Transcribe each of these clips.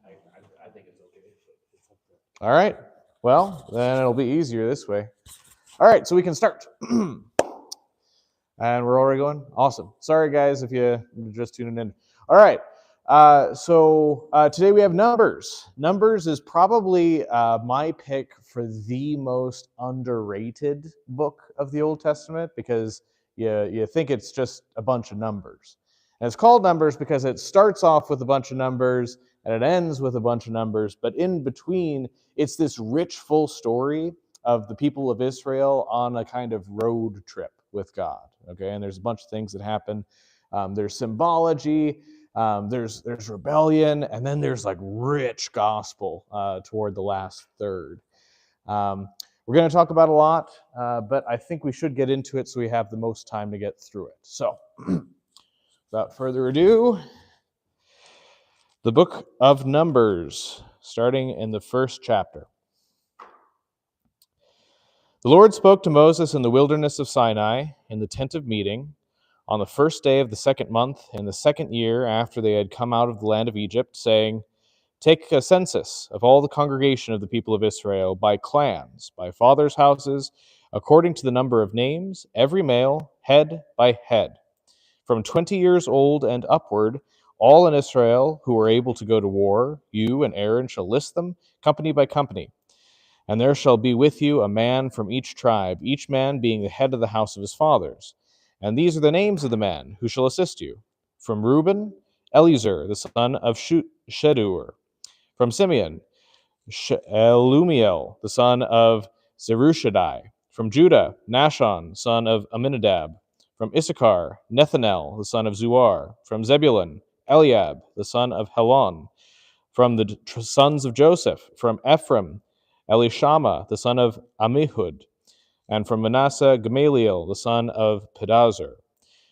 I think it's okay. All right. Well, then it'll be easier this way. All right, so we can start. And we're already going? Awesome. Sorry, guys, if you're just tuning in. All right. So today we have Numbers. Numbers is probably my pick for the most underrated book of the Old Testament because you think it's just a bunch of numbers. And it's called Numbers because it starts off with a bunch of numbers and it ends with a bunch of numbers. But in between, it's this rich, full story of the people of Israel on a kind of road trip with God. Okay, and there's a bunch of things that happen. There's symbology, there's rebellion, and then there's like rich gospel toward the last third. We're going to talk about a lot, but I think we should get into it so we have the most time to get through it. So, without further ado, the book of Numbers, starting in the first chapter. The Lord spoke to Moses in the wilderness of Sinai, in the tent of meeting, on the first day of the second month, in the second year after they had come out of the land of Egypt, saying, Take a census of all the congregation of the people of Israel by clans, by fathers' houses, according to the number of names, every male, head by head. From 20 years old and upward, all in Israel who are able to go to war, you and Aaron shall list them, company by company. And there shall be with you a man from each tribe, each man being the head of the house of his fathers. And these are the names of the men who shall assist you. From Reuben, Eliezer, the son of Shedur. From Simeon, Elumiel, the son of Zerushadai. From Judah, Nashon, son of Aminadab. From Issachar, Nethanel, the son of Zuar. From Zebulun, Eliab, the son of Helon. From the sons of Joseph, from Ephraim, Elishama, the son of Ammihud, and from Manasseh, Gamaliel, the son of Pedazur.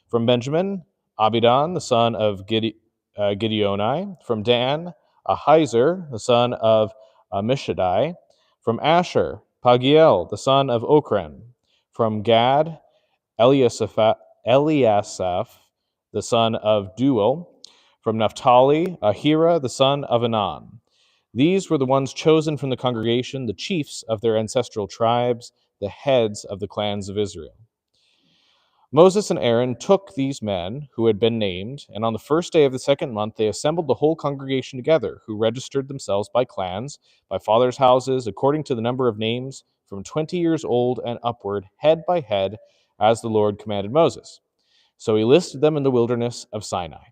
From Benjamin, Abidan, the son of Gideoni. From Dan, Ahiezer, the son of Amishadai. From Asher, Pagiel, the son of Okran. From Gad, Eliasaph, the son of Duel. From Naphtali, Ahira, the son of Anan. These were the ones chosen from the congregation, the chiefs of their ancestral tribes, the heads of the clans of Israel. Moses and Aaron took these men who had been named, and on the first day of the second month they assembled the whole congregation together, who registered themselves by clans, by fathers' houses, according to the number of names, from 20 years old and upward, head by head, as the Lord commanded Moses. So he listed them in the wilderness of Sinai.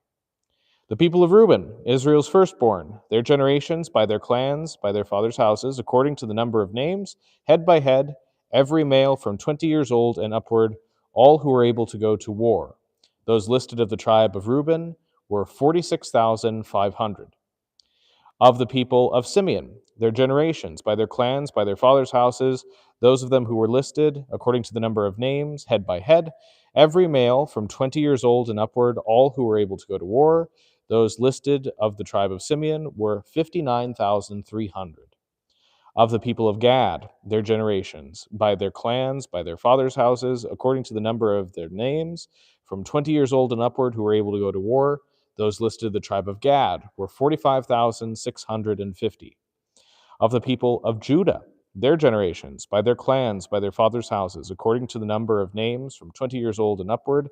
The people of Reuben, Israel's firstborn, their generations, by their clans, by their fathers' houses, according to the number of names, head by head, every male from 20 years old and upward, all who were able to go to war. Those listed of the tribe of Reuben were 46,500. Of the people of Simeon, their generations, by their clans, by their fathers' houses, those of them who were listed, according to the number of names, head by head, every male from 20 years old and upward, all who were able to go to war. Those listed of the tribe of Simeon were 59,300. Of the people of Gad, their generations, by their clans, by their fathers' houses, according to the number of their names, from 20 years old and upward, who were able to go to war, those listed of the tribe of Gad were 45,650. Of the people of Judah, their generations, by their clans, by their fathers' houses, according to the number of names, from 20 years old and upward,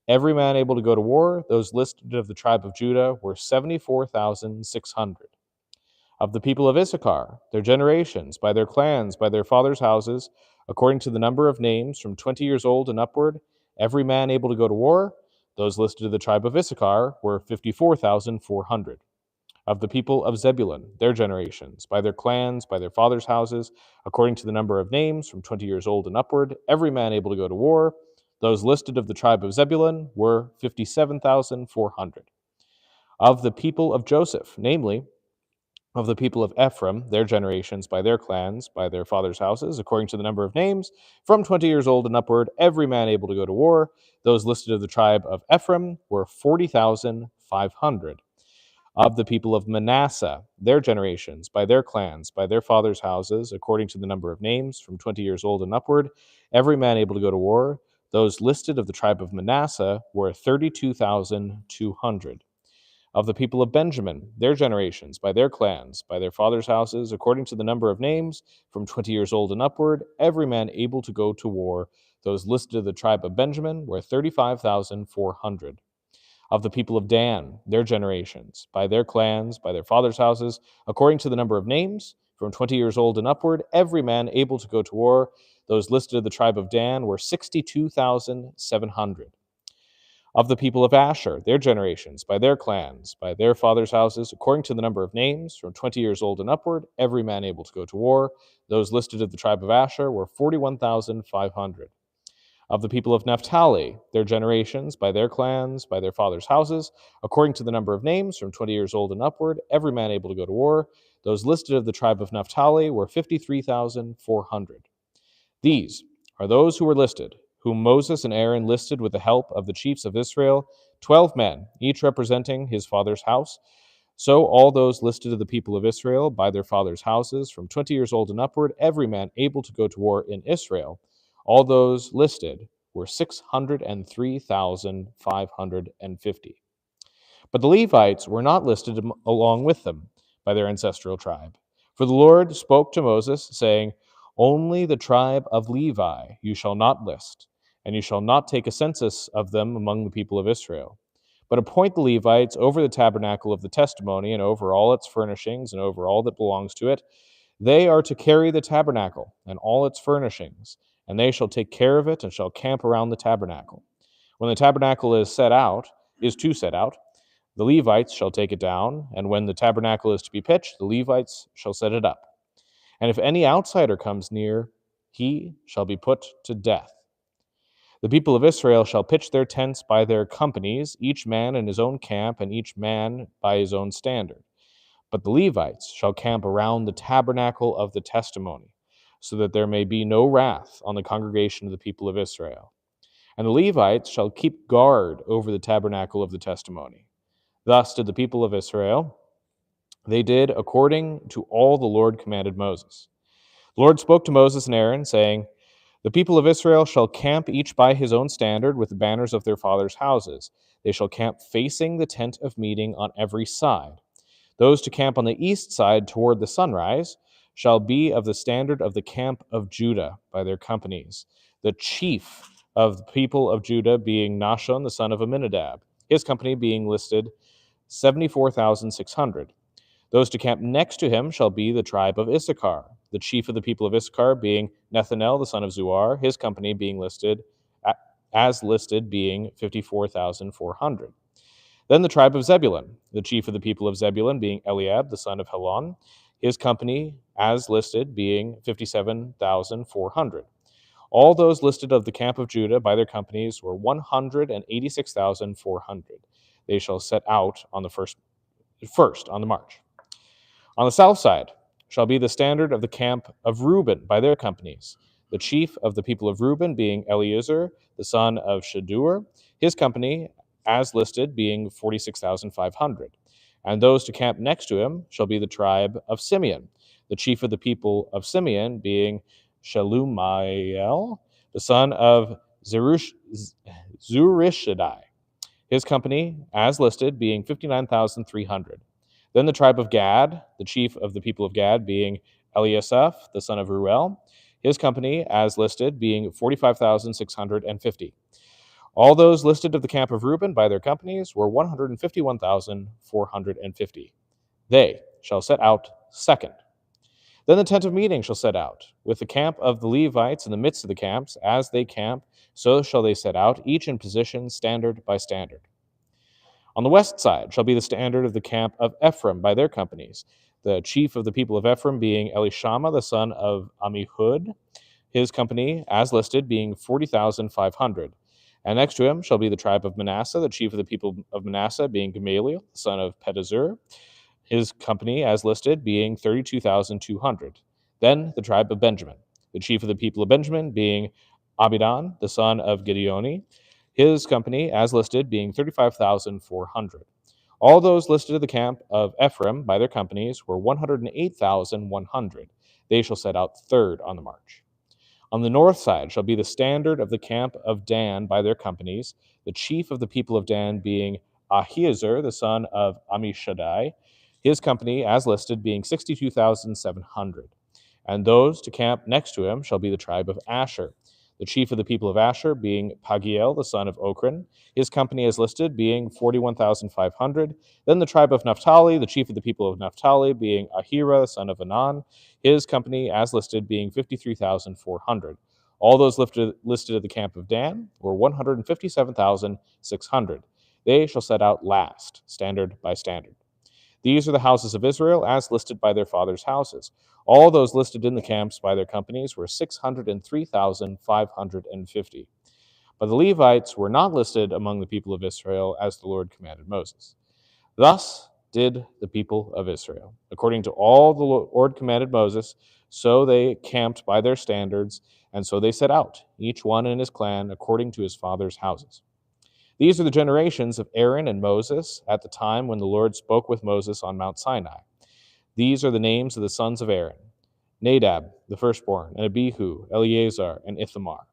every man able to go to war, those listed of the tribe of Judah were 74,600. Of the people of Issachar, their generations, by their clans, by their fathers' houses, according to the number of names, from 20 years old and upward, every man able to go to war, those listed of the tribe of Issachar were 54,400. Of the people of Zebulun, their generations, by their clans, by their fathers' houses, according to the number of names, from 20 years old and upward, every man able to go to war, those listed of the tribe of Zebulun were 57,400. Of the people of Joseph, namely, of the people of Ephraim, their generations, by their clans, by their fathers' houses, according to the number of names, from 20 years old and upward, every man able to go to war, those listed of the tribe of Ephraim were 40,500. Of the people of Manasseh, their generations, by their clans, by their fathers' houses, according to the number of names, from 20 years old and upward, every man able to go to war, those listed of the tribe of Manasseh were 32,200. Of the people of Benjamin, their generations, by their clans, by their fathers' houses, according to the number of names, from 20 years old and upward, every man able to go to war, those listed of the tribe of Benjamin were 35,400. Of the people of Dan, their generations, by their clans, by their fathers' houses, according to the number of names, from 20 years old and upward, every man able to go to war, those listed of the tribe of Dan were 62,700. Of the people of Asher, their generations, by their clans, by their fathers' houses, according to the number of names, from 20 years old and upward, every man able to go to war, those listed of the tribe of Asher were 41,500. Of the people of Naphtali, their generations, by their clans, by their fathers' houses, according to the number of names, from 20 years old and upward, every man able to go to war, those listed of the tribe of Naphtali were 53,400. These are those who were listed, whom Moses and Aaron listed with the help of the chiefs of Israel, 12 men, each representing his father's house. So all those listed of the people of Israel by their fathers' houses, from 20 years old and upward, every man able to go to war in Israel, all those listed were 603,550. But the Levites were not listed along with them by their ancestral tribe. For the Lord spoke to Moses, saying, Only the tribe of Levi you shall not list, and you shall not take a census of them among the people of Israel. But appoint the Levites over the tabernacle of the testimony, and over all its furnishings, and over all that belongs to it. They are to carry the tabernacle and all its furnishings, and they shall take care of it, and shall camp around the tabernacle. When the tabernacle is to set out, the Levites shall take it down, and when the tabernacle is to be pitched, the Levites shall set it up. And if any outsider comes near, he shall be put to death. The people of Israel shall pitch their tents by their companies, each man in his own camp, and each man by his own standard. But the Levites shall camp around the tabernacle of the testimony, so that there may be no wrath on the congregation of the people of Israel. And the Levites shall keep guard over the tabernacle of the testimony. Thus did the people of Israel. They did according to all the Lord commanded Moses. The Lord spoke to Moses and Aaron, saying, The people of Israel shall camp each by his own standard with the banners of their fathers' houses. They shall camp facing the tent of meeting on every side. Those to camp on the east side toward the sunrise shall be of the standard of the camp of Judah by their companies. The chief of the people of Judah being Nahshon, the son of Amminadab, his company being listed 74,600. Those to camp next to him shall be the tribe of Issachar, the chief of the people of Issachar being Nethanel, the son of Zuar, his company being listed being 54,400. Then the tribe of Zebulun, the chief of the people of Zebulun being Eliab, the son of Helon, his company as listed being 57,400. All those listed of the camp of Judah by their companies were 186,400. They shall set out on the first on the march. On the south side shall be the standard of the camp of Reuben by their companies. The chief of the people of Reuben being Eliezer, the son of Shadur, his company as listed being 46,500. And those to camp next to him shall be the tribe of Simeon, the chief of the people of Simeon being Shelumiel, the son of Zurishaddai, his company as listed being 59,300. Then the tribe of Gad, the chief of the people of Gad being Eliasaph, the son of Ruel, his company as listed being 45,650. All those listed of the camp of Reuben by their companies were 151,450. They shall set out second. Then the tent of meeting shall set out, with the camp of the Levites in the midst of the camps. As they camp, so shall they set out, each in position, standard by standard. On the west side shall be the standard of the camp of Ephraim by their companies, the chief of the people of Ephraim being Elishama, the son of Ammihud, his company as listed being 40,500. And next to him shall be the tribe of Manasseh, the chief of the people of Manasseh being Gamaliel, the son of Pedazur, his company as listed being 32,200. Then the tribe of Benjamin, the chief of the people of Benjamin being Abidan, the son of Gideoni, his company as listed being 35,400. All those listed of the camp of Ephraim by their companies were 108,100. They shall set out third on the march. On the north side shall be the standard of the camp of Dan by their companies, the chief of the people of Dan being Ahiezer, the son of Ammishaddai, his company as listed being 62,700. And those to camp next to him shall be the tribe of Asher. The chief of the people of Asher being Pagiel, the son of Ochran, his company as listed being 41,500. Then the tribe of Naphtali, the chief of the people of Naphtali being Ahira, the son of Anan, his company as listed being 53,400. All those listed at the camp of Dan were 157,600. They shall set out last, standard by standard. These are the houses of Israel as listed by their fathers' houses. All those listed in the camps by their companies were 603,550. But the Levites were not listed among the people of Israel as the Lord commanded Moses. Thus did the people of Israel. According to all the Lord commanded Moses, so they camped by their standards, and so they set out, each one in his clan, according to his father's houses. These are the generations of Aaron and Moses at the time when the Lord spoke with Moses on Mount Sinai. These are the names of the sons of Aaron: Nadab, the firstborn, and Abihu, Eleazar, and Ithamar.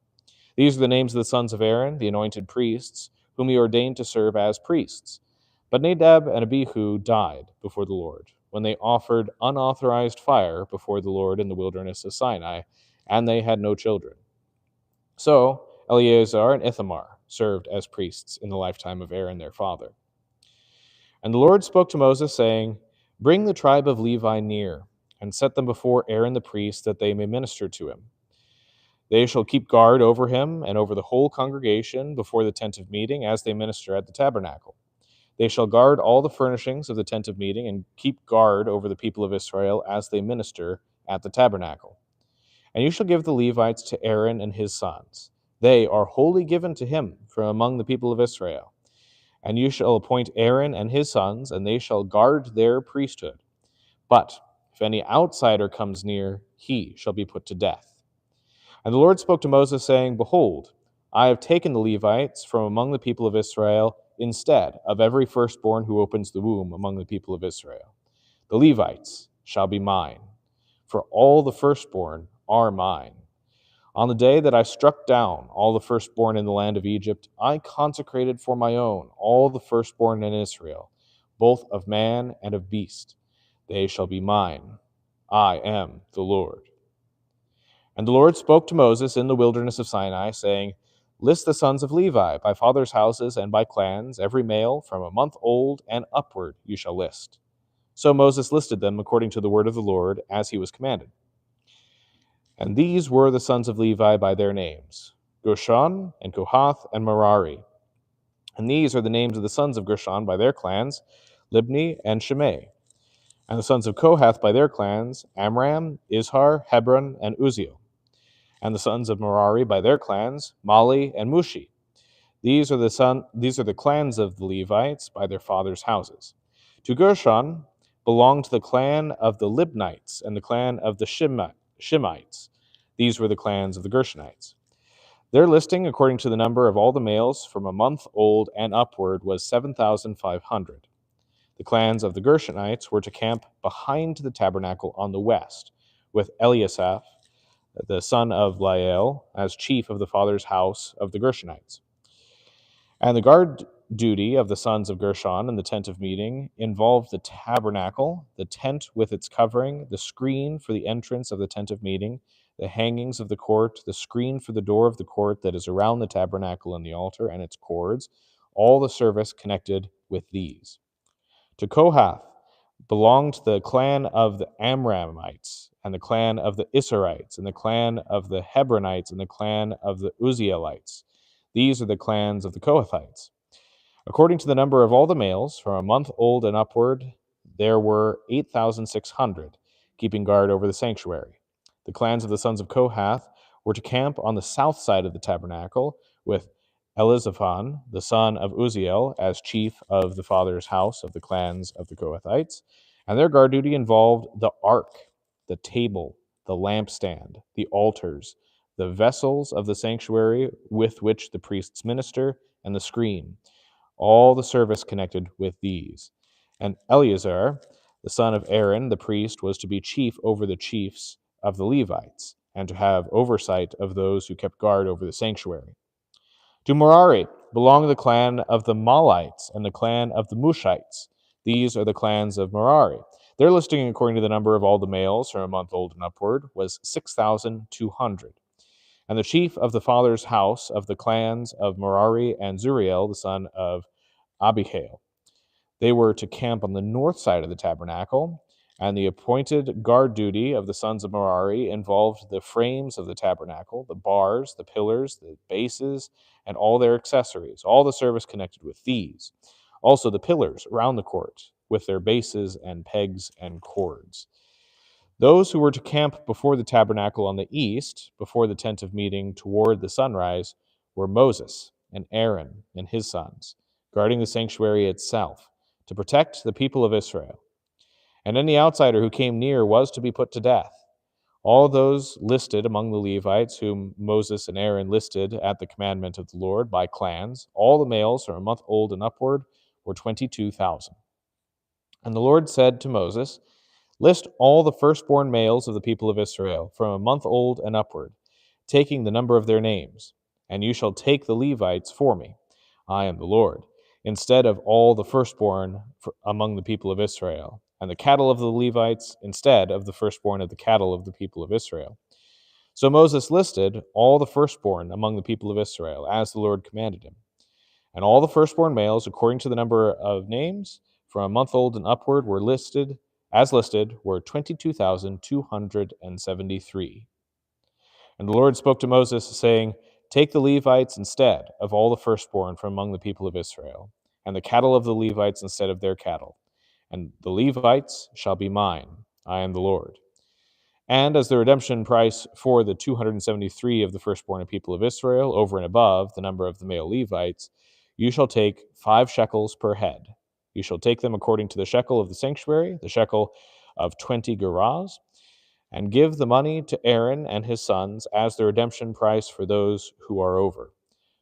These are the names of the sons of Aaron, the anointed priests, whom he ordained to serve as priests. But Nadab and Abihu died before the Lord when they offered unauthorized fire before the Lord in the wilderness of Sinai, and they had no children. So Eleazar and Ithamar served as priests in the lifetime of Aaron their father. And the Lord spoke to Moses, saying, "Bring the tribe of Levi near, and set them before Aaron the priest, that they may minister to him. They shall keep guard over him and over the whole congregation before the tent of meeting, as they minister at the tabernacle. They shall guard all the furnishings of the tent of meeting, and keep guard over the people of Israel as they minister at the tabernacle. And you shall give the Levites to Aaron and his sons. They are wholly given to him from among the people of Israel. And you shall appoint Aaron and his sons, and they shall guard their priesthood. But if any outsider comes near, he shall be put to death." And the Lord spoke to Moses, saying, "Behold, I have taken the Levites from among the people of Israel instead of every firstborn who opens the womb among the people of Israel. The Levites shall be mine, for all the firstborn are mine. On the day that I struck down all the firstborn in the land of Egypt, I consecrated for my own all the firstborn in Israel, both of man and of beast. They shall be mine. I am the Lord." And the Lord spoke to Moses in the wilderness of Sinai, saying, "List the sons of Levi by fathers' houses and by clans, every male from a month old and upward you shall list." So Moses listed them according to the word of the Lord, as he was commanded. And these were the sons of Levi by their names: Gershon, and Kohath, and Merari. And these are the names of the sons of Gershon by their clans: Libni and Shimei. And the sons of Kohath by their clans: Amram, Izhar, Hebron, and Uzziel. And the sons of Merari by their clans: Mali and Mushi. These are the clans of the Levites by their fathers' houses. To Gershon belonged the clan of the Libnites and the clan of the Shimites. These were the clans of the Gershonites. Their listing, according to the number of all the males from a month old and upward, was 7,500. The clans of the Gershonites were to camp behind the tabernacle on the west, with Eliasaph, the son of Lael, as chief of the father's house of the Gershonites. And the guard duty of the sons of Gershon in the tent of meeting involved the tabernacle, the tent with its covering, the screen for the entrance of the tent of meeting, the hangings of the court, the screen for the door of the court that is around the tabernacle and the altar and its cords, all the service connected with these. To Kohath belonged the clan of the Amramites, and the clan of the Issarites, and the clan of the Hebronites, and the clan of the Uzzielites. These are the clans of the Kohathites. According to the number of all the males, from a month old and upward, there were 8,600, keeping guard over the sanctuary. The clans of the sons of Kohath were to camp on the south side of the tabernacle, with Elizaphan, the son of Uzziel, as chief of the father's house of the clans of the Kohathites. And their guard duty involved the ark, the table, the lampstand, the altars, the vessels of the sanctuary with which the priests minister, and the screen, all the service connected with these. And Eleazar, the son of Aaron, the priest, was to be chief over the chiefs of the Levites, and to have oversight of those who kept guard over the sanctuary. To Merari belong to the clan of the Malites and the clan of the Mushites. These are the clans of Merari. Their listing, according to the number of all the males from a month old and upward, was 6,200. And the chief of the father's house of the clans of Merari and Zuriel, the son of Abihail. They were to camp on the north side of the tabernacle, and the appointed guard duty of the sons of Merari involved the frames of the tabernacle, the bars, the pillars, the bases, and all their accessories, all the service connected with these. Also the pillars around the court, with their bases and pegs and cords. Those who were to camp before the tabernacle on the east, before the tent of meeting toward the sunrise, were Moses and Aaron and his sons, guarding the sanctuary itself, to protect the people of Israel. And any outsider who came near was to be put to death. All those listed among the Levites, whom Moses and Aaron listed at the commandment of the Lord by clans, all the males from a month old and upward, were 22,000. And the Lord said to Moses, "List all the firstborn males of the people of Israel, from a month old and upward, taking the number of their names. And you shall take the Levites for me. I am the Lord, instead of all the firstborn among the people of Israel, and the cattle of the Levites instead of the firstborn of the cattle of the people of Israel." So Moses listed all the firstborn among the people of Israel, as the Lord commanded him. And all the firstborn males, according to the number of names, from a month old and upward, were listed 22,273. And the Lord spoke to Moses, saying, "Take the Levites instead of all the firstborn from among the people of Israel, and the cattle of the Levites instead of their cattle. And the Levites shall be mine. I am the Lord. And as the redemption price for the 273 of the firstborn of people of Israel, over and above the number of the male Levites, you shall take 5 shekels per head. You shall take them according to the shekel of the sanctuary, the shekel of 20 gerahs, and give the money to Aaron and his sons as the redemption price for those who are over."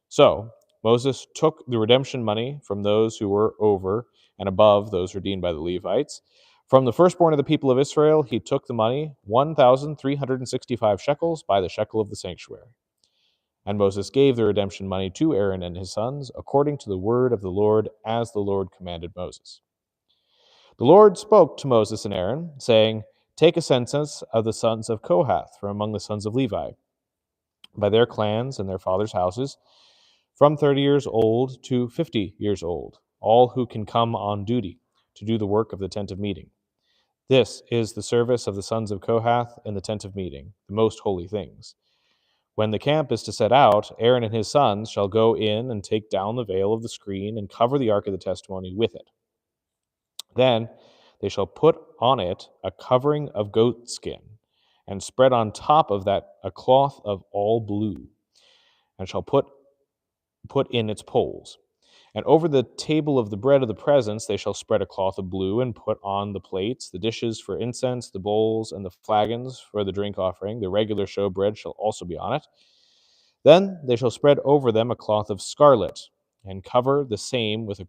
So Moses took the redemption money from those who were over and above those redeemed by the Levites. From the firstborn of the people of Israel, he took the money, 1,365 shekels by the shekel of the sanctuary. And Moses gave the redemption money to Aaron and his sons, according to the word of the Lord, as the Lord commanded Moses. The Lord spoke to Moses and Aaron, saying, "Take a census of the sons of Kohath from among the sons of Levi, by their clans and their fathers' houses, from 30 years old to 50 years old, all who can come on duty to do the work of the tent of meeting. This is the service of the sons of Kohath in the tent of meeting, the most holy things. When the camp is to set out, Aaron and his sons shall go in and take down the veil of the screen and cover the ark of the testimony with it. Then they shall put on it a covering of goat skin, and spread on top of that a cloth of all blue, and shall put in its poles. And over the table of the bread of the presence they shall spread a cloth of blue, and put on the plates, the dishes for incense, the bowls, and the flagons for the drink offering. The regular showbread shall also be on it. Then they shall spread over them a cloth of scarlet, and cover the same with a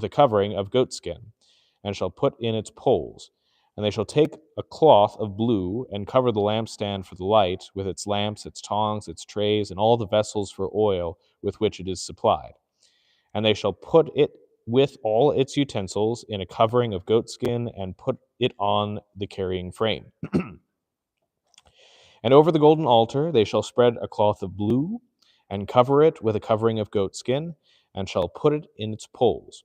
covering of goatskin, and shall put in its poles. And they shall take a cloth of blue, and cover the lampstand for the light, with its lamps, its tongs, its trays, and all the vessels for oil with which it is supplied. And they shall put it with all its utensils in a covering of goatskin, and put it on the carrying frame. And over the golden altar they shall spread a cloth of blue, and cover it with a covering of goatskin, and shall put in its poles.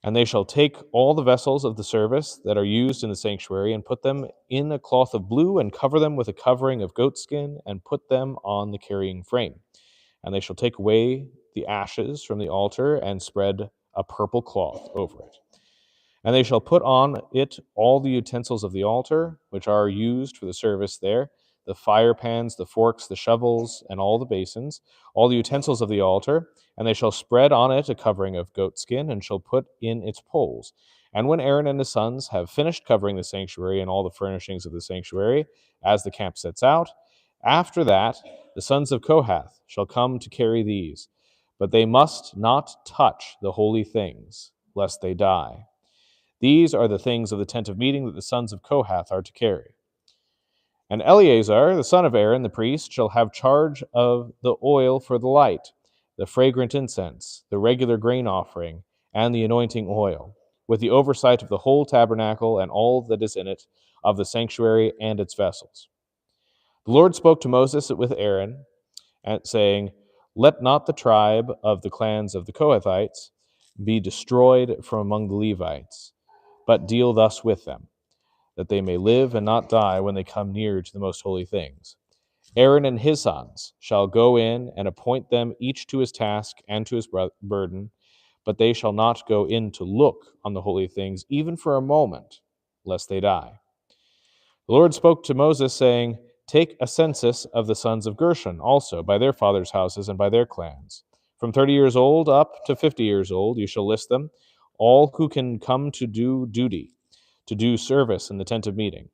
And they shall take all the vessels of the service that are used in the sanctuary, and put them in a cloth of blue, and cover them with a covering of goatskin, and put them on the carrying frame. And they shall take away the ashes from the altar, and spread a purple cloth over it. And they shall put on it all the utensils of the altar, which are used for the service there, the fire pans, the forks, the shovels, and all the basins, all the utensils of the altar. And they shall spread on it a covering of goatskin, and shall put in its poles. And when Aaron and his sons have finished covering the sanctuary and all the furnishings of the sanctuary, as the camp sets out, after that the sons of Kohath shall come to carry these. But they must not touch the holy things, lest they die. These are the things of the tent of meeting that the sons of Kohath are to carry. And Eleazar, the son of Aaron, the priest, shall have charge of the oil for the light, the fragrant incense, the regular grain offering, and the anointing oil, with the oversight of the whole tabernacle and all that is in it, of the sanctuary and its vessels. The Lord spoke to Moses with Aaron, saying, Let not the tribe of the clans of the Kohathites be destroyed from among the Levites, but deal thus with them, that they may live and not die when they come near to the most holy things. Aaron and his sons shall go in and appoint them each to his task and to his burden, but they shall not go in to look on the holy things, even for a moment, lest they die. The Lord spoke to Moses, saying, Take a census of the sons of Gershon also, by their fathers' houses and by their clans. From 30 years old up to 50 years old, you shall list them, all who can come to do duty, to do service in the tent of meeting.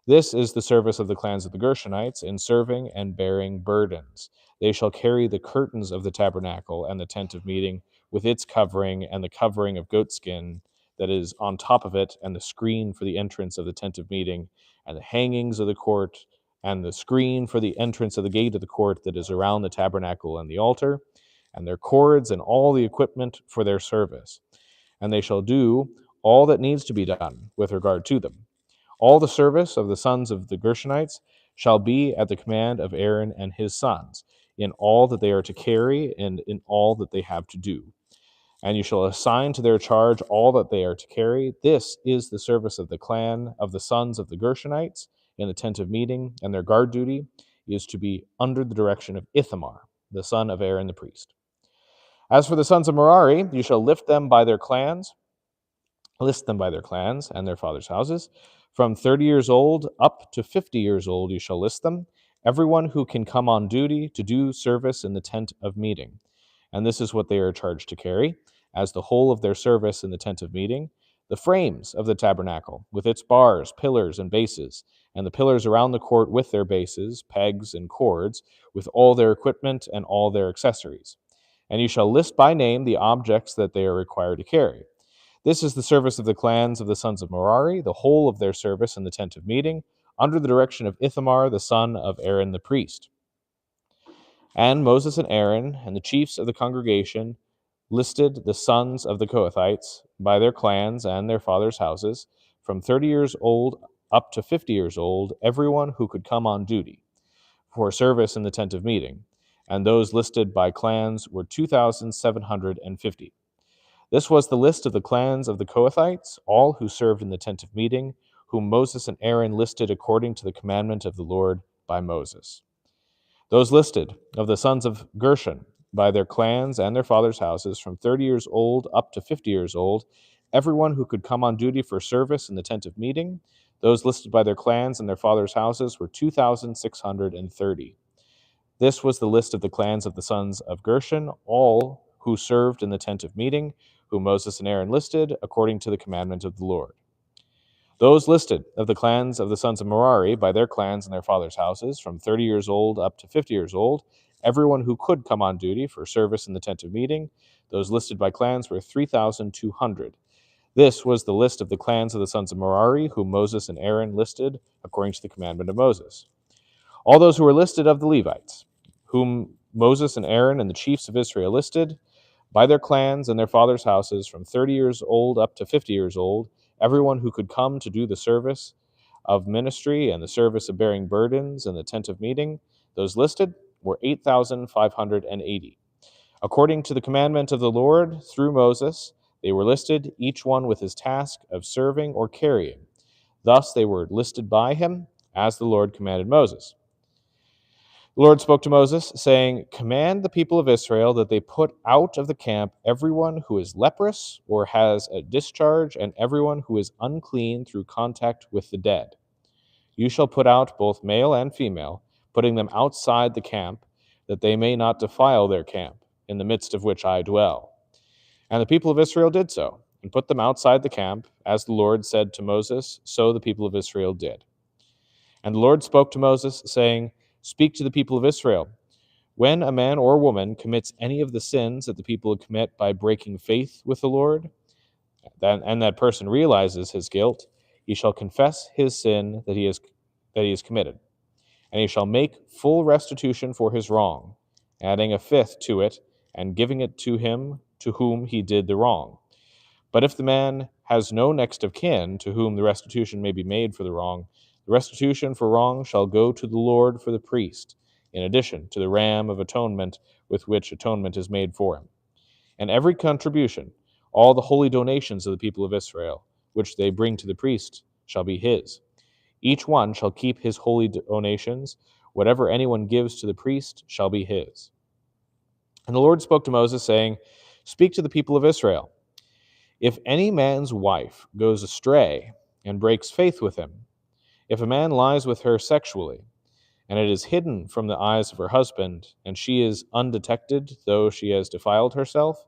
This is the service of the clans of the Gershonites in serving and bearing burdens. They shall carry the curtains of the tabernacle and the tent of meeting with its covering and the covering of goatskin that is on top of it, and the screen for the entrance of the tent of meeting, and the hangings of the court, and the screen for the entrance of the gate of the court that is around the tabernacle and the altar, and their cords and all the equipment for their service. And they shall do all that needs to be done with regard to them. All the service of the sons of the Gershonites shall be at the command of Aaron and his sons, in all that they are to carry and in all that they have to do. And you shall assign to their charge all that they are to carry. This is the service of the clan of the sons of the Gershonites in the tent of meeting, and their guard duty is to be under the direction of Ithamar, the son of Aaron the priest. As for the sons of Merari, you shall list them by their clans and their fathers' houses. From 30 years old up to 50 years old you shall list them, everyone who can come on duty to do service in the tent of meeting. And this is what they are charged to carry, as the whole of their service in the tent of meeting: the frames of the tabernacle, with its bars, pillars, and bases, and the pillars around the court with their bases, pegs, and cords, with all their equipment and all their accessories. And you shall list by name the objects that they are required to carry. This is the service of the clans of the sons of Merari, the whole of their service in the tent of meeting, under the direction of Ithamar, the son of Aaron the priest. And Moses and Aaron and the chiefs of the congregation listed the sons of the Kohathites by their clans and their fathers' houses, from 30 years old up to 50 years old, everyone who could come on duty for service in the tent of meeting. And those listed by clans were 2,750. This was the list of the clans of the Kohathites, all who served in the tent of meeting, whom Moses and Aaron listed according to the commandment of the Lord by Moses. Those listed of the sons of Gershon by their clans and their fathers' houses, from 30 years old up to 50 years old, everyone who could come on duty for service in the tent of meeting, those listed by their clans and their fathers' houses were 2,630. This was the list of the clans of the sons of Gershon, all who served in the tent of meeting, whom Moses and Aaron listed according to the commandment of the Lord. Those listed of the clans of the sons of Merari by their clans and their fathers' houses, from 30 years old up to 50 years old, everyone who could come on duty for service in the tent of meeting, those listed by clans were 3,200. This was the list of the clans of the sons of Merari, whom Moses and Aaron listed according to the commandment of Moses. All those who were listed of the Levites, whom Moses and Aaron and the chiefs of Israel listed, by their clans and their fathers' houses, from 30 years old up to 50 years old, everyone who could come to do the service of ministry and the service of bearing burdens in the tent of meeting, those listed were 8,580. According to the commandment of the Lord through Moses, they were listed, each one with his task of serving or carrying. Thus they were listed by him, as the Lord commanded Moses. The Lord spoke to Moses, saying, Command the people of Israel that they put out of the camp everyone who is leprous or has a discharge, and everyone who is unclean through contact with the dead. You shall put out both male and female, putting them outside the camp, that they may not defile their camp, in the midst of which I dwell. And the people of Israel did so, and put them outside the camp, as the Lord said to Moses, so the people of Israel did. And the Lord spoke to Moses, saying, Speak to the people of Israel. When a man or woman commits any of the sins that the people commit by breaking faith with the Lord, and that person realizes his guilt, he shall confess his sin that he has committed. And he shall make full restitution for his wrong, adding a fifth to it, and giving it to him to whom he did the wrong. But if the man has no next of kin to whom the restitution may be made for the wrong, the restitution for wrong shall go to the Lord for the priest, in addition to the ram of atonement with which atonement is made for him. And every contribution, all the holy donations of the people of Israel, which they bring to the priest, shall be his. Each one shall keep his holy donations. Whatever anyone gives to the priest shall be his. And the Lord spoke to Moses, saying, Speak to the people of Israel. If any man's wife goes astray and breaks faith with him, if a man lies with her sexually, and it is hidden from the eyes of her husband, and she is undetected, though she has defiled herself,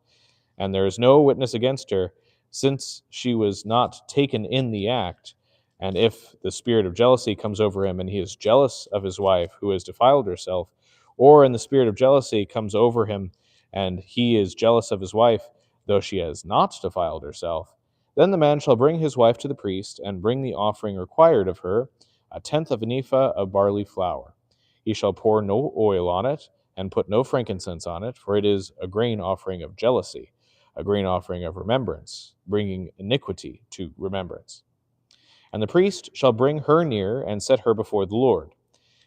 and there is no witness against her, since she was not taken in the act, and if the spirit of jealousy comes over him, and he is jealous of his wife who has defiled herself, or in the spirit of jealousy comes over him, and he is jealous of his wife, though she has not defiled herself, then the man shall bring his wife to the priest, and bring the offering required of her, a tenth of an ephah of barley flour. He shall pour no oil on it, and put no frankincense on it, for it is a grain offering of jealousy, a grain offering of remembrance, bringing iniquity to remembrance. And the priest shall bring her near, and set her before the Lord.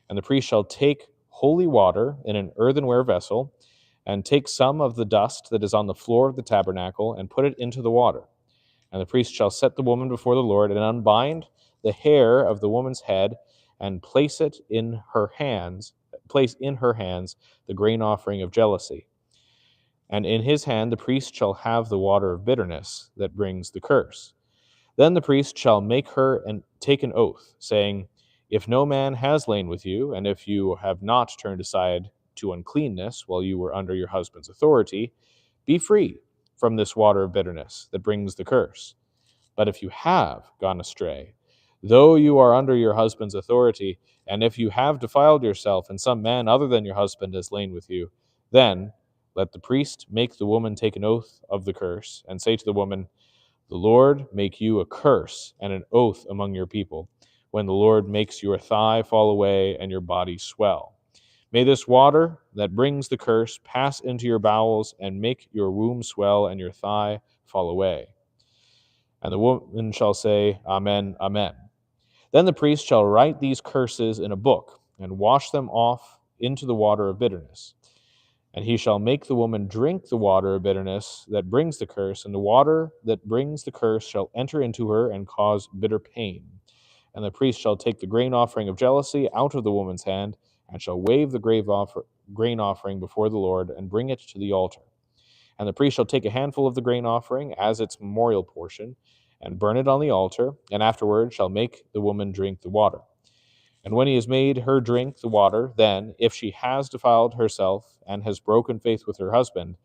And the priest shall take holy water in an earthenware vessel, and take some of the dust that is on the floor of the tabernacle, and put it into the water. And the priest shall set the woman before the Lord, and unbind the hair of the woman's head, and place in her hands the grain offering of jealousy. And in his hand the priest shall have the water of bitterness that brings the curse. Then the priest shall make her and take an oath, saying, If no man has lain with you, and if you have not turned aside to uncleanness while you were under your husband's authority, be free from this water of bitterness that brings the curse. But if you have gone astray, though you are under your husband's authority, and if you have defiled yourself, and some man other than your husband has lain with you, then let the priest make the woman take an oath of the curse, and say to the woman, The Lord make you a curse and an oath among your people, when the Lord makes your thigh fall away and your body swell. May this water that brings the curse pass into your bowels, and make your womb swell and your thigh fall away. And the woman shall say, Amen, Amen. Then the priest shall write these curses in a book, and wash them off into the water of bitterness. And he shall make the woman drink the water of bitterness that brings the curse, and the water that brings the curse shall enter into her and cause bitter pain. And the priest shall take the grain offering of jealousy out of the woman's hand, and shall wave the grain offering before the Lord, and bring it to the altar. And the priest shall take a handful of the grain offering as its memorial portion, and burn it on the altar, and afterward shall make the woman drink the water. And when he has made her drink the water, then, if she has defiled herself, and has broken faith with her husband,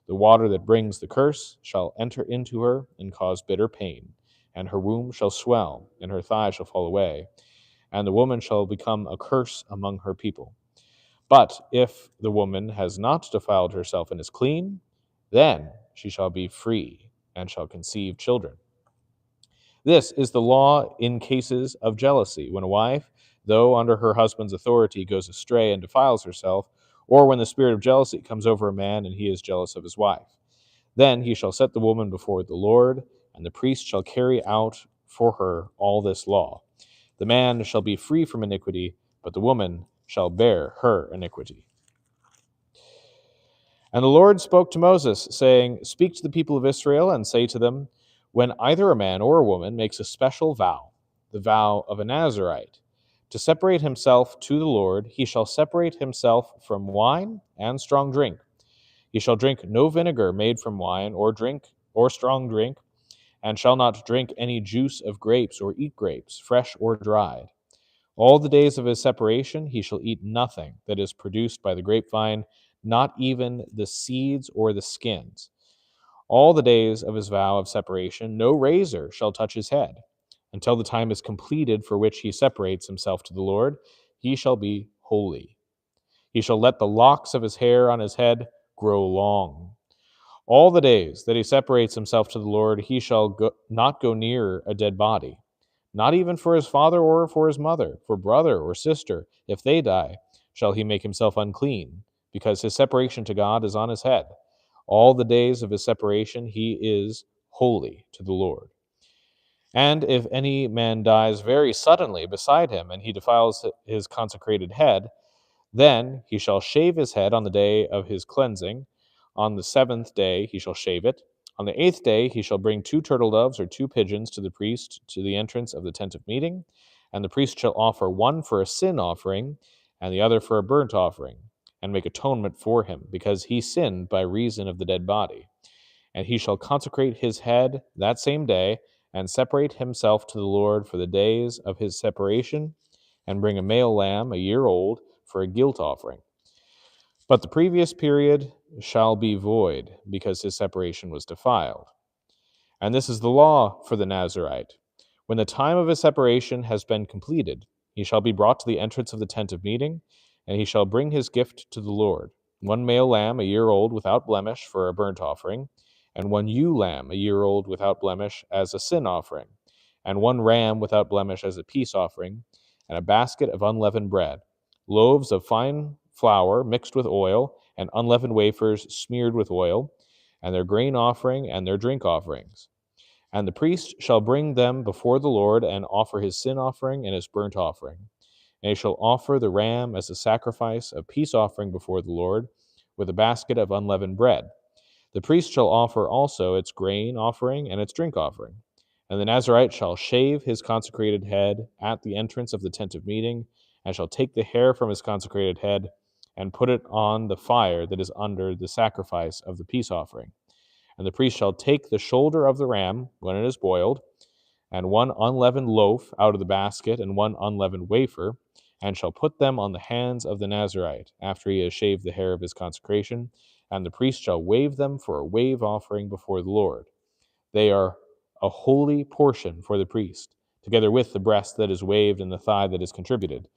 the water that brings the curse shall enter into her, and cause bitter pain, and her womb shall swell, and her thigh shall fall away, and the woman shall become a curse among her people. But if the woman has not defiled herself and is clean, then she shall be free, and shall conceive children. This is the law in cases of jealousy, when a wife, though under her husband's authority, goes astray and defiles herself, or when the spirit of jealousy comes over a man and he is jealous of his wife. Then he shall set the woman before the Lord, and the priest shall carry out for her all this law. The man shall be free from iniquity, but the woman shall bear her iniquity. And the Lord spoke to Moses, saying, Speak to the people of Israel, and say to them, When either a man or a woman makes a special vow, the vow of a Nazirite, to separate himself to the Lord, he shall separate himself from wine and strong drink. He shall drink no vinegar made from wine or strong drink, and shall not drink any juice of grapes or eat grapes, fresh or dried. All the days of his separation he shall eat nothing that is produced by the grapevine, not even the seeds or the skins. All the days of his vow of separation no razor shall touch his head. Until the time is completed for which he separates himself to the Lord, he shall be holy. He shall let the locks of his hair on his head grow long. All the days that he separates himself to the Lord, he shall not go near a dead body, not even for his father or for his mother, for brother or sister, if they die, shall he make himself unclean, because his separation to God is on his head. All the days of his separation he is holy to the Lord. And if any man dies very suddenly beside him, and he defiles his consecrated head, then he shall shave his head on the day of his cleansing. On the 7th day he shall shave it. On the 8th day he shall bring 2 turtle doves or 2 pigeons to the priest to the entrance of the tent of meeting. And the priest shall offer one for a sin offering, and the other for a burnt offering, and make atonement for him, because he sinned by reason of the dead body. And he shall consecrate his head that same day, and separate himself to the Lord for the days of his separation, and bring a male lamb a year old for a guilt offering. But the previous period shall be void, because his separation was defiled. And this is the law for the Nazirite. When the time of his separation has been completed, he shall be brought to the entrance of the tent of meeting, and he shall bring his gift to the Lord, 1 male lamb a year old without blemish for a burnt offering, and 1 ewe lamb a year old without blemish as a sin offering, and 1 ram without blemish as a peace offering, and a basket of unleavened bread, loaves of fine flour mixed with oil, and unleavened wafers smeared with oil, and their grain offering and their drink offerings. And the priest shall bring them before the Lord, and offer his sin offering and his burnt offering. And he shall offer the ram as a sacrifice of peace offering before the Lord, with a basket of unleavened bread. The priest shall offer also its grain offering and its drink offering. And the Nazirite shall shave his consecrated head at the entrance of the tent of meeting, and shall take the hair from his consecrated head, and put it on the fire that is under the sacrifice of the peace offering. And the priest shall take the shoulder of the ram when it is boiled, and 1 unleavened loaf out of the basket, and 1 unleavened wafer, and shall put them on the hands of the Nazirite, after he has shaved the hair of his consecration, and the priest shall wave them for a wave offering before the Lord. They are a holy portion for the priest, together with the breast that is waved and the thigh that is contributed.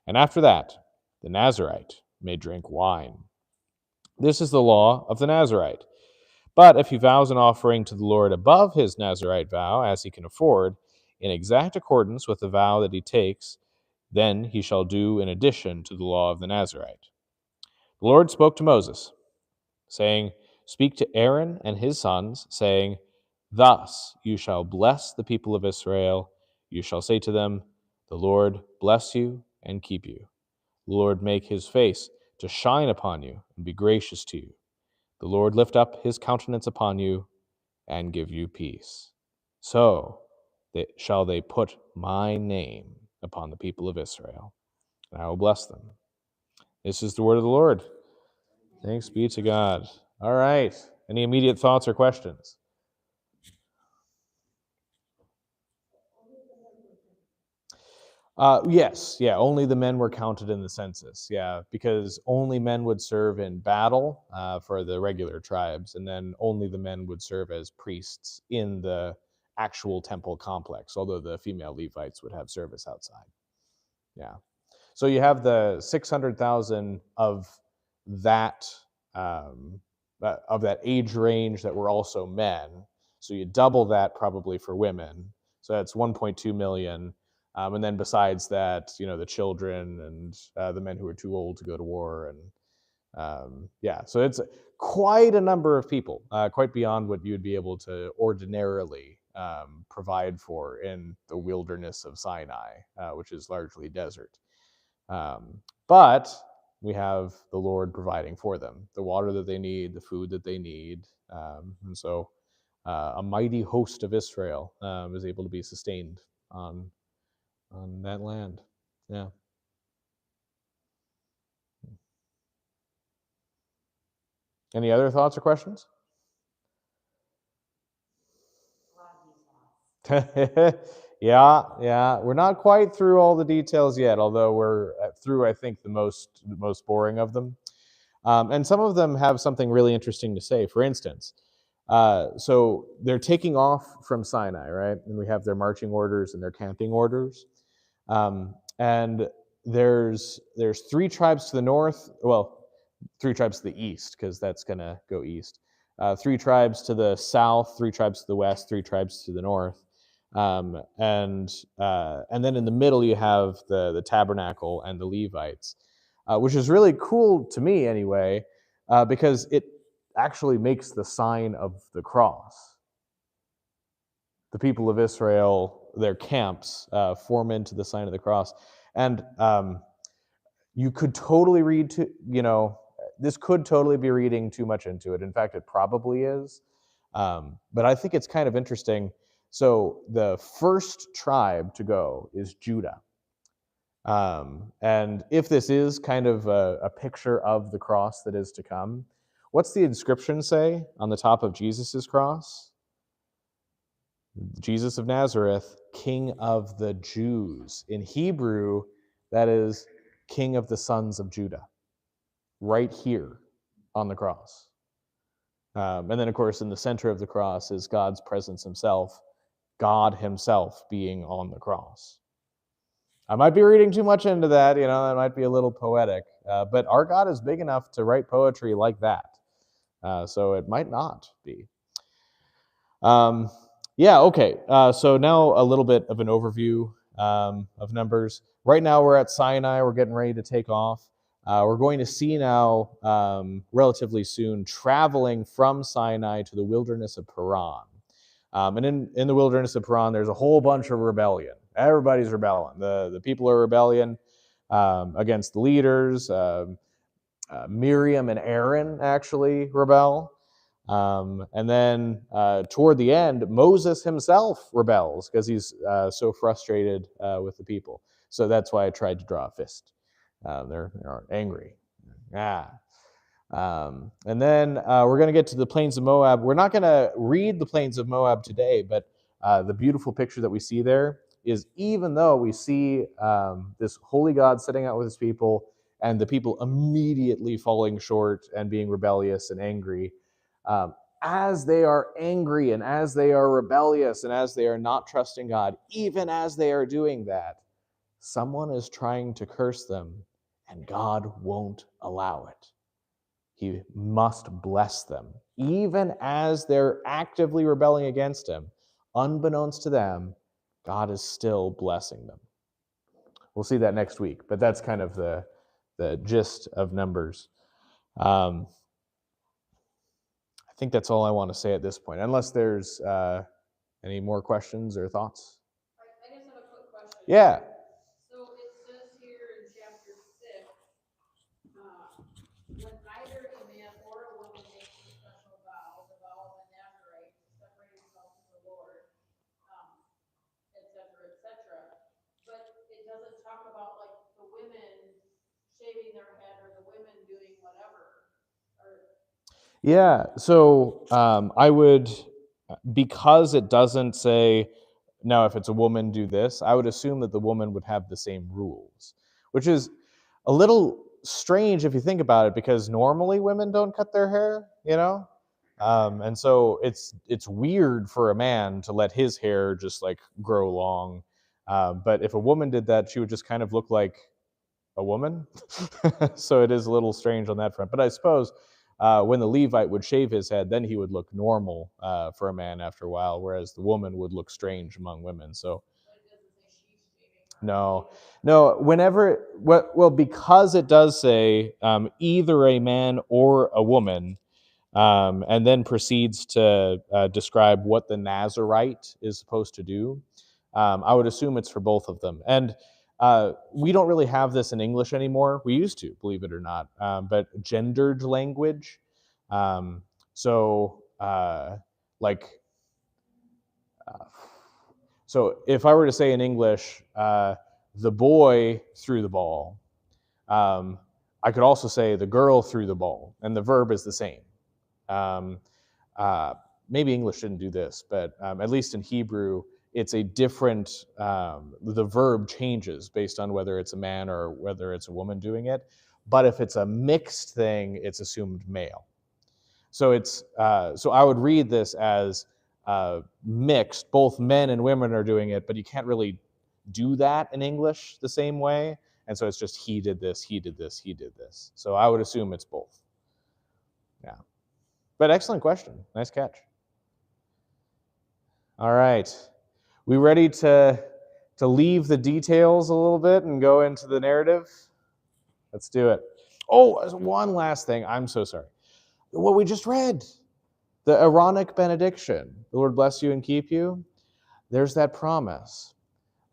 And after that, the Nazirite may drink wine. This is the law of the Nazirite. But if he vows an offering to the Lord above his Nazirite vow, as he can afford, in exact accordance with the vow that he takes, then he shall do in addition to the law of the Nazirite. The Lord spoke to Moses, saying, Speak to Aaron and his sons, saying, Thus you shall bless the people of Israel. You shall say to them, The Lord bless you and keep you. The Lord make his face to shine upon you and be gracious to you. The Lord lift up his countenance upon you and give you peace. So shall they put my name upon the people of Israel, and I will bless them. This is the word of the Lord. Thanks be to God. All right. Any immediate thoughts or questions? Yes. Yeah. Only the men were counted in the census. Yeah. Because only men would serve in battle for the regular tribes, and then only the men would serve as priests in the actual temple complex, although the female Levites would have service outside. Yeah. So you have the 600,000 of that age range that were also men. So you double that probably for women. So that's 1.2 million. And then besides that, the children and the men who are too old to go to war. And so it's quite a number of people, quite beyond what you'd be able to ordinarily provide for in the wilderness of Sinai, which is largely desert. But we have the Lord providing for them the water that they need, the food that they need. And so a mighty host of Israel is able to be sustained on that land. Yeah. Any other thoughts or questions? Yeah. We're not quite through all the details yet, although we're through, I think, the most boring of them. And some of them have something really interesting to say. For instance, so they're taking off from Sinai, right? And we have their marching orders and their camping orders. And there's 3 tribes to the north. Well, 3 tribes to the east, because that's going to go east. 3 tribes to the south, 3 tribes to the west, 3 tribes to the north. And then in the middle you have the tabernacle and the Levites, which is really cool to me anyway, because it actually makes the sign of the cross. The people of Israel, their camps, form into the sign of the cross. And you could totally read this could totally be reading too much into it. In fact, it probably is. But I think it's kind of interesting. So the first tribe to go is Judah. And if this is kind of a picture of the cross that is to come, what's the inscription say on the top of Jesus's cross? Jesus of Nazareth, King of the Jews. In Hebrew, that is King of the sons of Judah, right here on the cross. And then, of course, in the center of the cross is God's presence himself, God himself being on the cross. I might be reading too much into that, that might be a little poetic, but our God is big enough to write poetry like that, so it might not be. Okay, so now a little bit of an overview of Numbers. Right now we're at Sinai, we're getting ready to take off. We're going to see now, relatively soon, traveling from Sinai to the wilderness of Paran. And in the wilderness of Paran, there's a whole bunch of rebellion. Everybody's rebelling. The people are rebellion against the leaders. Miriam and Aaron actually rebel. And then toward the end, Moses himself rebels because he's so frustrated with the people. So that's why I tried to draw a fist. They're angry. And then we're going to get to the plains of Moab. We're not going to read the plains of Moab today, but the beautiful picture that we see there is, even though we see this holy God sitting out with his people and the people immediately falling short and being rebellious and angry, as they are angry and as they are rebellious and as they are not trusting God, even as they are doing that, someone is trying to curse them, and God won't allow it. He must bless them. Even as they're actively rebelling against him, unbeknownst to them, God is still blessing them. We'll see that next week, but that's kind of the gist of Numbers. I think that's all I want to say at this point, unless there's any more questions or thoughts. I just have a quick question. Yeah. So it says here in chapter 6, when either a man or a woman makes a special vow, the vow of a Nazarite, to separate himself from the Lord, et cetera, but it doesn't talk about like the women shaving their head or the women doing whatever. Yeah, so I would, because it doesn't say, now if it's a woman, do this, I would assume that the woman would have the same rules, which is a little strange if you think about it, because normally women don't cut their hair, and so it's weird for a man to let his hair just like grow long. But if a woman did that, she would just kind of look like a woman. So it is a little strange on that front. But I suppose when the Levite would shave his head, then he would look normal for a man after a while, whereas the woman would look strange among women. So no. Well, because it does say either a man or a woman, and then proceeds to describe what the Nazarite is supposed to do, I would assume it's for both of them. And we don't really have this in English anymore. We used to, believe it or not, but gendered language. So if I were to say in English, the boy threw the ball, I could also say the girl threw the ball, and the verb is the same. Maybe English didn't do this, but at least in Hebrew, it's a different, the verb changes based on whether it's a man or whether it's a woman doing it. But if it's a mixed thing, it's assumed male. So so I would read this as mixed. Both men and women are doing it, but you can't really do that in English the same way. And so it's just he did this, he did this, he did this. So I would assume it's both. Yeah. But excellent question. Nice catch. All right. We ready to leave the details a little bit and go into the narrative? Let's do it. Oh, one last thing. I'm so sorry. What we just read, the Aaronic benediction. The Lord bless you and keep you. There's that promise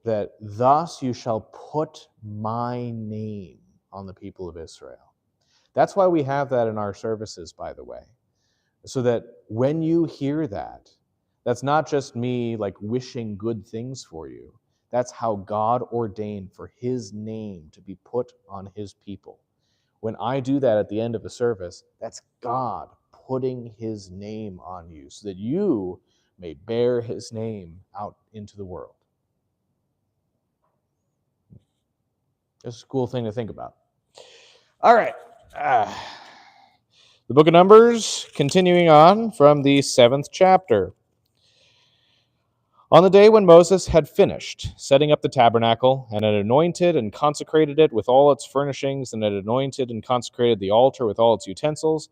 that thus you shall put my name on the people of Israel. That's why we have that in our services, by the way. So that when you hear that, that's not just me like wishing good things for you. That's how God ordained for his name to be put on his people. When I do that at the end of a service, that's God putting his name on you so that you may bear his name out into the world. It's a cool thing to think about. All right. The book of Numbers, continuing on from the 7th chapter. On the day when Moses had finished setting up the tabernacle and had anointed and consecrated it with all its furnishings and had anointed and consecrated the altar with all its utensils,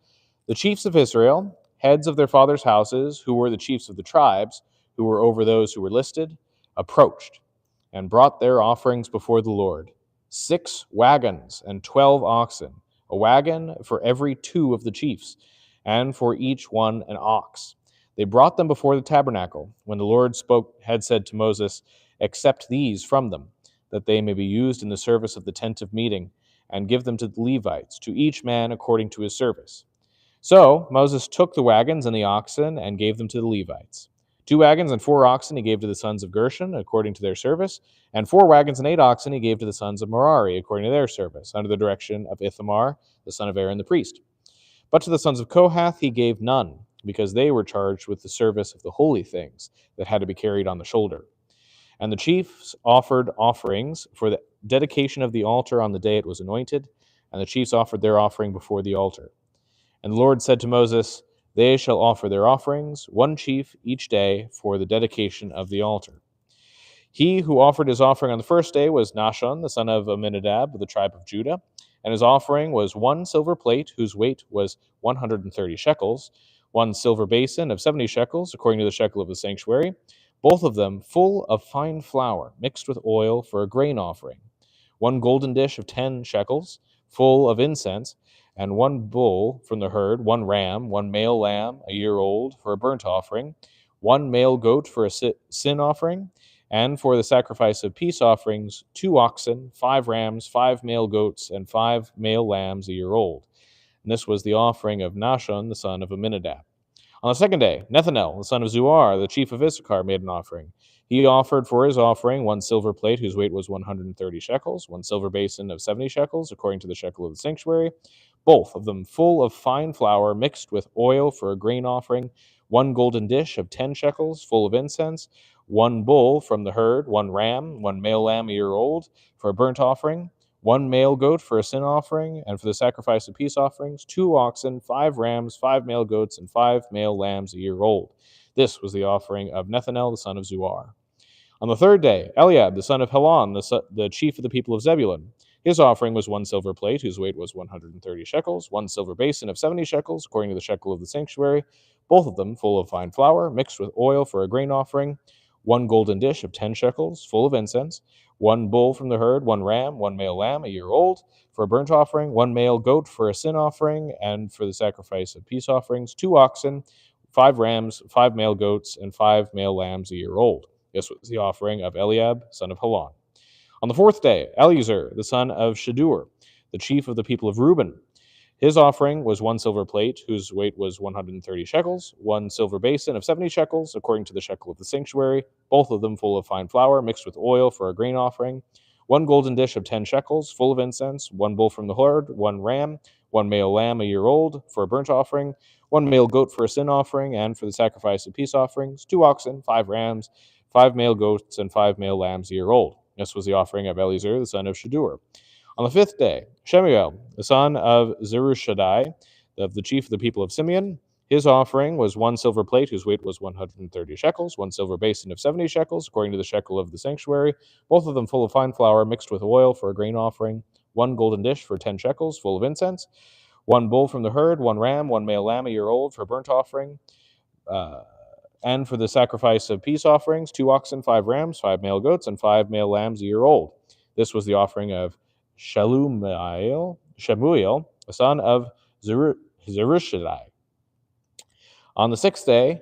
the chiefs of Israel, heads of their fathers' houses, who were the chiefs of the tribes, who were over those who were listed, approached and brought their offerings before the Lord, 6 wagons and 12 oxen, a wagon for every 2 of the chiefs, and for each one an ox. They brought them before the tabernacle, when the Lord had said to Moses, "Accept these from them, that they may be used in the service of the tent of meeting, and give them to the Levites, to each man according to his service." So Moses took the wagons and the oxen and gave them to the Levites. 2 wagons and 4 oxen he gave to the sons of Gershon, according to their service, and 4 wagons and 8 oxen he gave to the sons of Merari, according to their service, under the direction of Ithamar, the son of Aaron the priest. But to the sons of Kohath he gave none, because they were charged with the service of the holy things that had to be carried on the shoulder. And the chiefs offered offerings for the dedication of the altar on the day it was anointed, and the chiefs offered their offering before the altar. And the Lord said to Moses, "They shall offer their offerings, 1 chief each day, for the dedication of the altar." He who offered his offering on the first day was Nahshon, the son of Amminadab, of the tribe of Judah, and his offering was 1 silver plate, whose weight was 130 shekels, 1 silver basin of 70 shekels, according to the shekel of the sanctuary, both of them full of fine flour, mixed with oil for a grain offering, 1 golden dish of 10 shekels, full of incense, and 1 bull from the herd, 1 ram, 1 male lamb, a year old, for a burnt offering, 1 male goat for a sin offering, and for the sacrifice of peace offerings, 2 oxen, 5 rams, 5 male goats, and 5 male lambs a year old. And this was the offering of Nahshon, the son of Amminadab. On the second day, Nethanel, the son of Zuar, the chief of Issachar, made an offering. He offered for his offering 1 silver plate, whose weight was 130 shekels, 1 silver basin of 70 shekels, according to the shekel of the sanctuary, both of them full of fine flour mixed with oil for a grain offering, 1 golden dish of 10 shekels, full of incense, 1 bull from the herd, 1 ram, 1 male lamb a year old, for a burnt offering, 1 male goat for a sin offering, and for the sacrifice of peace offerings, 2 oxen, 5 rams, 5 male goats, and 5 male lambs a year old. This was the offering of Nethanel, the son of Zuar. On the third day, Eliab, the son of Helon, the chief of the people of Zebulun, his offering was 1 silver plate, whose weight was 130 shekels, 1 silver basin of 70 shekels, according to the shekel of the sanctuary, both of them full of fine flour, mixed with oil for a grain offering, 1 golden dish of 10 shekels, full of incense, 1 bull from the herd, 1 ram, 1 male lamb a year old, for a burnt offering, 1 male goat for a sin offering, and for the sacrifice of peace offerings, 2 oxen, 5 rams, 5 male goats, and 5 male lambs a year old. This was the offering of Eliab, son of Helon. On the fourth day, Eleazar, the son of Shadur, the chief of the people of Reuben, his offering was 1 silver plate, whose weight was 130 shekels, 1 silver basin of 70 shekels, according to the shekel of the sanctuary, both of them full of fine flour, mixed with oil for a grain offering, 1 golden dish of 10 shekels, full of incense, 1 bull from the herd, 1 ram, 1 male lamb a year old, for a burnt offering, 1 male goat for a sin offering, and for the sacrifice of peace offerings, 2 oxen, 5 rams, 5 male goats, and 5 male lambs a year old. This was the offering of Eleazar, the son of Shadur. On the fifth day, Shemuel, the son of Zerushadai, of the chief of the people of Simeon, his offering was 1 silver plate, whose weight was 130 shekels, 1 silver basin of 70 shekels, according to the shekel of the sanctuary, both of them full of fine flour mixed with oil for a grain offering, 1 golden dish for 10 shekels, full of incense, 1 bull from the herd, 1 ram, 1 male lamb a year old for a burnt offering, And for the sacrifice of peace offerings, 2 oxen, 5 rams, 5 male goats, and 5 male lambs a year old. This was the offering of Shemuel, the son of Zerubbabel. On the 6th day,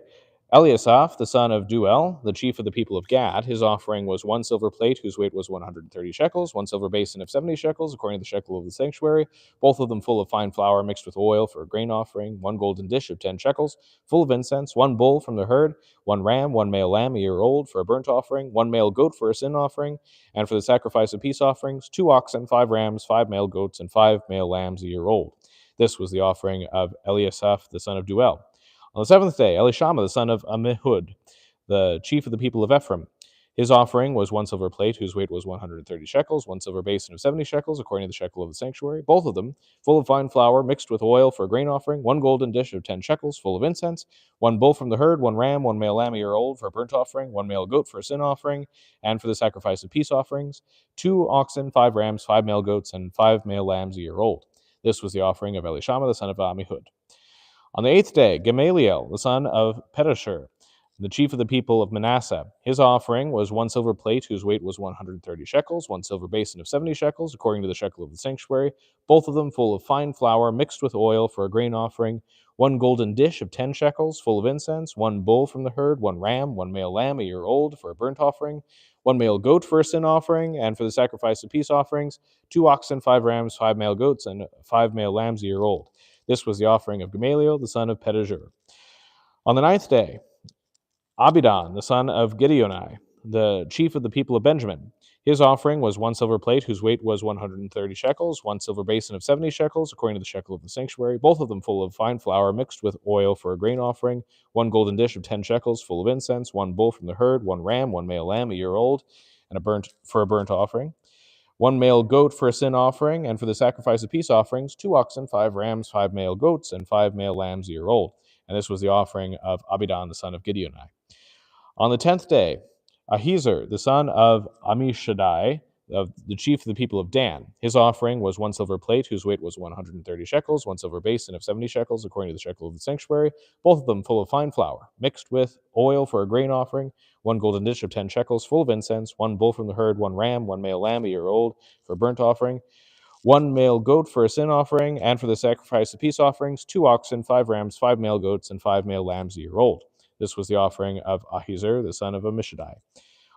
Eliasaph, the son of Duel, the chief of the people of Gad, his offering was 1 silver plate whose weight was 130 shekels, 1 silver basin of 70 shekels, according to the shekel of the sanctuary, both of them full of fine flour mixed with oil for a grain offering, 1 golden dish of 10 shekels, full of incense, 1 bull from the herd, 1 ram, 1 male lamb a year old for a burnt offering, 1 male goat for a sin offering, and for the sacrifice of peace offerings, 2 oxen, 5 rams, 5 male goats, and 5 male lambs a year old. This was the offering of Eliasaph, the son of Duel. On the 7th day, Elishama, the son of Ammihud, the chief of the people of Ephraim, his offering was 1 silver plate whose weight was 130 shekels, 1 silver basin of 70 shekels, according to the shekel of the sanctuary, both of them full of fine flour mixed with oil for a grain offering, 1 golden dish of 10 shekels, full of incense, 1 bull from the herd, 1 ram, 1 male lamb a year old for a burnt offering, 1 male goat for a sin offering, and for the sacrifice of peace offerings, 2 oxen, 5 rams, 5 male goats, and 5 male lambs a year old. This was the offering of Elishama, the son of Ammihud. On the 8th day, Gamaliel, the son of Pedashur, the chief of the people of Manasseh, his offering was 1 silver plate whose weight was 130 shekels, 1 silver basin of 70 shekels, according to the shekel of the sanctuary, both of them full of fine flour mixed with oil for a grain offering, 1 golden dish of 10 shekels, full of incense, 1 bull from the herd, 1 ram, 1 male lamb a year old for a burnt offering, 1 male goat for a sin offering, and for the sacrifice of peace offerings, 2 oxen, 5 rams, 5 male goats, and 5 male lambs a year old. This was the offering of Gamaliel, the son of Pedahzur. On the 9th day, Abidan, the son of Gideoni, the chief of the people of Benjamin, his offering was 1 silver plate whose weight was 130 shekels, 1 silver basin of 70 shekels, according to the shekel of the sanctuary, both of them full of fine flour mixed with oil for a grain offering, 1 golden dish of 10 shekels, full of incense, 1 bull from the herd, 1 ram, 1 male lamb a year old, and a burnt offering, 1 male goat for a sin offering, and for the sacrifice of peace offerings, 2 oxen, 5 rams, 5 male goats, and 5 male lambs a year old. And this was the offering of Abidan, the son of Gideoni. On the 10th day, Ahiezer, the son of Ammishaddai, of the chief of the people of Dan, his offering was 1 silver plate whose weight was 130 shekels, 1 silver basin of 70 shekels, according to the shekel of the sanctuary, both of them full of fine flour, mixed with oil for a grain offering, 1 golden dish of 10 shekels, full of incense, 1 bull from the herd, 1 ram, 1 male lamb a year old for a burnt offering, 1 male goat for a sin offering, and for the sacrifice of peace offerings, 2 oxen, 5 rams, 5 male goats, and 5 male lambs a year old. This was the offering of Ahiezer, the son of Ammishaddai.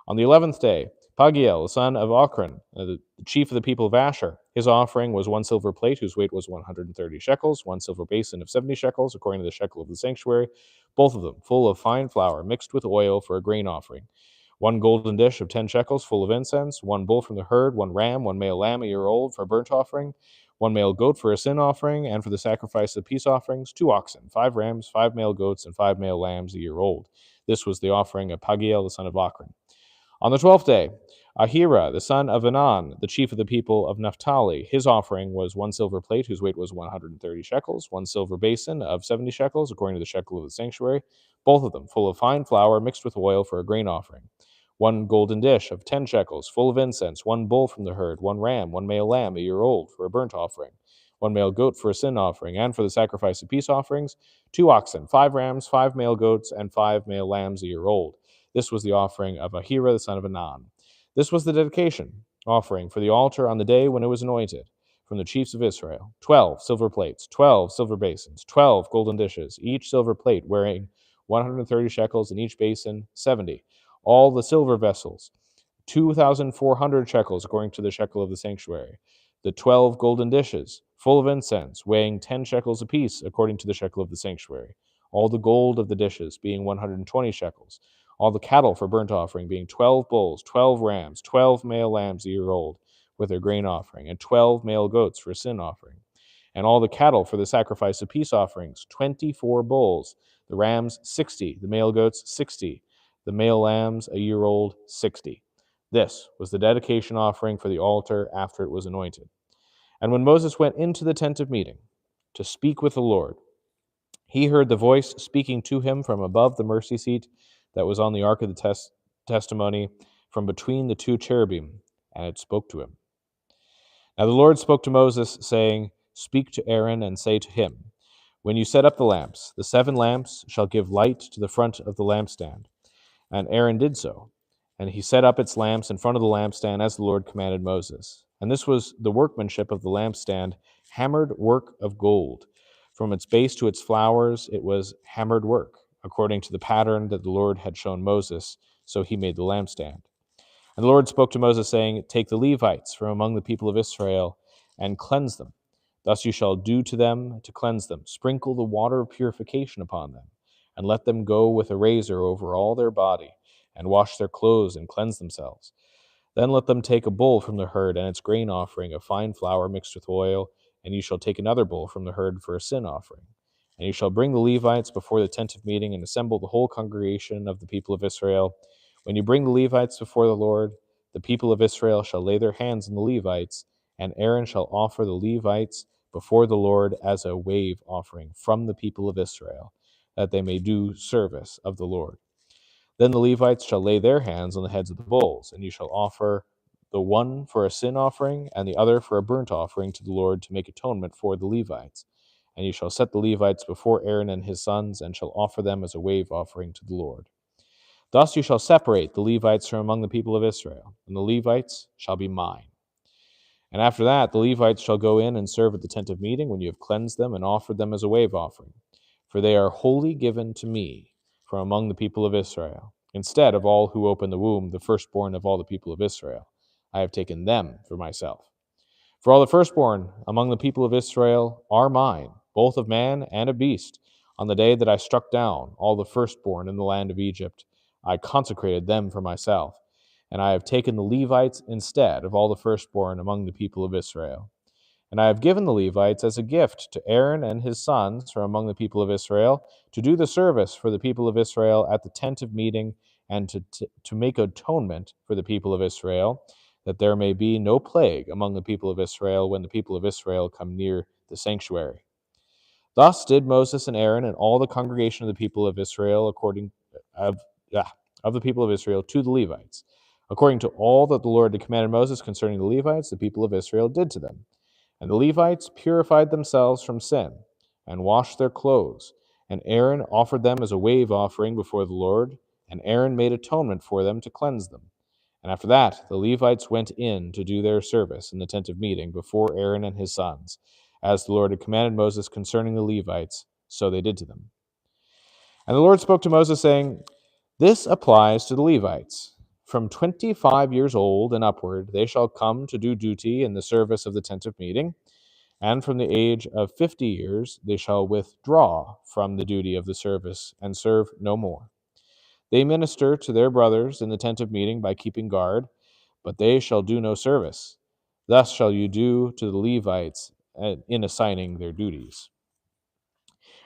On the 11th day, Pagiel, the son of Ochran, the chief of the people of Asher, his offering was 1 silver plate whose weight was 130 shekels, 1 silver basin of 70 shekels, according to the shekel of the sanctuary, both of them full of fine flour mixed with oil for a grain offering, 1 golden dish of 10 shekels full of incense, 1 bull from the herd, 1 ram, 1 male lamb a year old for a burnt offering, 1 male goat for a sin offering, and for the sacrifice of peace offerings, 2 oxen, 5 rams, 5 male goats, and 5 male lambs a year old. This was the offering of Pagiel, the son of Ochran. On the 12th day, Ahira, the son of Anan, the chief of the people of Naphtali, his offering was 1 silver plate whose weight was 130 shekels, 1 silver basin of 70 shekels, according to the shekel of the sanctuary, both of them full of fine flour mixed with oil for a grain offering, 1 golden dish of 10 shekels, full of incense, 1 bull from the herd, 1 ram, 1 male lamb a year old for a burnt offering, 1 male goat for a sin offering, and for the sacrifice of peace offerings, 2 oxen, 5 rams, 5 male goats, and 5 male lambs a year old. This was the offering of Ahira, the son of Anan. This was the dedication offering for the altar on the day when it was anointed from the chiefs of Israel. 12 silver plates, 12 silver basins, 12 golden dishes, each silver plate weighing 130 shekels, and each basin 70. All the silver vessels, 2,400 shekels, according to the shekel of the sanctuary. The 12 golden dishes, full of incense, weighing 10 shekels apiece, according to the shekel of the sanctuary. All the gold of the dishes being 120 shekels. All the cattle for burnt offering being 12 bulls, 12 rams, 12 male lambs a year old with their grain offering, and 12 male goats for sin offering. And all the cattle for the sacrifice of peace offerings, 24 bulls, the rams 60, the male goats 60, the male lambs a year old 60. This was the dedication offering for the altar after it was anointed. And when Moses went into the tent of meeting to speak with the Lord, he heard the voice speaking to him from above the mercy seat that was on the ark of the testimony, from between the 2 cherubim, and it spoke to him. Now the Lord spoke to Moses, saying, "Speak to Aaron and say to him, When you set up the lamps, the 7 lamps shall give light to the front of the lampstand. And Aaron did so. And he set up its lamps in front of the lampstand as the Lord commanded Moses. And this was the workmanship of the lampstand, hammered work of gold. From its base to its flowers, it was hammered work, according to the pattern that the Lord had shown Moses. So he made the lampstand. And the Lord spoke to Moses, saying, Take the Levites from among the people of Israel and cleanse them. Thus you shall do to them to cleanse them. Sprinkle the water of purification upon them, and let them go with a razor over all their body, and wash their clothes and cleanse themselves. Then let them take a bull from the herd and its grain offering of fine flour mixed with oil, and you shall take another bull from the herd for a sin offering. And you shall bring the Levites before the tent of meeting and assemble the whole congregation of the people of Israel. When you bring the Levites before the Lord, the people of Israel shall lay their hands on the Levites, and Aaron shall offer the Levites before the Lord as a wave offering from the people of Israel, that they may do service of the Lord. Then the Levites shall lay their hands on the heads of the bulls, and you shall offer the one for a sin offering, and the other for a burnt offering to the Lord to make atonement for the Levites. And you shall set the Levites before Aaron and his sons, and shall offer them as a wave offering to the Lord. Thus you shall separate the Levites from among the people of Israel, and the Levites shall be mine. And after that, the Levites shall go in and serve at the tent of meeting when you have cleansed them and offered them as a wave offering. For they are wholly given to me from among the people of Israel. Instead of all who open the womb, the firstborn of all the people of Israel, I have taken them for myself. For all the firstborn among the people of Israel are mine, both of man and of beast. On the day that I struck down all the firstborn in the land of Egypt, I consecrated them for myself. And I have taken the Levites instead of all the firstborn among the people of Israel. And I have given the Levites as a gift to Aaron and his sons from among the people of Israel to do the service for the people of Israel at the tent of meeting and to make atonement for the people of Israel, that there may be no plague among the people of Israel when the people of Israel come near the sanctuary. Thus did Moses and Aaron and all the congregation of the people of Israel of the people of Israel to the Levites, according to all that the Lord had commanded Moses concerning the Levites, the people of Israel did to them. And the Levites purified themselves from sin and washed their clothes. And Aaron offered them as a wave offering before the Lord, and Aaron made atonement for them to cleanse them. And after that, the Levites went in to do their service in the tent of meeting before Aaron and his sons. As the Lord had commanded Moses concerning the Levites, so they did to them. And the Lord spoke to Moses, saying, This applies to the Levites. From 25 years old and upward, they shall come to do duty in the service of the tent of meeting, and from the age of 50 years they shall withdraw from the duty of the service and serve no more. They minister to their brothers in the tent of meeting by keeping guard, but they shall do no service. Thus shall you do to the Levites in assigning their duties.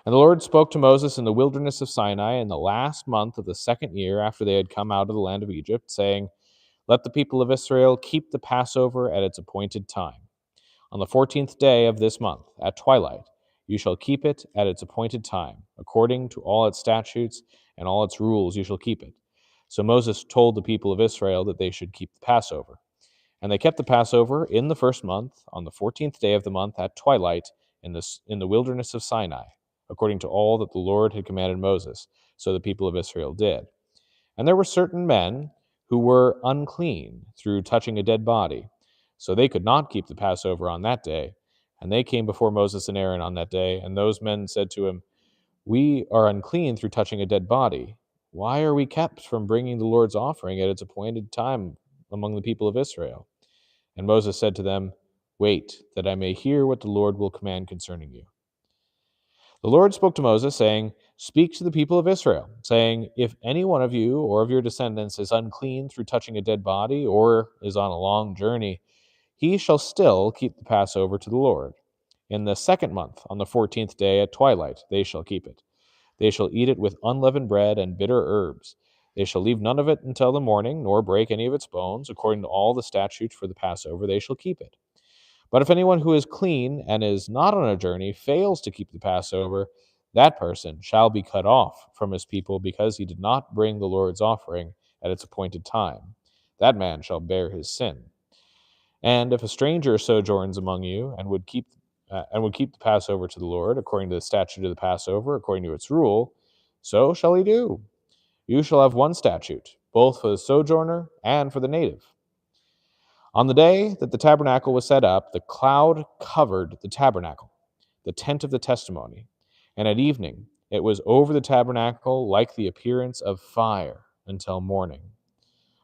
And the Lord spoke to Moses in the wilderness of Sinai in the last month of the 2nd year after they had come out of the land of Egypt, saying, Let the people of Israel keep the Passover at its appointed time. On the 14th day of this month, at twilight, you shall keep it at its appointed time. According to all its statutes and all its rules, you shall keep it. So Moses told the people of Israel that they should keep the Passover. And they kept the Passover in the 1st month, on the 14th day of the month, at twilight, in the wilderness of Sinai, according to all that the Lord had commanded Moses. So the people of Israel did. And there were certain men who were unclean through touching a dead body, so they could not keep the Passover on that day. And they came before Moses and Aaron on that day, and those men said to him, We are unclean through touching a dead body. Why are we kept from bringing the Lord's offering at its appointed time among the people of Israel? And Moses said to them, Wait, that I may hear what the Lord will command concerning you. The Lord spoke to Moses, saying, Speak to the people of Israel, saying, If any one of you or of your descendants is unclean through touching a dead body, or is on a long journey, he shall still keep the Passover to the Lord. In the 2nd month, on the 14th day at twilight, they shall keep it. They shall eat it with unleavened bread and bitter herbs. They shall leave none of it until the morning, nor break any of its bones. According to all the statutes for the Passover, they shall keep it. But if anyone who is clean and is not on a journey fails to keep the Passover, that person shall be cut off from his people because he did not bring the Lord's offering at its appointed time. That man shall bear his sin. And if a stranger sojourns among you and would keep and would keep the Passover to the Lord, according to the statute of the Passover, according to its rule, so shall he do. You shall have one statute, both for the sojourner and for the native. On the day that the tabernacle was set up, the cloud covered the tabernacle, the tent of the testimony, and at evening it was over the tabernacle like the appearance of fire until morning.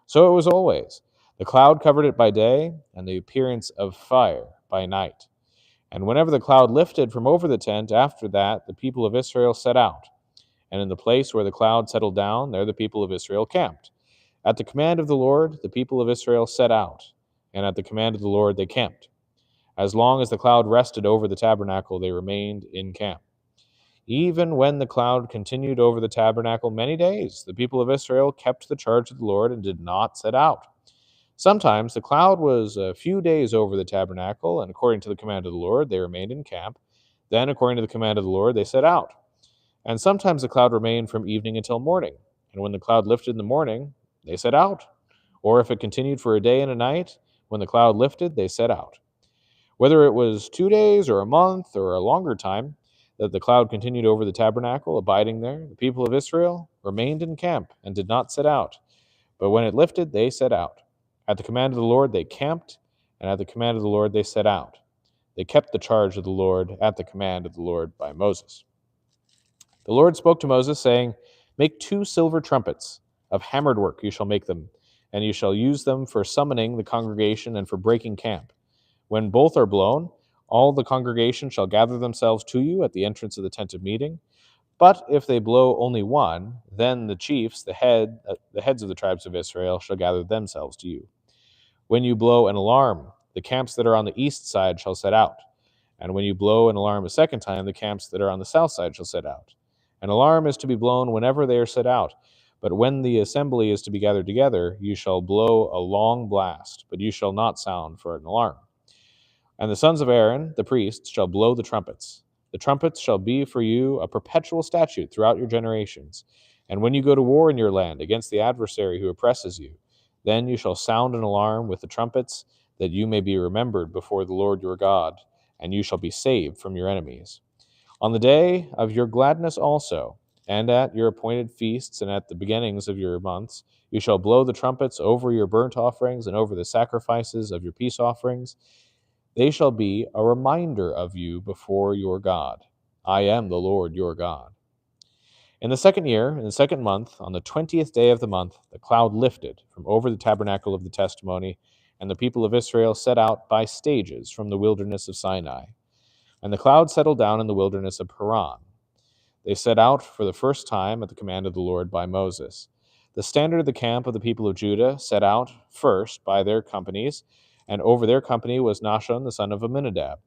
So it was always. The cloud covered it by day, and the appearance of fire by night. And whenever the cloud lifted from over the tent, after that the people of Israel set out. And in the place where the cloud settled down, there the people of Israel camped. At the command of the Lord, the people of Israel set out, and at the command of the Lord they camped. As long as the cloud rested over the tabernacle, they remained in camp. Even when the cloud continued over the tabernacle many days, the people of Israel kept the charge of the Lord and did not set out. Sometimes the cloud was a few days over the tabernacle, and according to the command of the Lord, they remained in camp. Then, according to the command of the Lord, they set out. And sometimes the cloud remained from evening until morning. And when the cloud lifted in the morning, they set out. Or if it continued for a day and a night, when the cloud lifted, they set out. Whether it was 2 days or a month or a longer time that the cloud continued over the tabernacle, abiding there, the people of Israel remained in camp and did not set out. But when it lifted, they set out. At the command of the Lord, they camped, and at the command of the Lord, they set out. They kept the charge of the Lord at the command of the Lord by Moses. The Lord spoke to Moses, saying, Make 2 silver trumpets. Of hammered work you shall make them, and you shall use them for summoning the congregation and for breaking camp. When both are blown, all the congregation shall gather themselves to you at the entrance of the tent of meeting. But if they blow only one, then the chiefs, the heads of the tribes of Israel, shall gather themselves to you. When you blow an alarm, the camps that are on the east side shall set out. And when you blow an alarm a second time, the camps that are on the south side shall set out. An alarm is to be blown whenever they are set out. But when the assembly is to be gathered together, you shall blow a long blast, but you shall not sound for an alarm. And the sons of Aaron, the priests, shall blow the trumpets. The trumpets shall be for you a perpetual statute throughout your generations. And when you go to war in your land against the adversary who oppresses you, then you shall sound an alarm with the trumpets, that you may be remembered before the Lord your God, and you shall be saved from your enemies. On the day of your gladness also, and at your appointed feasts and at the beginnings of your months, you shall blow the trumpets over your burnt offerings and over the sacrifices of your peace offerings. They shall be a reminder of you before your God. I am the Lord your God. In the second year, in the second month, on the 20th day of the month, the cloud lifted from over the tabernacle of the testimony, and the people of Israel set out by stages from the wilderness of Sinai. And the cloud settled down in the wilderness of Paran. They set out for the first time at the command of the Lord by Moses. The standard of the camp of the people of Judah set out first by their companies, and over their company was Nahshon the son of Amminadab.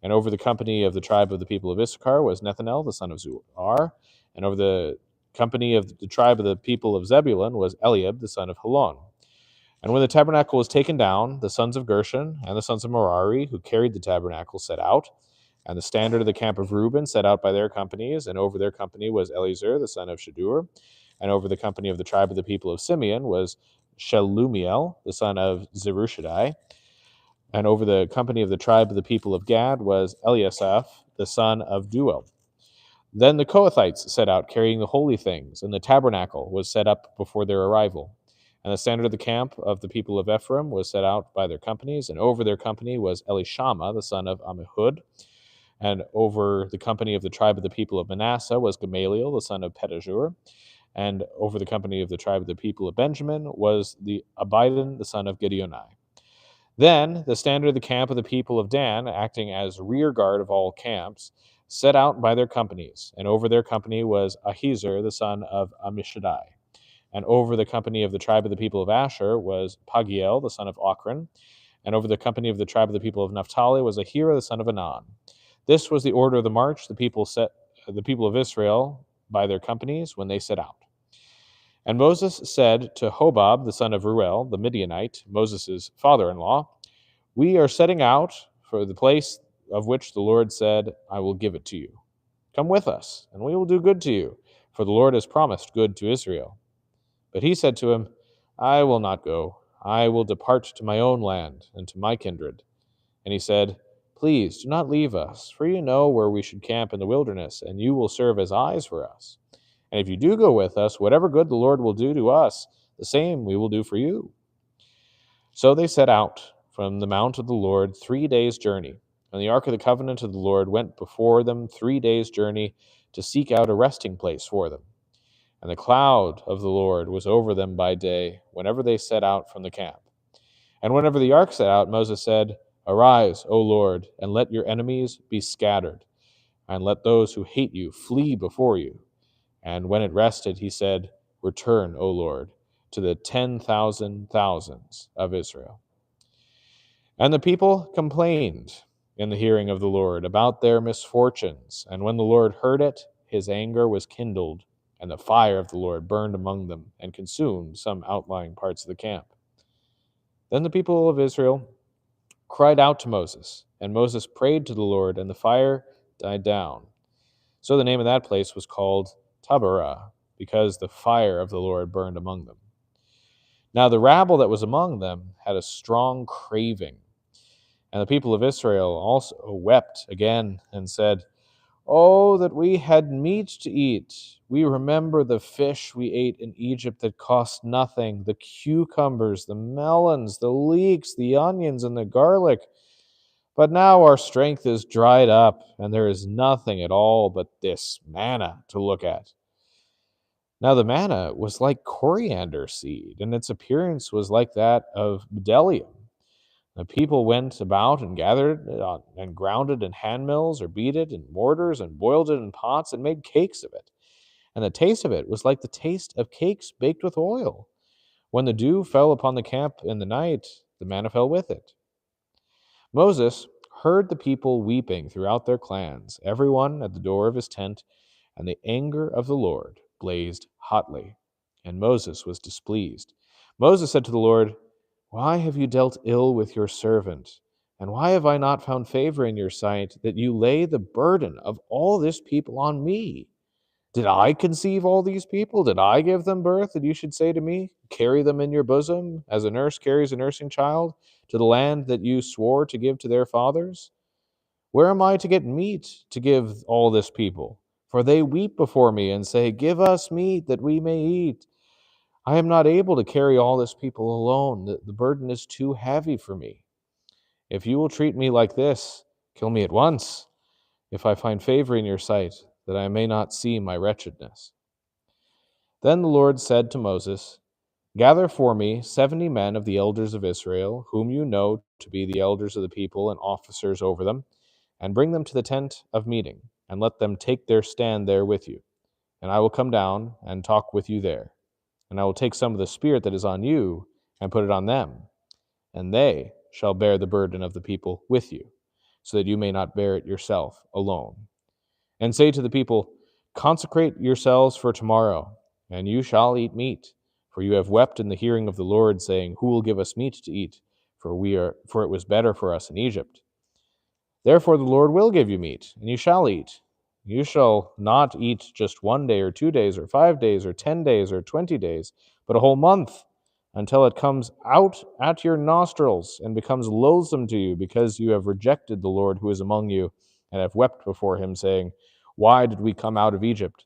And over the company of the tribe of the people of Issachar was Nethanel the son of Zuar. And over the company of the tribe of the people of Zebulun was Eliab the son of Helon. And when the tabernacle was taken down, the sons of Gershon and the sons of Merari, who carried the tabernacle, set out. And the standard of the camp of Reuben set out by their companies, and over their company was Eliezer the son of Shadur. And over the company of the tribe of the people of Simeon was Shelumiel the son of Zerushadai. And over the company of the tribe of the people of Gad was Eliasaph the son of Duel. Then the Kohathites set out carrying the holy things, and the tabernacle was set up before their arrival. And the standard of the camp of the people of Ephraim was set out by their companies, and over their company was Elishama the son of Ammihud. And over the company of the tribe of the people of Manasseh was Gamaliel the son of Pedahzur. And over the company of the tribe of the people of Benjamin was the Abidan the son of Gideoni. Then the standard of the camp of the people of Dan, acting as rear guard of all camps, set out by their companies, and over their company was Ahiezer the son of Ammishaddai. And over the company of the tribe of the people of Asher was Pagiel the son of Ochran. And over the company of the tribe of the people of Naphtali was Ahira the son of Anan. This was the order of the march the people of Israel by their companies when they set out. And Moses said to Hobab the son of Ruel, the Midianite, Moses' father-in-law, We are setting out for the place of which the Lord said, I will give it to you. Come with us, and we will do good to you, for the Lord has promised good to Israel. But he said to him, I will not go. I will depart to my own land and to my kindred. And he said, Please do not leave us, for you know where we should camp in the wilderness, and you will serve as eyes for us. And if you do go with us, whatever good the Lord will do to us, the same we will do for you." So they set out from the mount of the Lord 3 days' journey, and the ark of the covenant of the Lord went before them 3 days' journey to seek out a resting place for them. And the cloud of the Lord was over them by day, whenever they set out from the camp. And whenever the ark set out, Moses said, "Arise, O Lord, and let your enemies be scattered, and let those who hate you flee before you." And when it rested, he said, "Return, O Lord, to the 10,000 thousands of Israel." And the people complained in the hearing of the Lord about their misfortunes. And when the Lord heard it, his anger was kindled, and the fire of the Lord burned among them and consumed some outlying parts of the camp. Then the people of Israel cried out to Moses, and Moses prayed to the Lord, and the fire died down. So the name of that place was called Taberah, because the fire of the Lord burned among them. Now the rabble that was among them had a strong craving. And the people of Israel also wept again and said, "Oh, that we had meat to eat. We remember the fish we ate in Egypt that cost nothing, the cucumbers, the melons, the leeks, the onions, and the garlic. But now our strength is dried up, and there is nothing at all but this manna to look at." Now the manna was like coriander seed, and its appearance was like that of bdellium. The people went about and gathered it and ground it in handmills, or beat it in mortars, and boiled it in pots, and made cakes of it. And the taste of it was like the taste of cakes baked with oil. When the dew fell upon the camp in the night, the manna fell with it. Moses heard the people weeping throughout their clans, every one at the door of his tent, and the anger of the Lord blazed hotly, and Moses was displeased. Moses said to the Lord, "Why have you dealt ill with your servant? And why have I not found favor in your sight, that you lay the burden of all this people on me? Did I conceive all these people? Did I give them birth, that you should say to me, 'Carry them in your bosom, as a nurse carries a nursing child, to the land that you swore to give to their fathers?' Where am I to get meat to give all this people? For they weep before me and say, 'Give us meat that we may eat.' I am not able to carry all this people alone. The burden is too heavy for me. If you will treat me like this, kill me at once, if I find favor in your sight, that I may not see my wretchedness." Then the Lord said to Moses, "Gather for me 70 men of the elders of Israel, whom you know to be the elders of the people and officers over them, and bring them to the tent of meeting, and let them take their stand there with you. And I will come down and talk with you there. And I will take some of the Spirit that is on you and put it on them, and they shall bear the burden of the people with you, so that you may not bear it yourself alone. And say to the people, 'Consecrate yourselves for tomorrow, and you shall eat meat. For you have wept in the hearing of the Lord, saying, Who will give us meat to eat? For it was better for us in Egypt.' Therefore the Lord will give you meat, and you shall eat. You shall not eat just 1 day or 2 days or 5 days or 10 days or 20 days, but a whole month, until it comes out at your nostrils and becomes loathsome to you, because you have rejected the Lord who is among you, and have wept before him, saying, 'Why did we come out of Egypt?'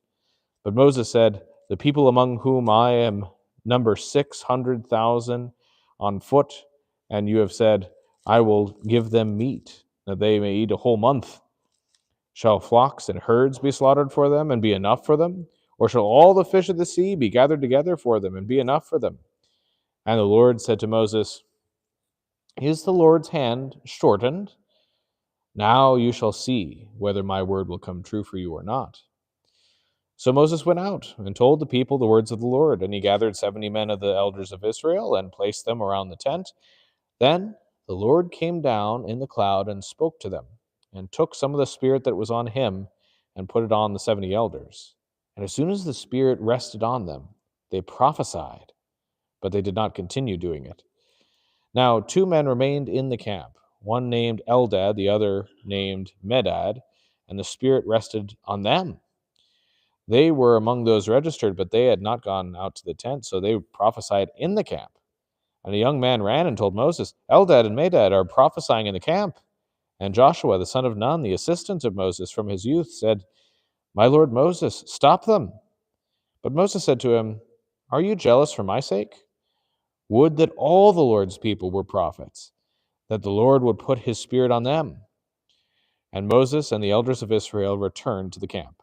But Moses said, 'The people among whom I am number 600,000 on foot, and you have said, I will give them meat, that they may eat a whole month. Shall flocks and herds be slaughtered for them, and be enough for them? Or shall all the fish of the sea be gathered together for them, and be enough for them?' And the Lord said to Moses, 'Is the Lord's hand shortened? Now you shall see whether my word will come true for you or not.' So Moses went out and told the people the words of the Lord, and he gathered 70 men of the elders of Israel and placed them around the tent. Then the Lord came down in the cloud and spoke to them, and took some of the Spirit that was on him and put it on the 70 elders. And as soon as the Spirit rested on them, they prophesied, but they did not continue doing it. Now 2 men remained in the camp, one named Eldad, the other named Medad, and the Spirit rested on them. They were among those registered, but they had not gone out to the tent, so they prophesied in the camp. And a young man ran and told Moses, 'Eldad and Medad are prophesying in the camp.' And Joshua, the son of Nun, the assistant of Moses from his youth, said, My lord Moses, stop them. But Moses said to him, Are you jealous for my sake? Would that all the Lord's people were prophets, that the Lord would put his spirit on them. And Moses and the elders of Israel returned to the camp.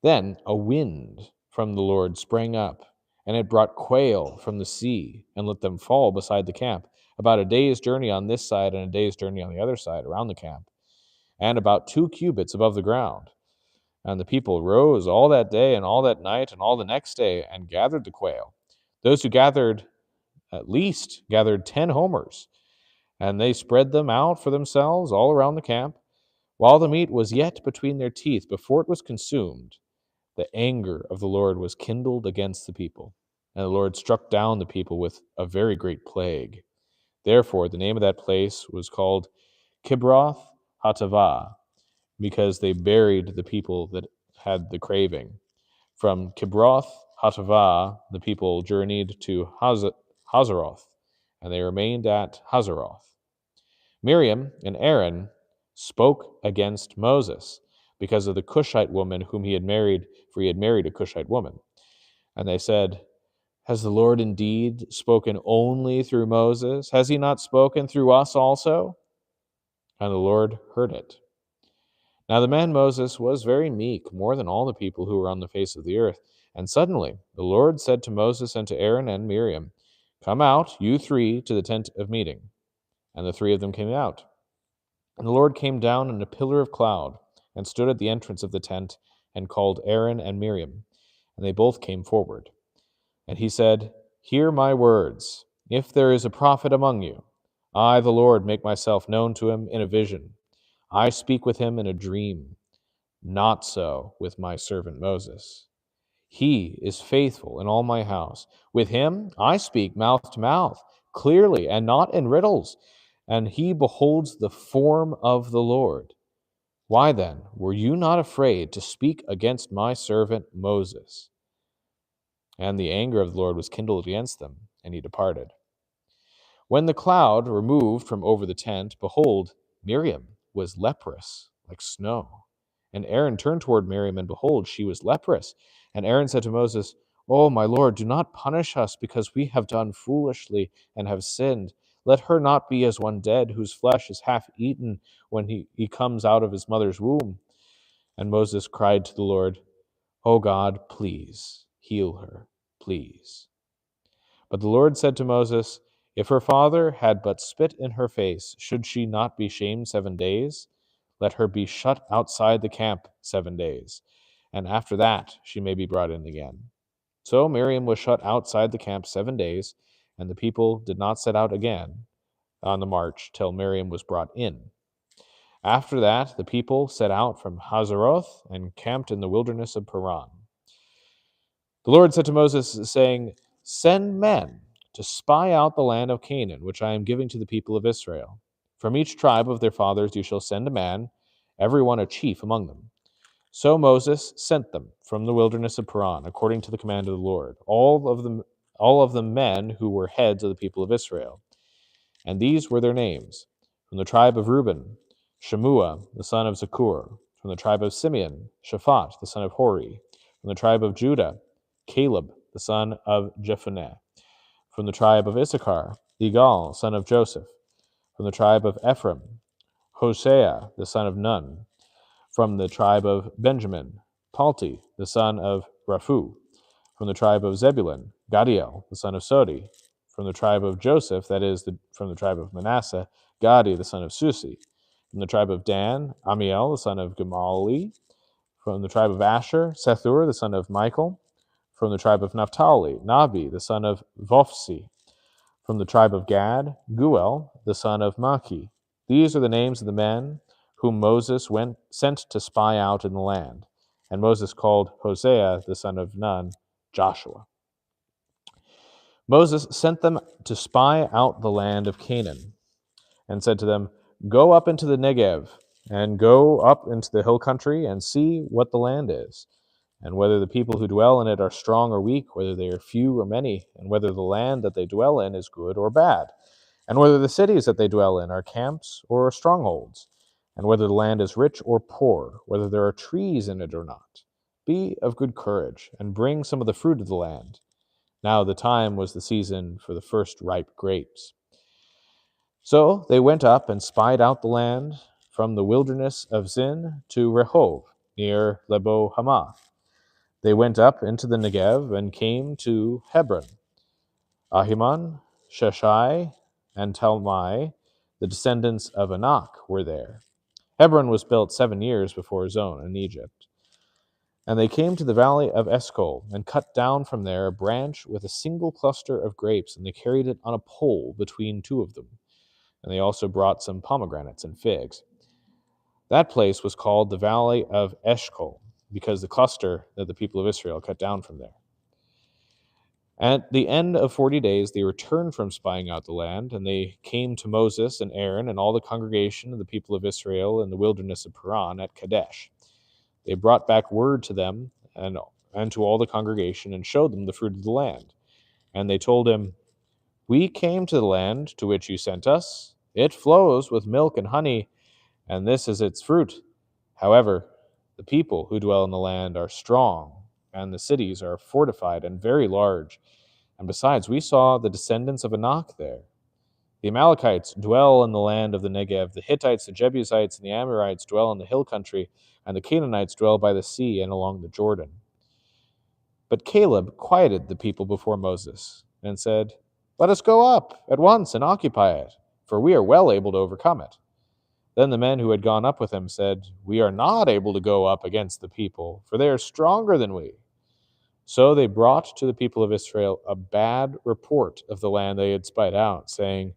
Then a wind from the Lord sprang up, and it brought quail from the sea and let them fall beside the camp, about a day's journey on this side and a day's journey on the other side around the camp, and about 2 cubits above the ground. And the people rose all that day and all that night and all the next day and gathered the quail. Those who gathered at least gathered 10 homers, and they spread them out for themselves all around the camp. While the meat was yet between their teeth, before it was consumed, the anger of the Lord was kindled against the people, and the Lord struck down the people with a very great plague. Therefore, the name of that place was called Kibroth Hattaavah, because they buried the people that had the craving. From Kibroth Hattaavah, the people journeyed to Hazeroth, and they remained at Hazeroth. Miriam and Aaron spoke against Moses because of the Cushite woman whom he had married, for he had married a Cushite woman. And they said, Has the Lord indeed spoken only through Moses? Has he not spoken through us also? And the Lord heard it. Now the man Moses was very meek, more than all the people who were on the face of the earth. And suddenly the Lord said to Moses and to Aaron and Miriam, Come out, you 3, to the tent of meeting. And the 3 of them came out. And the Lord came down in a pillar of cloud, and stood at the entrance of the tent, and called Aaron and Miriam. And they both came forward. And he said, Hear my words. If there is a prophet among you, I, the Lord, make myself known to him in a vision. I speak with him in a dream. Not so with my servant Moses. He is faithful in all my house. With him I speak mouth to mouth, clearly, and not in riddles, and he beholds the form of the Lord. Why then were you not afraid to speak against my servant Moses? And the anger of the Lord was kindled against them, and he departed. When the cloud removed from over the tent, behold, Miriam was leprous like snow. And Aaron turned toward Miriam, and behold, she was leprous. And Aaron said to Moses, Oh, my Lord, do not punish us, because we have done foolishly and have sinned. Let her not be as one dead, whose flesh is half eaten when he comes out of his mother's womb. And Moses cried to the Lord, O God, please heal her, please. But the Lord said to Moses, If her father had but spit in her face, should she not be shamed 7 days? Let her be shut outside the camp 7 days, and after that she may be brought in again. So Miriam was shut outside the camp 7 days, and the people did not set out again on the march till Miriam was brought in. After that, the people set out from Hazeroth and camped in the wilderness of Paran. The Lord said to Moses, saying, Send men to spy out the land of Canaan, which I am giving to the people of Israel. From each tribe of their fathers you shall send a man, every one a chief among them. So Moses sent them from the wilderness of Paran, according to the command of the Lord, all of the men who were heads of the people of Israel. And these were their names: from the tribe of Reuben, Shemua, the son of Zakur; from the tribe of Simeon, Shaphat, the son of Hori; from the tribe of Judah, Caleb, the son of Jephunneh; from the tribe of Issachar, Igal, son of Joseph; from the tribe of Ephraim, Hosea, the son of Nun; from the tribe of Benjamin, Palti, the son of Raphu; from the tribe of Zebulun, Gadiel, the son of Sodi; from the tribe of Joseph, that is, from the tribe of Manasseh, Gadi, the son of Susi; from the tribe of Dan, Amiel, the son of Gemali; from the tribe of Asher, Sethur, the son of Michael; from the tribe of Naphtali, Nabi, the son of Vophsi; from the tribe of Gad, Guel, the son of Maki. These are the names of the men whom Moses sent to spy out in the land. And Moses called Hosea, the son of Nun, Joshua. Moses sent them to spy out the land of Canaan, and said to them, Go up into the Negev, and go up into the hill country, and see what the land is, and whether the people who dwell in it are strong or weak, whether they are few or many, and whether the land that they dwell in is good or bad. and whether the cities that they dwell in are camps or strongholds, and whether the land is rich or poor, whether there are trees in it or not. Be of good courage, and bring some of the fruit of the land. Now the time was the season for the first ripe grapes. So they went up and spied out the land from the wilderness of Zin to Rehov, near Lebo Hamath. They went up into the Negev and came to Hebron. Ahiman, Sheshai, and Talmai, the descendants of Anak, were there. Hebron was built 7 years before Zon in Egypt. And they came to the valley of Eshcol and cut down from there a branch with a single cluster of grapes, and they carried it on a pole between two of them. And they also brought some pomegranates and figs. That place was called the valley of Eshcol, because the cluster that the people of Israel cut down from there. At the end of 40 days, they returned from spying out the land, and they came to Moses and Aaron and all the congregation of the people of Israel in the wilderness of Paran at Kadesh. They brought back word to them and to all the congregation and showed them the fruit of the land. And they told him, "We came to the land to which you sent us. It flows with milk and honey, and this is its fruit. However, the people who dwell in the land are strong, and the cities are fortified and very large. And besides, we saw the descendants of Anak there. The Amalekites dwell in the land of the Negev. The Hittites, the Jebusites, and the Amorites dwell in the hill country, and the Canaanites dwell by the sea and along the Jordan." But Caleb quieted the people before Moses and said, "Let us go up at once and occupy it, for we are well able to overcome it." Then the men who had gone up with him said, "We are not able to go up against the people, for they are stronger than we." So they brought to the people of Israel a bad report of the land they had spied out, saying,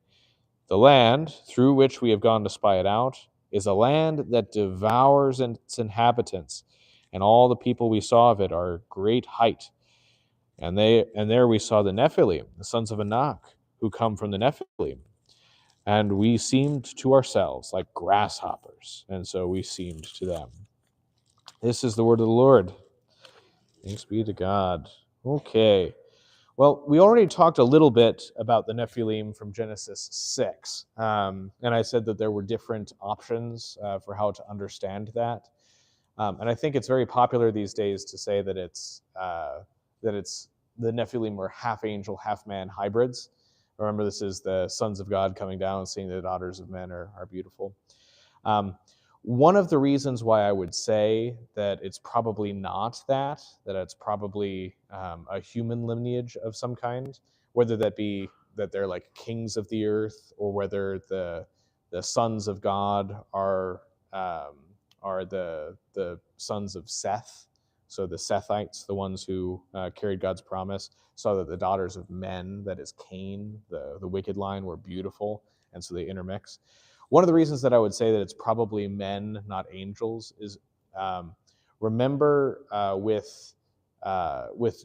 "The land through which we have gone to spy it out is a land that devours its inhabitants, and all the people we saw of it are great height. And there we saw the Nephilim, the sons of Anak, who come from the Nephilim. And we seemed to ourselves like grasshoppers, and so we seemed to them." This is the word of the Lord. Thanks be to God. Okay. Well, we already talked a little bit about the Nephilim from Genesis 6, and I said that there were different options for how to understand that. And I think it's very popular these days to say that it's the Nephilim were half angel, half man hybrids. Remember, this is the sons of God coming down and seeing the daughters of men are beautiful. One of the reasons why I would say that it's probably not that it's probably a human lineage of some kind, whether that be that they're like kings of the earth, or whether the sons of God are the sons of Seth. So the Sethites, the ones who carried God's promise, saw that the daughters of men, that is Cain, the wicked line, were beautiful, and so they intermix. One of the reasons that I would say that it's probably men, not angels, is remember with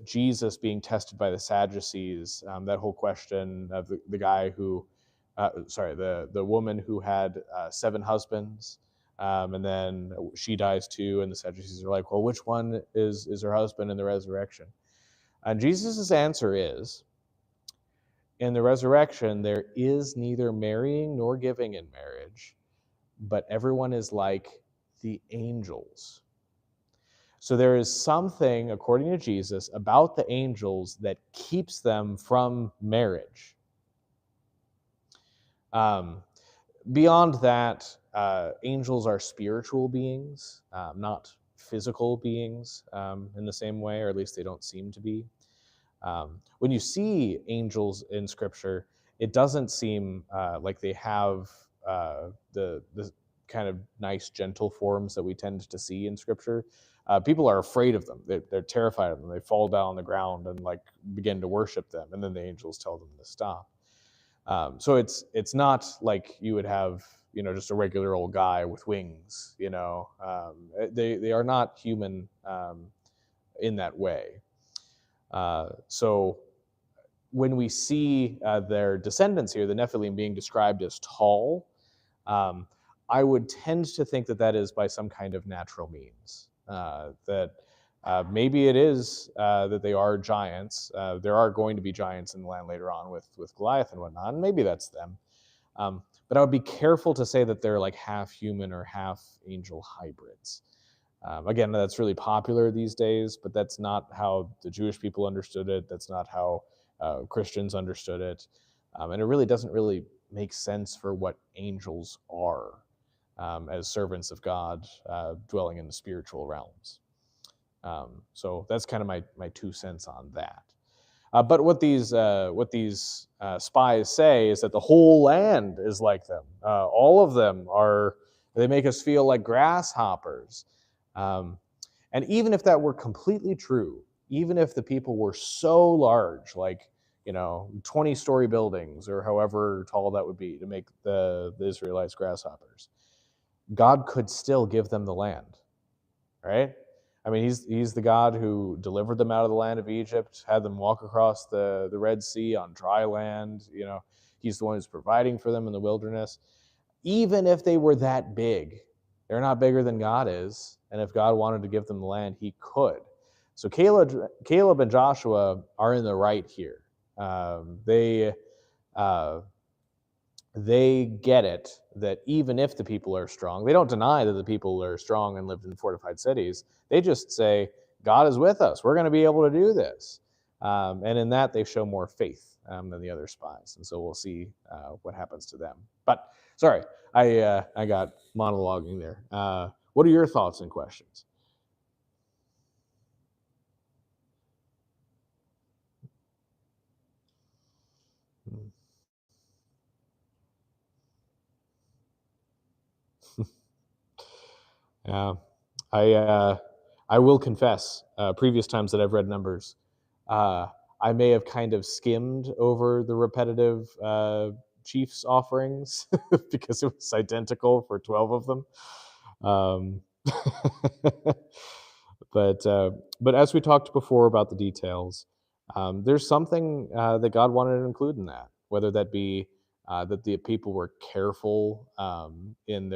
Jesus being tested by the Sadducees, that whole question of the guy who, the woman who had 7 husbands, and then she dies too, and the Sadducees are like, well, which one is her husband in the resurrection? And Jesus' answer is, in the resurrection, there is neither marrying nor giving in marriage, but everyone is like the angels. So there is something, according to Jesus, about the angels that keeps them from marriage. Beyond that, angels are spiritual beings, not physical beings in the same way, or at least they don't seem to be. When you see angels in Scripture, it doesn't seem like they have the kind of nice, gentle forms that we tend to see in Scripture. People are afraid of them. They're terrified of them. They fall down on the ground and like begin to worship them, and then the angels tell them to stop. So it's not like you would have just a regular old guy with wings. They are not human in that way. So when we see their descendants here, the Nephilim, being described as tall, I would tend to think that is by some kind of natural means. That maybe it is that they are giants. There are going to be giants in the land later on with Goliath and whatnot, and maybe that's them. But I would be careful to say that they're like half human or half angel hybrids. Again, that's really popular these days, but that's not how the Jewish people understood it. That's not how Christians understood it. And it really doesn't really make sense for what angels are as servants of God dwelling in the spiritual realms. So that's kind of my 2 cents on that. But what these spies say is that the whole land is like them. All of them are. They make us feel like grasshoppers. And even if that were completely true, even if the people were so large, like 20-story buildings or however tall that would be to make the Israelites grasshoppers, God could still give them the land, right? I mean, he's the God who delivered them out of the land of Egypt, had them walk across the Red Sea on dry land. He's the one who's providing for them in the wilderness. Even if they were that big, they're not bigger than God is. And if God wanted to give them the land, he could. So Caleb and Joshua are in the right here. They get it that even if the people are strong, they don't deny that the people are strong and lived in fortified cities. They just say, God is with us. We're going to be able to do this. And in that, they show more faith than the other spies. And so we'll see what happens to them. But sorry, I got monologuing there. What are your thoughts and questions? Yeah, I will confess, previous times that I've read Numbers, I may have kind of skimmed over the repetitive Chiefs offerings because it was identical for 12 of them. Um, but as we talked before about the details, there's something that God wanted to include in that, whether that be that the people were careful in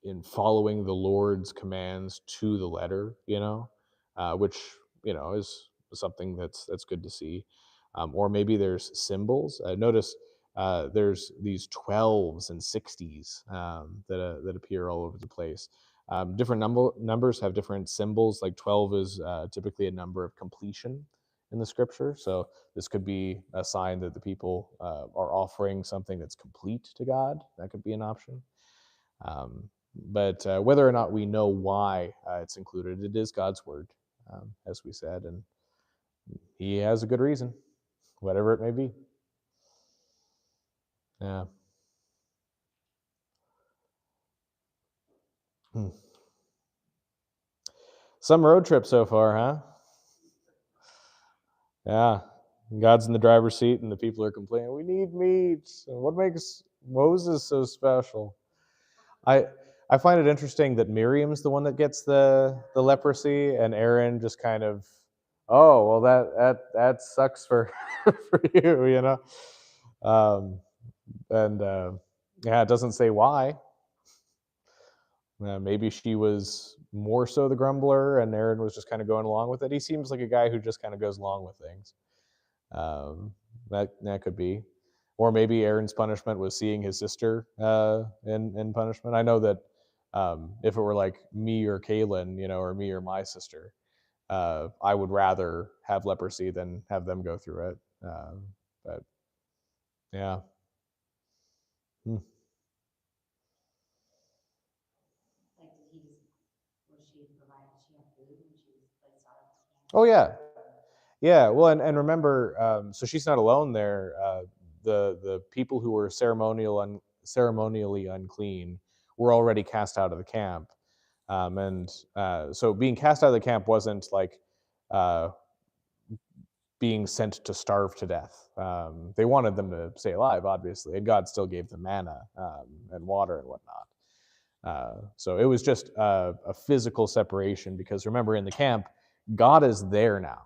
in following the Lord's commands to the letter, which is something that's good to see. Or maybe there's symbols. Notice there's these 12s and 60s that appear all over the place. Different numbers have different symbols. Like 12 is typically a number of completion in the scripture. So this could be a sign that the people are offering something that's complete to God. That could be an option. But whether or not we know why it's included, it is God's word, as we said, and he has a good reason, whatever it may be. Yeah. Some road trip so far, huh? Yeah. God's in the driver's seat and the people are complaining, we need meat. What makes Moses so special? I find it interesting that Miriam's the one that gets the leprosy, and Aaron just kind of, oh well, that sucks for for you, and yeah, it doesn't say why. Maybe she was more so the grumbler, and Aaron was just kind of going along with it. He seems like a guy who just kind of goes along with things. That could be, or maybe Aaron's punishment was seeing his sister in punishment. I know that if it were like me or Kaylin, or me or my sister, I would rather have leprosy than have them go through it. But yeah. Hmm. Like, was she provided, did she have food when she was placed out of the camp? Oh yeah, yeah. Well, and remember, so she's not alone there. The people who were ceremonially unclean were already cast out of the camp, and so being cast out of the camp wasn't like being sent to starve to death. They wanted them to stay alive, obviously, and God still gave them manna and water and whatnot. So it was just a physical separation because remember, in the camp, God is there now.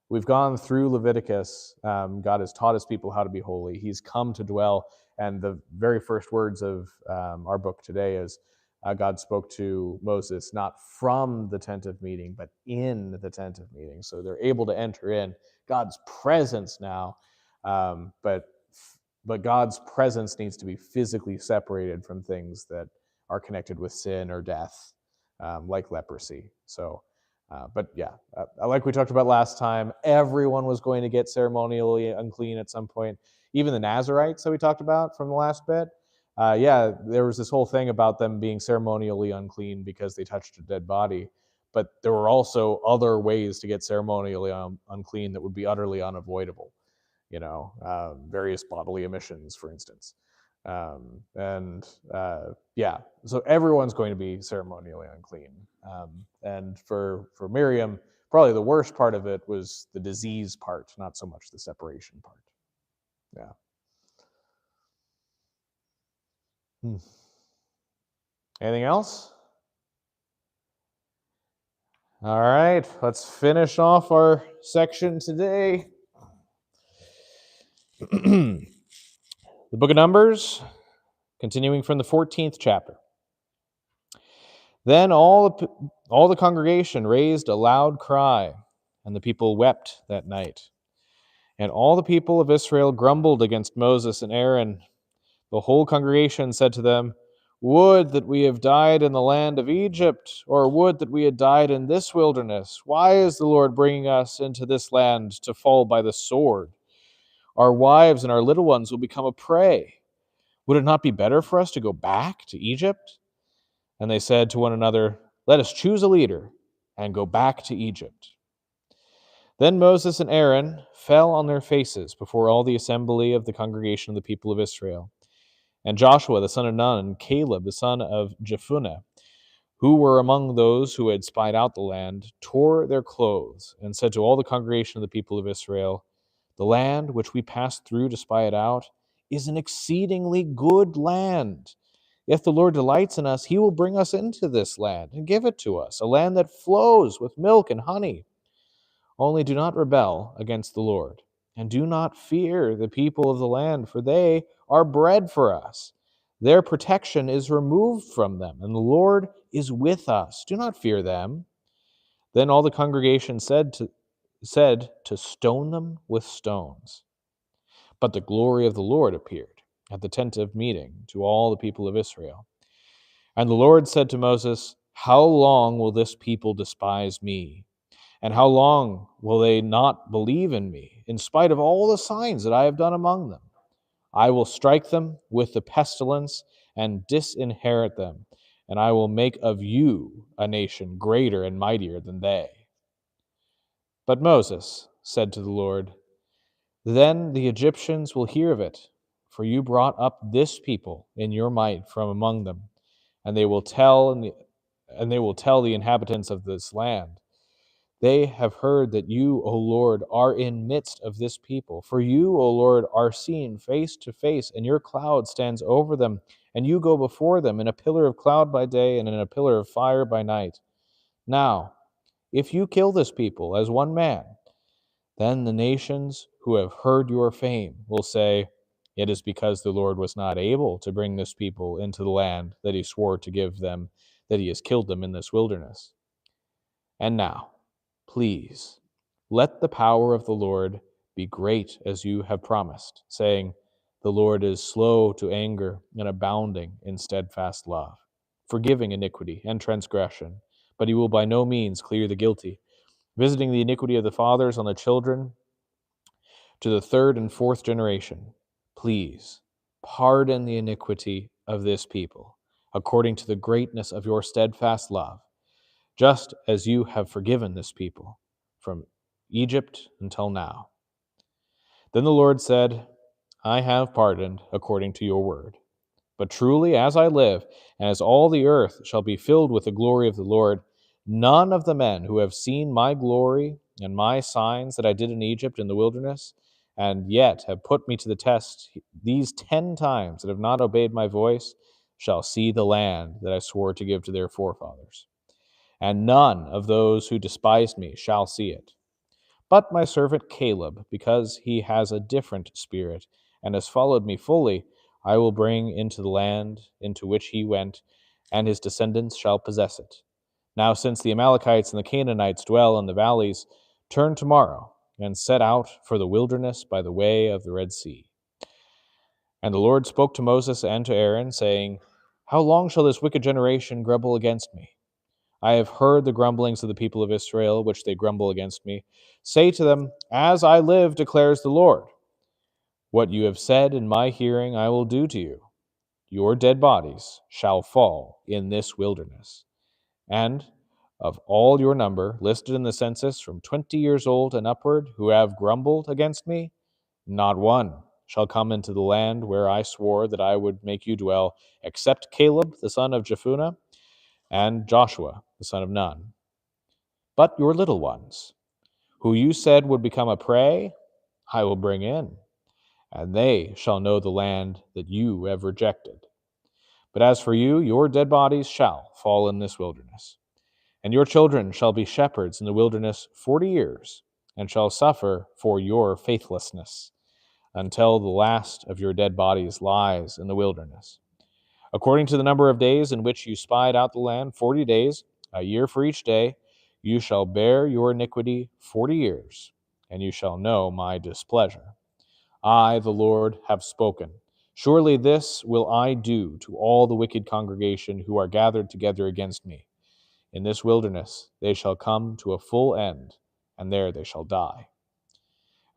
We've gone through Leviticus. God has taught his people how to be holy. He's come to dwell. And the very first words of our book today is God spoke to Moses not from the tent of meeting, but in the tent of meeting. So they're able to enter in God's presence now. But but God's presence needs to be physically separated from things that are connected with sin or death, like leprosy. So, but yeah, like we talked about last time, everyone was going to get ceremonially unclean at some point. Even the Nazarites that we talked about from the last bit, yeah, there was this whole thing about them being ceremonially unclean because they touched a dead body. But there were also other ways to get ceremonially unclean that would be utterly unavoidable. Various bodily emissions, for instance. Yeah, so everyone's going to be ceremonially unclean. And for Miriam, probably the worst part of it was the disease part, not so much the separation part. Yeah. Anything else? All right, let's finish off our section today. The book of Numbers, continuing from the 14th chapter. Then all the congregation raised a loud cry, and the people wept that night. And all the people of Israel grumbled against Moses and Aaron. The whole congregation said to them, "Would that we have died in the land of Egypt, or would that we had died in this wilderness. Why is the Lord bringing us into this land to fall by the sword? Our wives and our little ones will become a prey. Would it not be better for us to go back to Egypt?" And they said to one another, "Let us choose a leader and go back to Egypt." Then Moses and Aaron fell on their faces before all the assembly of the congregation of the people of Israel. And Joshua the son of Nun and Caleb the son of Jephunneh, who were among those who had spied out the land, tore their clothes and said to all the congregation of the people of Israel, "The land which we passed through to spy it out is an exceedingly good land. If the Lord delights in us, he will bring us into this land and give it to us, a land that flows with milk and honey. Only do not rebel against the Lord, and do not fear the people of the land, for they are bread for us. Their protection is removed from them, and the Lord is with us. Do not fear them." Then all the congregation said to stone them with stones. But the glory of the Lord appeared at the tent of meeting to all the people of Israel. And the Lord said to Moses, "How long will this people despise me? And how long will they not believe in me, in spite of all the signs that I have done among them? I will strike them with the pestilence and disinherit them, and I will make of you a nation greater and mightier than they." But Moses said to the Lord, "Then the Egyptians will hear of it, for you brought up this people in your might from among them, and they will tell the inhabitants of this land, 'They have heard that you, O Lord, are in midst of this people. For you, O Lord, are seen face to face, and your cloud stands over them, and you go before them in a pillar of cloud by day and in a pillar of fire by night.' Now, if you kill this people as one man, then the nations who have heard your fame will say, 'It is because the Lord was not able to bring this people into the land that he swore to give them, that he has killed them in this wilderness.' And now, please, let the power of the Lord be great as you have promised, saying, 'The Lord is slow to anger and abounding in steadfast love, forgiving iniquity and transgression, but he will by no means clear the guilty, visiting the iniquity of the fathers on the children to the third and fourth generation. Please pardon the iniquity of this people, according to the greatness of your steadfast love, just as you have forgiven this people from Egypt until now.' Then the Lord said, 'I have pardoned according to your word. But truly, as I live, and as all the earth shall be filled with the glory of the Lord, none of the men who have seen my glory and my signs that I did in Egypt in the wilderness, and yet have put me to the test these 10 times that have not obeyed my voice, shall see the land that I swore to give to their forefathers. And none of those who despised me shall see it. But my servant Caleb, because he has a different spirit and has followed me fully, I will bring into the land into which he went, and his descendants shall possess it. Now, since the Amalekites and the Canaanites dwell in the valleys, turn tomorrow and set out for the wilderness by the way of the Red Sea." And the Lord spoke to Moses and to Aaron, saying, How long shall this wicked generation grumble against me? I have heard the grumblings of the people of Israel, which they grumble against me. Say to them, As I live, declares the Lord, what you have said in my hearing I will do to you. Your dead bodies shall fall in this wilderness. And of all your number, listed in the census from 20 years old and upward, who have grumbled against me, not one shall come into the land where I swore that I would make you dwell, except Caleb the son of Jephunneh and Joshua the son of Nun. But your little ones, who you said would become a prey, I will bring in, and they shall know the land that you have rejected. But as for you, your dead bodies shall fall in this wilderness. And your children shall be shepherds in the wilderness 40 years, and shall suffer for your faithlessness, until the last of your dead bodies lies in the wilderness. According to the number of days in which you spied out the land, 40 days, a year for each day, you shall bear your iniquity 40 years, and you shall know my displeasure. I, the Lord, have spoken. Surely this will I do to all the wicked congregation who are gathered together against me. In this wilderness they shall come to a full end, and there they shall die.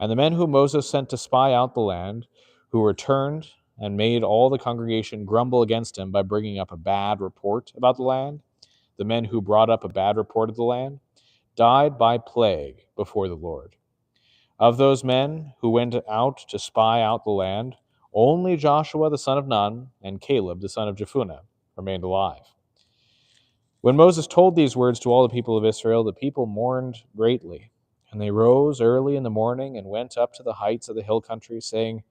And the men whom Moses sent to spy out the land, who returned and made all the congregation grumble against him by bringing up a bad report about the land, the men who brought up a bad report of the land, died by plague before the Lord. Of those men who went out to spy out the land, only Joshua the son of Nun and Caleb the son of Jephunneh remained alive. When Moses told these words to all the people of Israel, the people mourned greatly. And they rose early in the morning and went up to the heights of the hill country, saying,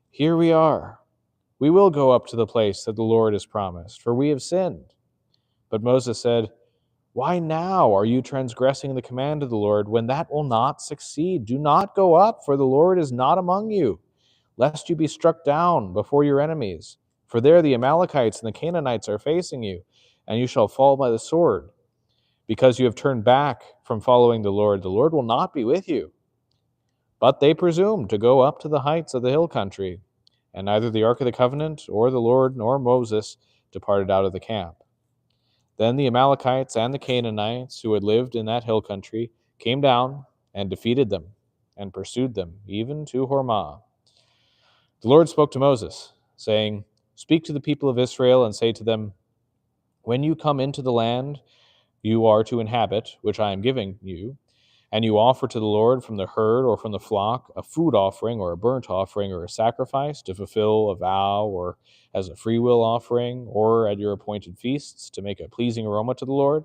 Here we are. We will go up to the place that the Lord has promised, for we have sinned. But Moses said, Why now are you transgressing the command of the Lord, when that will not succeed? Do not go up, for the Lord is not among you, lest you be struck down before your enemies. For there the Amalekites and the Canaanites are facing you, and you shall fall by the sword. Because you have turned back from following the Lord will not be with you. But they presumed to go up to the heights of the hill country, and neither the ark of the covenant, or the Lord, nor Moses departed out of the camp. Then the Amalekites and the Canaanites, who had lived in that hill country, came down and defeated them, and pursued them, even to Hormah. The Lord spoke to Moses, saying, Speak to the people of Israel, and say to them, When you come into the land you are to inhabit, which I am giving you, and you offer to the Lord from the herd or from the flock a food offering or a burnt offering or a sacrifice to fulfill a vow or as a freewill offering or at your appointed feasts to make a pleasing aroma to the Lord,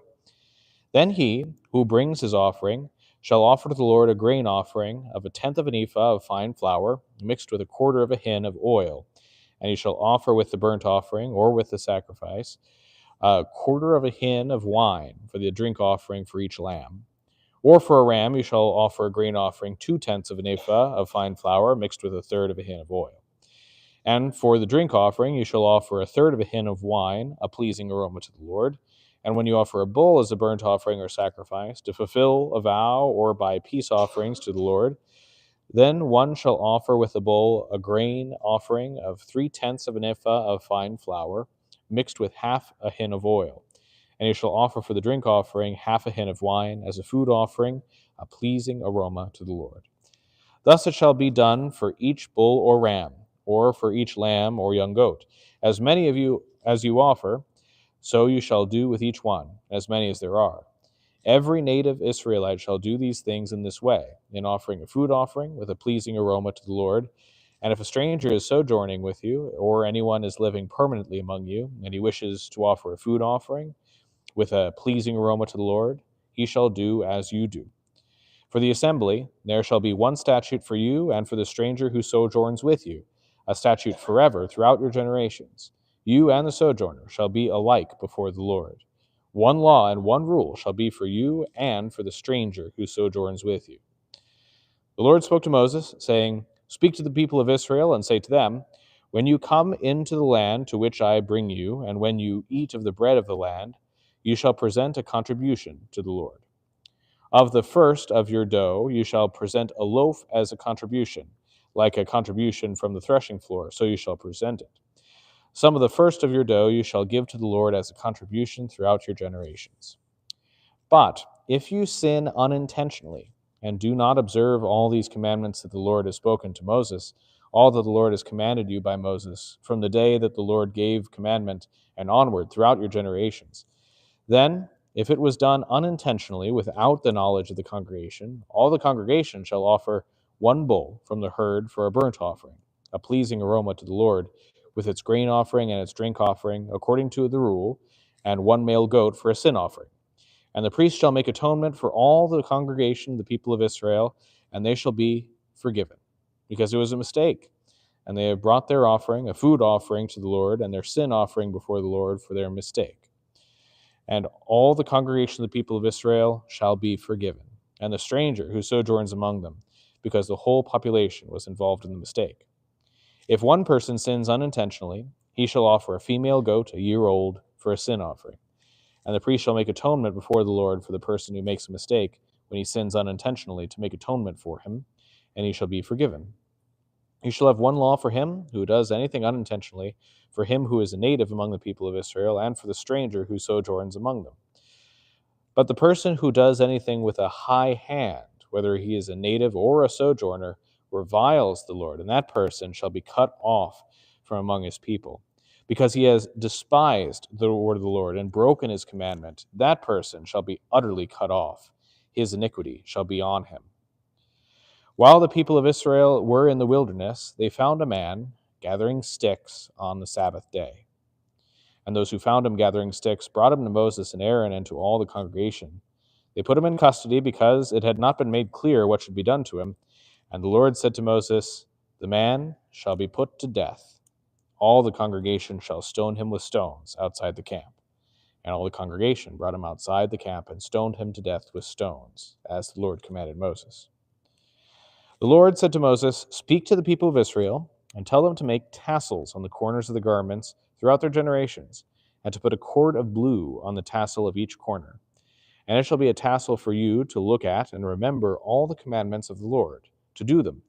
then he who brings his offering shall offer to the Lord a grain offering of 1/10 of an ephah of fine flour mixed with 1/4 of a hin of oil, and he shall offer with the burnt offering or with the sacrifice 1/4 of a hin of wine for the drink offering for each lamb. Or for a ram you shall offer a grain offering 2/10 of an ephah of fine flour mixed with 1/3 of a hin of oil. And for the drink offering you shall offer 1/3 of a hin of wine, a pleasing aroma to the Lord. And when you offer a bull as a burnt offering or sacrifice, to fulfill a vow or by peace offerings to the Lord, then one shall offer with the bull a grain offering of 3/10 of an ephah of fine flour, mixed with 1/2 a hin of oil. And you shall offer for the drink offering 1/2 a hin of wine as a food offering, a pleasing aroma to the Lord. Thus it shall be done for each bull or ram, or for each lamb or young goat. As many of you as you offer, so you shall do with each one, as many as there are. Every native Israelite shall do these things in this way, in offering a food offering with a pleasing aroma to the Lord. And if a stranger is sojourning with you, or anyone is living permanently among you, and he wishes to offer a food offering with a pleasing aroma to the Lord, he shall do as you do. For the assembly, there shall be one statute for you and for the stranger who sojourns with you, a statute forever throughout your generations. You and the sojourner shall be alike before the Lord. One law and one rule shall be for you and for the stranger who sojourns with you. The Lord spoke to Moses, saying, Speak to the people of Israel and say to them, When you come into the land to which I bring you, and when you eat of the bread of the land, you shall present a contribution to the Lord. Of the first of your dough you shall present a loaf as a contribution, like a contribution from the threshing floor, so you shall present it. Some of the first of your dough you shall give to the Lord as a contribution throughout your generations. But if you sin unintentionally, and do not observe all these commandments that the Lord has spoken to Moses, all that the Lord has commanded you by Moses, from the day that the Lord gave commandment and onward throughout your generations, then, if it was done unintentionally without the knowledge of the congregation, all the congregation shall offer one bull from the herd for a burnt offering, a pleasing aroma to the Lord, with its grain offering and its drink offering, according to the rule, and one male goat for a sin offering. And the priest shall make atonement for all the congregation, the people of Israel, and they shall be forgiven, because it was a mistake. And they have brought their offering, a food offering to the Lord, and their sin offering before the Lord for their mistake. And all the congregation of the people of Israel shall be forgiven, and the stranger who sojourns among them, because the whole population was involved in the mistake. If one person sins unintentionally, he shall offer a female goat a year old for a sin offering. And the priest shall make atonement before the Lord for the person who makes a mistake when he sins unintentionally, to make atonement for him, and he shall be forgiven. You shall have one law for him who does anything unintentionally, for him who is a native among the people of Israel, and for the stranger who sojourns among them. But the person who does anything with a high hand, whether he is a native or a sojourner, reviles the Lord, and that person shall be cut off from among his people. Because he has despised the word of the Lord and broken his commandment, that person shall be utterly cut off. His iniquity shall be on him. While the people of Israel were in the wilderness, they found a man gathering sticks on the Sabbath day. And those who found him gathering sticks brought him to Moses and Aaron and to all the congregation. They put him in custody because it had not been made clear what should be done to him. And the Lord said to Moses, "The man shall be put to death. All the congregation shall stone him with stones outside the camp." And all the congregation brought him outside the camp and stoned him to death with stones, as the Lord commanded Moses. The Lord said to Moses, "Speak to the people of Israel, and tell them to make tassels on the corners of the garments throughout their generations, and to put a cord of blue on the tassel of each corner. And it shall be a tassel for you to look at and remember all the commandments of the Lord, to do them,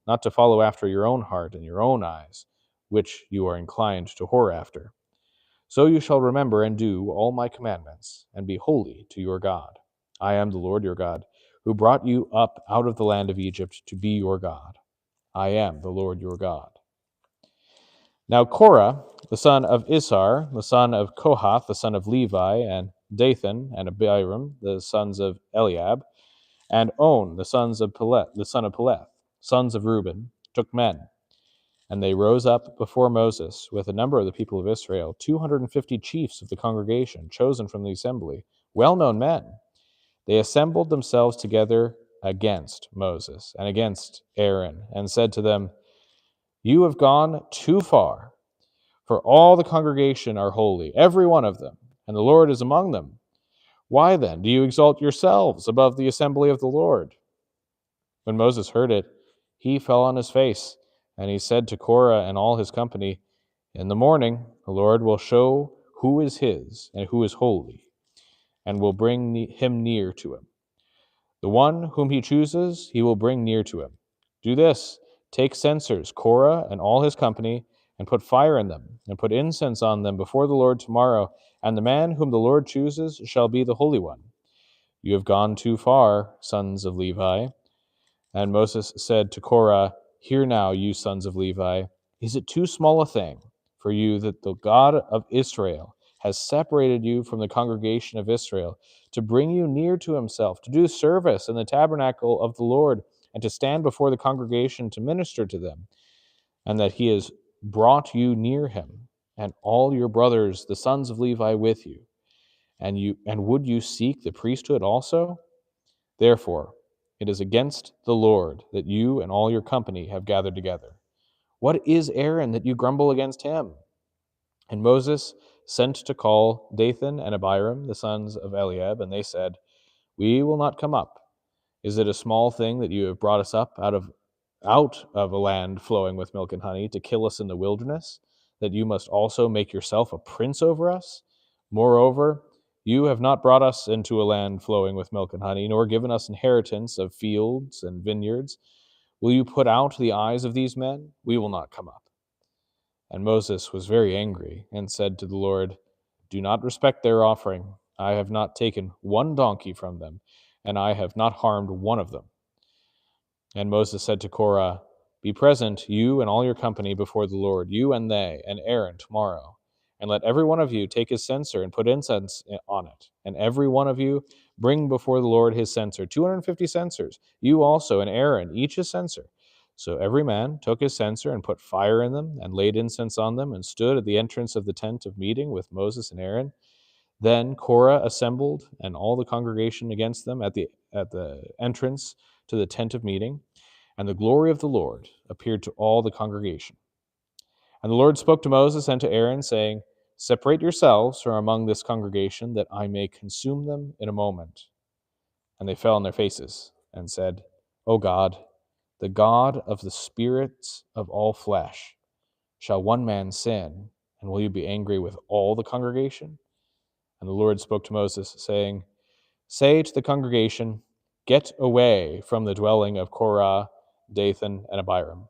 not to follow after your own heart and your own eyes, which you are inclined to whore after. So you shall remember and do all my commandments, and be holy to your God. I am the Lord your God, who brought you up out of the land of Egypt to be your God. I am the Lord your God." Now Korah, the son of Issar, the son of Kohath, the son of Levi, and Dathan and Abiram, the sons of Eliab, and On, the son of Peleth, sons of Reuben, took men. And they rose up before Moses with a number of the people of Israel, 250 chiefs of the congregation, chosen from the assembly, well-known men. They assembled themselves together against Moses and against Aaron, and said to them, "You have gone too far, for all the congregation are holy, every one of them, and the Lord is among them. Why then do you exalt yourselves above the assembly of the Lord?" When Moses heard it, he fell on his face, and he said to Korah and all his company, "In the morning the Lord will show who is his and who is holy, and will bring him near to him. The one whom he chooses, he will bring near to him. Do this: take censers, Korah and all his company, and put fire in them, and put incense on them before the Lord tomorrow, and the man whom the Lord chooses shall be the Holy One. You have gone too far, sons of Levi." And Moses said to Korah, "Hear now, you sons of Levi, is it too small a thing for you that the God of Israel has separated you from the congregation of Israel to bring you near to himself, to do service in the tabernacle of the Lord, and to stand before the congregation to minister to them, and that he has brought you near him, and all your brothers, the sons of Levi, with you? And would you seek the priesthood also? Therefore, it is against the Lord that you and all your company have gathered together. What is Aaron that you grumble against him?" And Moses sent to call Dathan and Abiram, the sons of Eliab, and they said, "We will not come up. Is it a small thing that you have brought us up out of a land flowing with milk and honey to kill us in the wilderness, that you must also make yourself a prince over us? Moreover, you have not brought us into a land flowing with milk and honey, nor given us inheritance of fields and vineyards, Will you put out the eyes of these men? We will not come up. And Moses was very angry and said to the Lord, Do not respect their offering. I have not taken one donkey from them, and I have not harmed one of them. And Moses said to Korah, Be present, you and all your company, before the Lord, you and they, and Aaron tomorrow. And let every one of you take his censer and put incense on it. And every one of you bring before the Lord his censer, 250 censers, you also and Aaron, each a censer. So every man took his censer and put fire in them, and laid incense on them, and stood at the entrance of the tent of meeting with Moses and Aaron. Then Korah assembled, and all the congregation against them at the entrance to the tent of meeting. And the glory of the Lord appeared to all the congregation. And the Lord spoke to Moses and to Aaron, saying, Separate yourselves from among this congregation, that I may consume them in a moment. And they fell on their faces, and said, O God, the God of the spirits of all flesh, shall one man sin, and will you be angry with all the congregation? And the Lord spoke to Moses, saying, Say to the congregation, Get away from the dwelling of Korah, Dathan, and Abiram.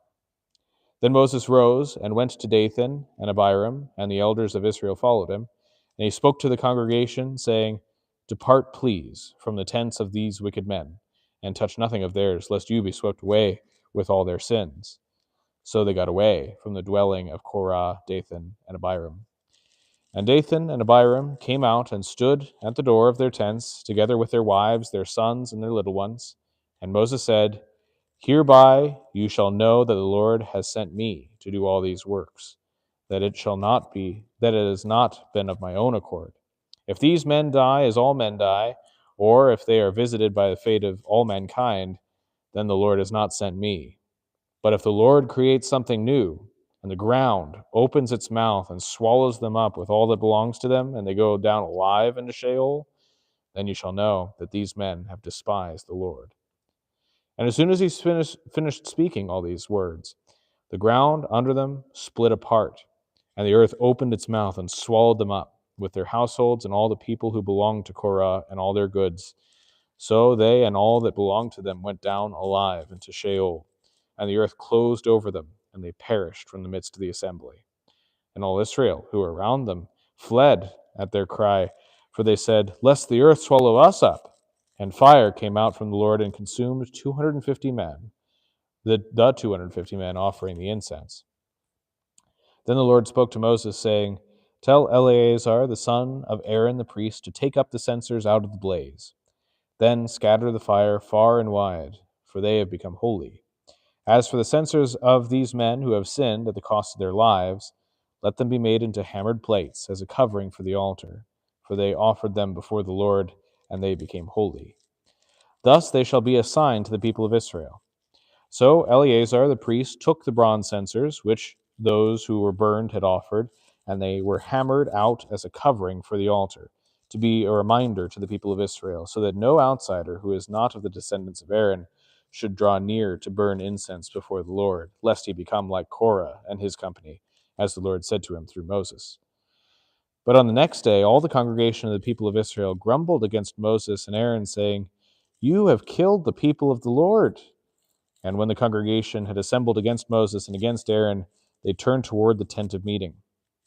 Then Moses rose and went to Dathan and Abiram, and the elders of Israel followed him. And he spoke to the congregation, saying, Depart, please, from the tents of these wicked men, and touch nothing of theirs, lest you be swept away with all their sins. So they got away from the dwelling of Korah, Dathan, and Abiram. And Dathan and Abiram came out and stood at the door of their tents, together with their wives, their sons, and their little ones. And Moses said, Hereby you shall know that the Lord has sent me to do all these works, that it has not been of my own accord. If these men die as all men die, or if they are visited by the fate of all mankind, then the Lord has not sent me. But if the Lord creates something new, and the ground opens its mouth and swallows them up with all that belongs to them, and they go down alive into Sheol, then you shall know that these men have despised the Lord. And as soon as he finished speaking all these words, the ground under them split apart, and the earth opened its mouth and swallowed them up, with their households and all the people who belonged to Korah and all their goods. So they and all that belonged to them went down alive into Sheol, and the earth closed over them, and they perished from the midst of the assembly. And all Israel, who were around them, fled at their cry, for they said, Lest the earth swallow us up. And fire came out from the Lord and consumed 250 men, the 250 men offering the incense. Then the Lord spoke to Moses, saying, Tell Eleazar, the son of Aaron the priest, to take up the censers out of the blaze. Then scatter the fire far and wide, for they have become holy. As for the censers of these men who have sinned at the cost of their lives, let them be made into hammered plates as a covering for the altar, for they offered them before the Lord, and they became holy. Thus they shall be a sign to the people of Israel. So Eleazar the priest took the bronze censers, which those who were burned had offered, and they were hammered out as a covering for the altar, to be a reminder to the people of Israel, so that no outsider who is not of the descendants of Aaron should draw near to burn incense before the Lord, lest he become like Korah and his company, as the Lord said to him through Moses. But on the next day, all the congregation of the people of Israel grumbled against Moses and Aaron, saying, You have killed the people of the Lord. And when the congregation had assembled against Moses and against Aaron, they turned toward the tent of meeting.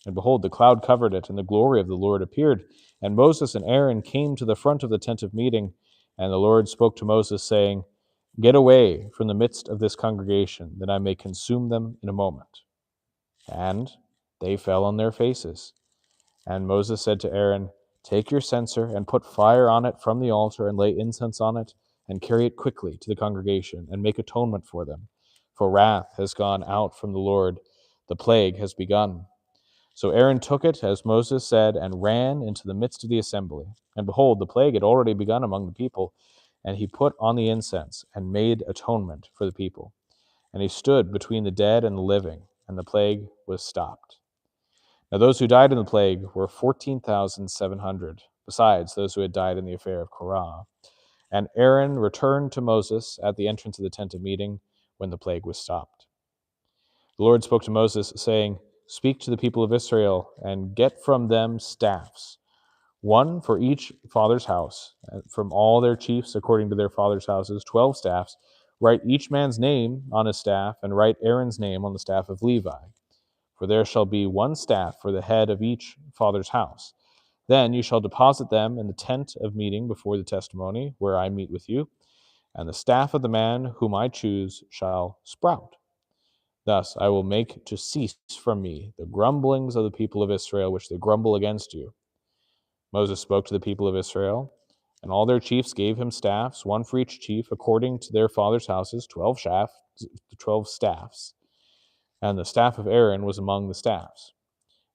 And behold, the cloud covered it, and the glory of the Lord appeared. And Moses and Aaron came to the front of the tent of meeting. And the Lord spoke to Moses, saying, Get away from the midst of this congregation, that I may consume them in a moment. And they fell on their faces. And Moses said to Aaron, Take your censer and put fire on it from the altar, and lay incense on it, and carry it quickly to the congregation, and make atonement for them. For wrath has gone out from the Lord, the plague has begun. So Aaron took it, as Moses said, and ran into the midst of the assembly. And behold, the plague had already begun among the people, and he put on the incense, and made atonement for the people. And he stood between the dead and the living, and the plague was stopped. Now those who died in the plague were 14,700, besides those who had died in the affair of Korah. And Aaron returned to Moses at the entrance of the tent of meeting when the plague was stopped. The Lord spoke to Moses, saying, Speak to the people of Israel, and get from them staffs, one for each father's house, from all their chiefs according to their father's houses, 12 staffs, Write each man's name on his staff, and write Aaron's name on the staff of Levi. For there shall be one staff for the head of each father's house. Then you shall deposit them in the tent of meeting before the testimony, where I meet with you, and the staff of the man whom I choose shall sprout. Thus I will make to cease from me the grumblings of the people of Israel, which they grumble against you. Moses spoke to the people of Israel, and all their chiefs gave him staffs, one for each chief, according to their fathers' houses, 12 staffs. And the staff of Aaron was among the staffs.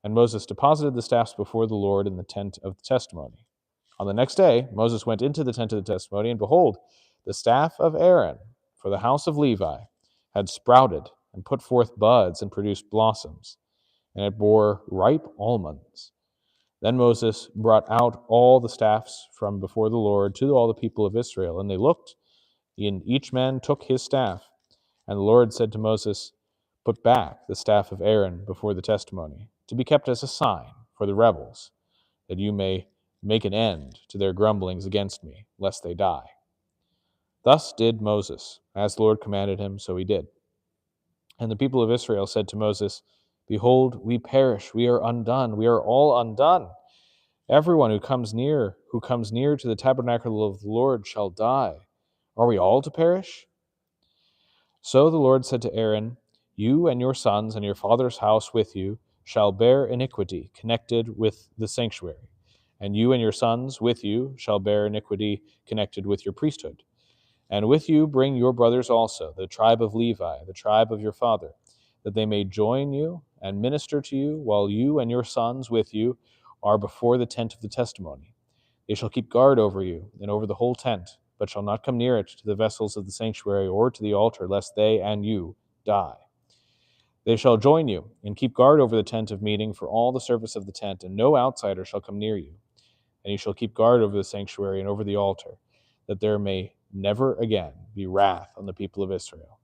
And Moses deposited the staffs before the Lord in the tent of the testimony. On the next day, Moses went into the tent of the testimony, and behold, the staff of Aaron for the house of Levi had sprouted and put forth buds and produced blossoms, and it bore ripe almonds. Then Moses brought out all the staffs from before the Lord to all the people of Israel, and they looked, and each man took his staff. And the Lord said to Moses, Put back the staff of Aaron before the testimony, to be kept as a sign for the rebels, that you may make an end to their grumblings against me, lest they die. Thus did Moses, as the Lord commanded him, so he did. And the people of Israel said to Moses, Behold, we perish, we are undone, we are all undone. Everyone who comes near to the tabernacle of the Lord shall die. Are we all to perish? So the Lord said to Aaron, You and your sons and your father's house with you shall bear iniquity connected with the sanctuary, and you and your sons with you shall bear iniquity connected with your priesthood. And with you bring your brothers also, the tribe of Levi, the tribe of your father, that they may join you and minister to you, while you and your sons with you are before the tent of the testimony. They shall keep guard over you and over the whole tent, but shall not come near it to the vessels of the sanctuary or to the altar, lest they and you die. They shall join you and keep guard over the tent of meeting for all the service of the tent, and no outsider shall come near you. And you shall keep guard over the sanctuary and over the altar, that there may never again be wrath on the people of Israel.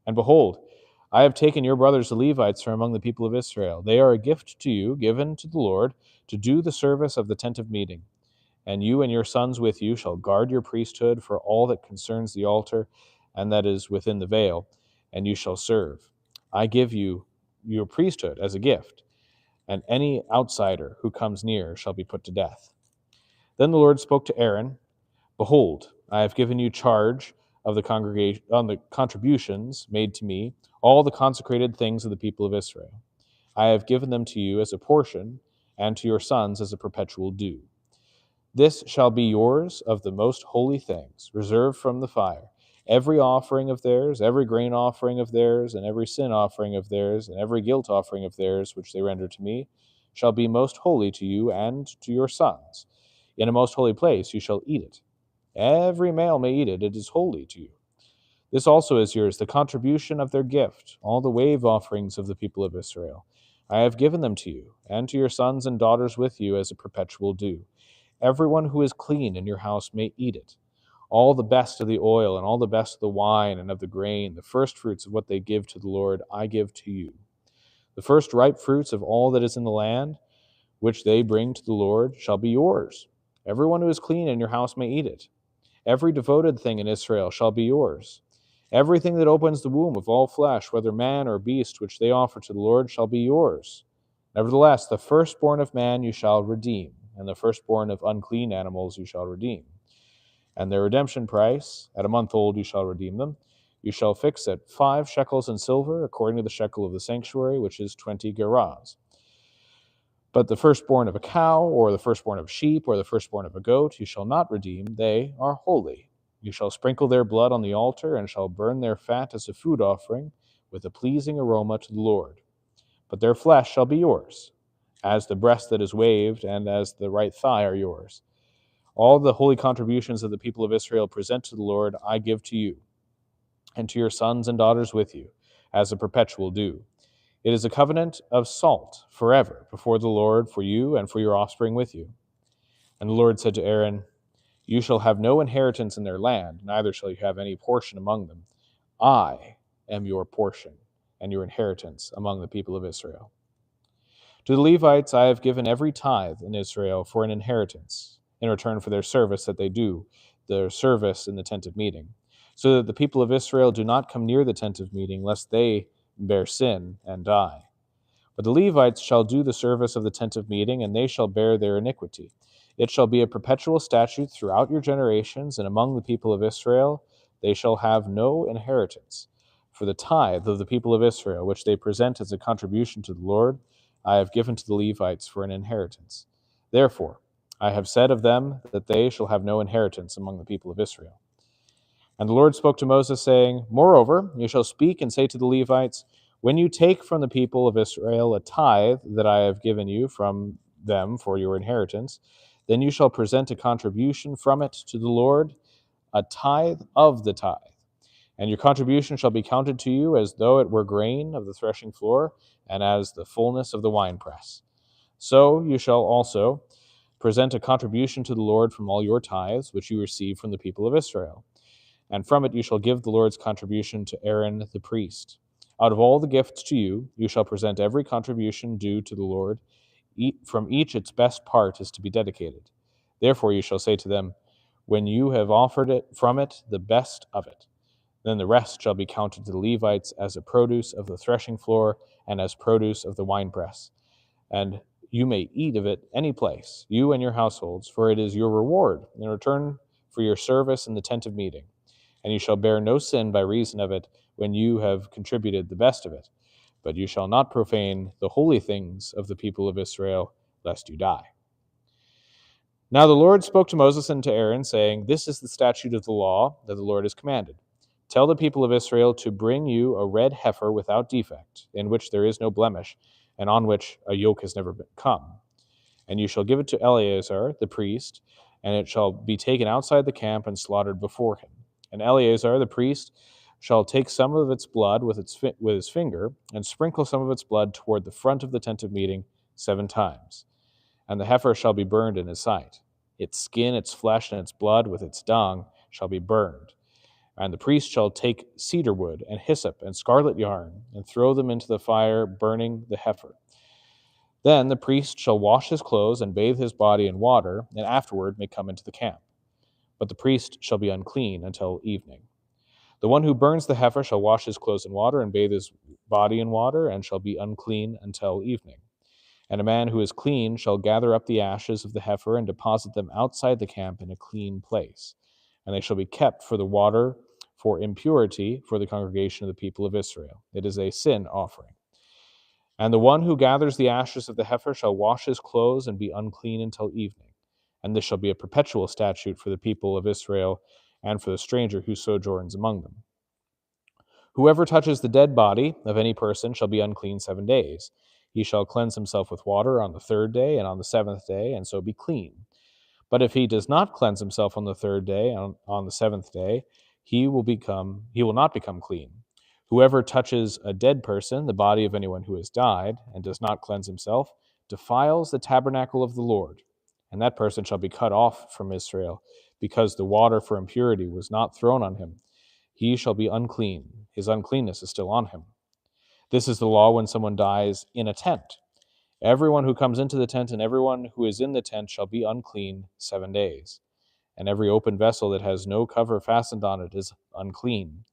And behold, I have taken your brothers the Levites from among the people of Israel. They are a gift to you, given to the Lord, to do the service of the tent of meeting. And you and your sons with you shall guard your priesthood for all that concerns the altar and that is within the veil, and you shall serve. I give you your priesthood as a gift, and any outsider who comes near shall be put to death. Then the Lord spoke to Aaron, Behold, I have given you charge of the congregation on the contributions made to me, all the consecrated things of the people of Israel. I have given them to you as a portion, and to your sons as a perpetual due. This shall be yours of the most holy things, reserved from the fire. Every offering of theirs, every grain offering of theirs, and every sin offering of theirs, and every guilt offering of theirs, which they render to me, shall be most holy to you and to your sons. In a most holy place you shall eat it. Every male may eat it, it is holy to you. This also is yours, the contribution of their gift, all the wave offerings of the people of Israel. I have given them to you, and to your sons and daughters with you as a perpetual due. Everyone who is clean in your house may eat it. All the best of the oil, and all the best of the wine and of the grain, the first fruits of what they give to the Lord, I give to you. The first ripe fruits of all that is in the land, which they bring to the Lord, shall be yours. Everyone who is clean in your house may eat it. Every devoted thing in Israel shall be yours. Everything that opens the womb of all flesh, whether man or beast, which they offer to the Lord, shall be yours. Nevertheless, the firstborn of man you shall redeem, and the firstborn of unclean animals you shall redeem. And their redemption price, at a month old you shall redeem them. You shall fix at 5 shekels in silver, according to the shekel of the sanctuary, which is 20 gerahs. But the firstborn of a cow, or the firstborn of sheep, or the firstborn of a goat, you shall not redeem. They are holy. You shall sprinkle their blood on the altar, and shall burn their fat as a food offering, with a pleasing aroma to the Lord. But their flesh shall be yours, as the breast that is waved, and as the right thigh are yours. All the holy contributions of the people of Israel present to the Lord I give to you, and to your sons and daughters with you, as a perpetual due. It is a covenant of salt forever before the Lord for you and for your offspring with you. And the Lord said to Aaron, You shall have no inheritance in their land, neither shall you have any portion among them. I am your portion and your inheritance among the people of Israel. To the Levites I have given every tithe in Israel for an inheritance, in return for their service that they do, their service in the tent of meeting. so that the people of Israel do not come near the tent of meeting, lest they bear sin and die. But the Levites shall do the service of the tent of meeting, and they shall bear their iniquity. It shall be a perpetual statute throughout your generations, and among the people of Israel they shall have no inheritance. For the tithe of the people of Israel, which they present as a contribution to the Lord, I have given to the Levites for an inheritance. Therefore, I have said of them that they shall have no inheritance among the people of Israel. And the Lord spoke to Moses, saying, Moreover, you shall speak and say to the Levites, when you take from the people of Israel a tithe that I have given you from them for your inheritance, then you shall present a contribution from it to the Lord, a tithe of the tithe. And your contribution shall be counted to you as though it were grain of the threshing floor, and as the fullness of the winepress. So you shall also present a contribution to the Lord from all your tithes, which you receive from the people of Israel. And from it you shall give the Lord's contribution to Aaron the priest. Out of all the gifts to you, you shall present every contribution due to the Lord. From each its best part is to be dedicated. Therefore you shall say to them, when you have offered it from it the best of it, then the rest shall be counted to the Levites as a produce of the threshing floor and as produce of the winepress. And you may eat of it any place, you and your households, for it is your reward in return for your service in the tent of meeting. And you shall bear no sin by reason of it when you have contributed the best of it. But you shall not profane the holy things of the people of Israel, lest you die. Now the Lord spoke to Moses and to Aaron, saying, This is the statute of the law that the Lord has commanded. Tell the people of Israel to bring you a red heifer without defect, in which there is no blemish, and on which a yoke has never come. And you shall give it to Eleazar the priest, and it shall be taken outside the camp and slaughtered before him. And Eleazar the priest shall take some of its blood with his finger, and sprinkle some of its blood toward the front of the tent of meeting 7 times. And the heifer shall be burned in his sight. Its skin, its flesh, and its blood with its dung shall be burned. And the priest shall take cedar wood and hyssop and scarlet yarn, and throw them into the fire, burning the heifer. Then the priest shall wash his clothes and bathe his body in water, and afterward may come into the camp. But the priest shall be unclean until evening. The one who burns the heifer shall wash his clothes in water and bathe his body in water, and shall be unclean until evening. And a man who is clean shall gather up the ashes of the heifer and deposit them outside the camp in a clean place. And they shall be kept for the water for impurity for the congregation of the people of Israel. It is a sin offering. And the one who gathers the ashes of the heifer shall wash his clothes and be unclean until evening. And this shall be a perpetual statute for the people of Israel and for the stranger who sojourns among them. Whoever touches the dead body of any person shall be unclean 7 days. He shall cleanse himself with water on the 3rd day and on the 7th day, and so be clean. But if he does not cleanse himself on the 3rd day and on the 7th day, he will not become clean. Whoever touches a dead person, the body of anyone who has died, and does not cleanse himself, defiles the tabernacle of the Lord, and that person shall be cut off from Israel, because the water for impurity was not thrown on him. He shall be unclean. His uncleanness is still on him. This is the law when someone dies in a tent. Everyone who comes into the tent and everyone who is in the tent shall be unclean 7 days. And every open vessel that has no cover fastened on it is unclean.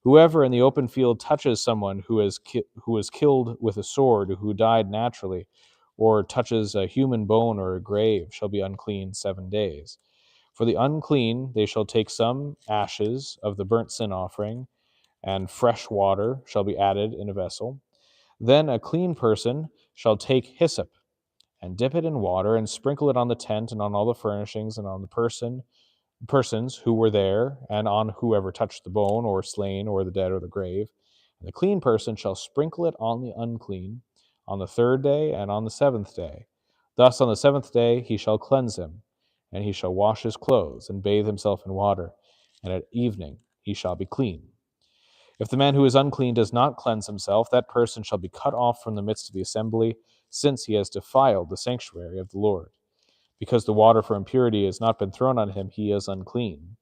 Whoever in the open field touches someone who was killed with a sword, who died naturally, or touches a human bone or a grave, shall be unclean 7 days. For the unclean they shall take some ashes of the burnt sin offering, and fresh water shall be added in a vessel. Then a clean person shall take hyssop, and dip it in water, and sprinkle it on the tent and on all the furnishings, and on the persons who were there, and on whoever touched the bone, or slain, or the dead, or the grave. And the clean person shall sprinkle it on the unclean, on the 3rd day and on the 7th day. Thus on the 7th day he shall cleanse him, and he shall wash his clothes, and bathe himself in water, and at evening he shall be clean. If the man who is unclean does not cleanse himself, that person shall be cut off from the midst of the assembly, since he has defiled the sanctuary of the Lord. Because the water for impurity has not been thrown on him, he is unclean.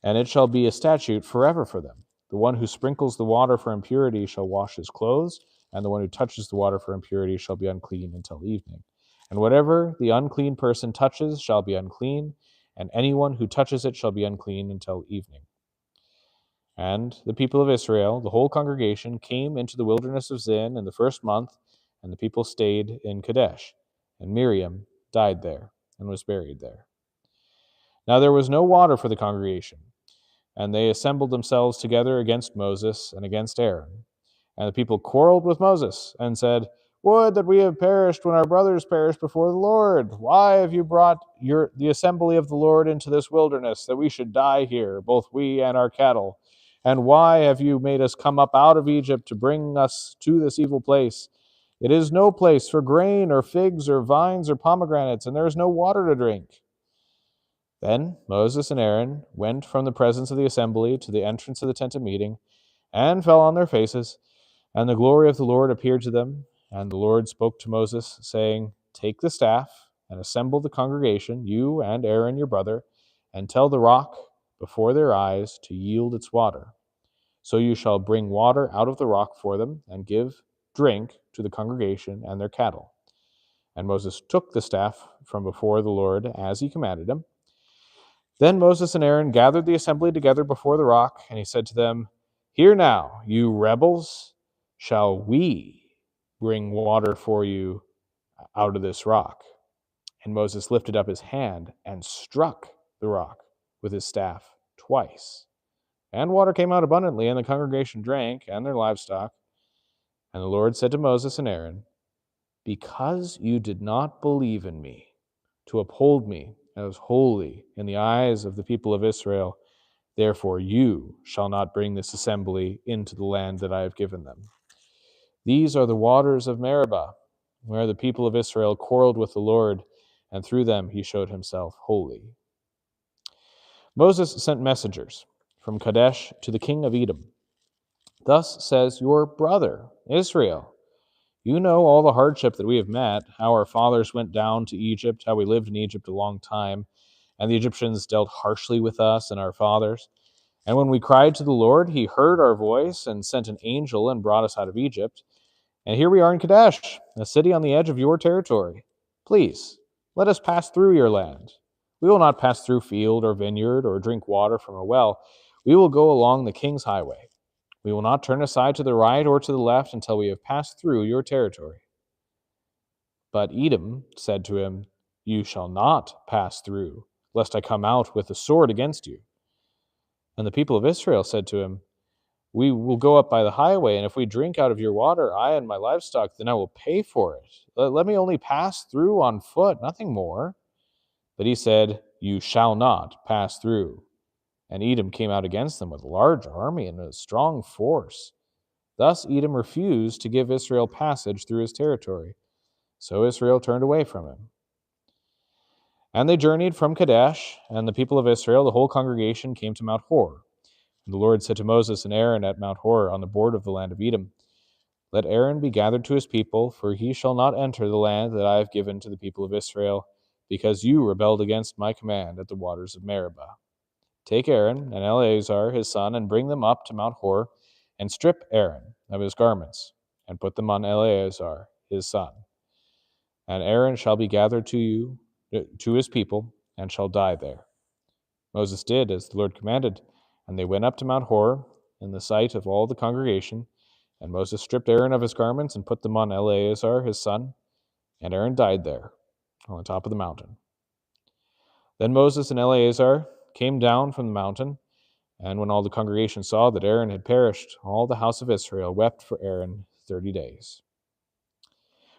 And it shall be a statute forever for them. The one who sprinkles the water for impurity shall wash his clothes, and the one who touches the water for impurity shall be unclean until evening. And whatever the unclean person touches shall be unclean, and anyone who touches it shall be unclean until evening. And the people of Israel, the whole congregation, came into the wilderness of Zin in the first month, and the people stayed in Kadesh. And Miriam died there and was buried there. Now there was no water for the congregation, and they assembled themselves together against Moses and against Aaron. And the people quarreled with Moses and said, "Would that we had perished when our brothers perished before the Lord. Why have you brought the assembly of the Lord into this wilderness, that we should die here, both we and our cattle? And why have you made us come up out of Egypt to bring us to this evil place? It is no place for grain or figs or vines or pomegranates, and there is no water to drink." Then Moses and Aaron went from the presence of the assembly to the entrance of the tent of meeting, and fell on their faces. And the glory of the Lord appeared to them. And the Lord spoke to Moses, saying, "Take the staff, and assemble the congregation, you and Aaron your brother, and tell the rock before their eyes to yield its water. So you shall bring water out of the rock for them, and give drink to the congregation and their cattle." And Moses took the staff from before the Lord, as he commanded him. Then Moses and Aaron gathered the assembly together before the rock, and he said to them, "Hear now, you rebels, shall we bring water for you out of this rock?" And Moses lifted up his hand and struck the rock with his staff twice. And water came out abundantly, and the congregation drank, and their livestock. And the Lord said to Moses and Aaron, "Because you did not believe in me, to uphold me as holy in the eyes of the people of Israel, therefore you shall not bring this assembly into the land that I have given them. These are the waters of Meribah, where the people of Israel quarreled with the Lord, and through them he showed himself holy." Moses sent messengers from Kadesh to the king of Edom. "Thus says your brother Israel, you know all the hardship that we have met, how our fathers went down to Egypt, how we lived in Egypt a long time, and the Egyptians dealt harshly with us and our fathers. And when we cried to the Lord, he heard our voice and sent an angel and brought us out of Egypt. And here we are in Kadesh, a city on the edge of your territory. Please, let us pass through your land. We will not pass through field or vineyard or drink water from a well. We will go along the king's highway. We will not turn aside to the right or to the left until we have passed through your territory." But Edom said to him, "You shall not pass through, lest I come out with the sword against you." And the people of Israel said to him, "We will go up by the highway, and if we drink out of your water, I and my livestock, then I will pay for it. Let me only pass through on foot, nothing more." But he said, "You shall not pass through." And Edom came out against them with a large army and a strong force. Thus Edom refused to give Israel passage through his territory. So Israel turned away from him. And they journeyed from Kadesh, and the people of Israel, the whole congregation, came to Mount Hor. And the Lord said to Moses and Aaron at Mount Hor on the border of the land of Edom, "Let Aaron be gathered to his people, for he shall not enter the land that I have given to the people of Israel, because you rebelled against my command at the waters of Meribah. Take Aaron and Eleazar his son, and bring them up to Mount Hor, and strip Aaron of his garments, and put them on Eleazar his son. And Aaron shall be gathered to his people, and shall die there." Moses did as the Lord commanded, and they went up to Mount Hor in the sight of all the congregation. And Moses stripped Aaron of his garments and put them on Eleazar his son, and Aaron died there on the top of the mountain. Then Moses and Eleazar came down from the mountain, and when all the congregation saw that Aaron had perished, all the house of Israel wept for Aaron 30 days.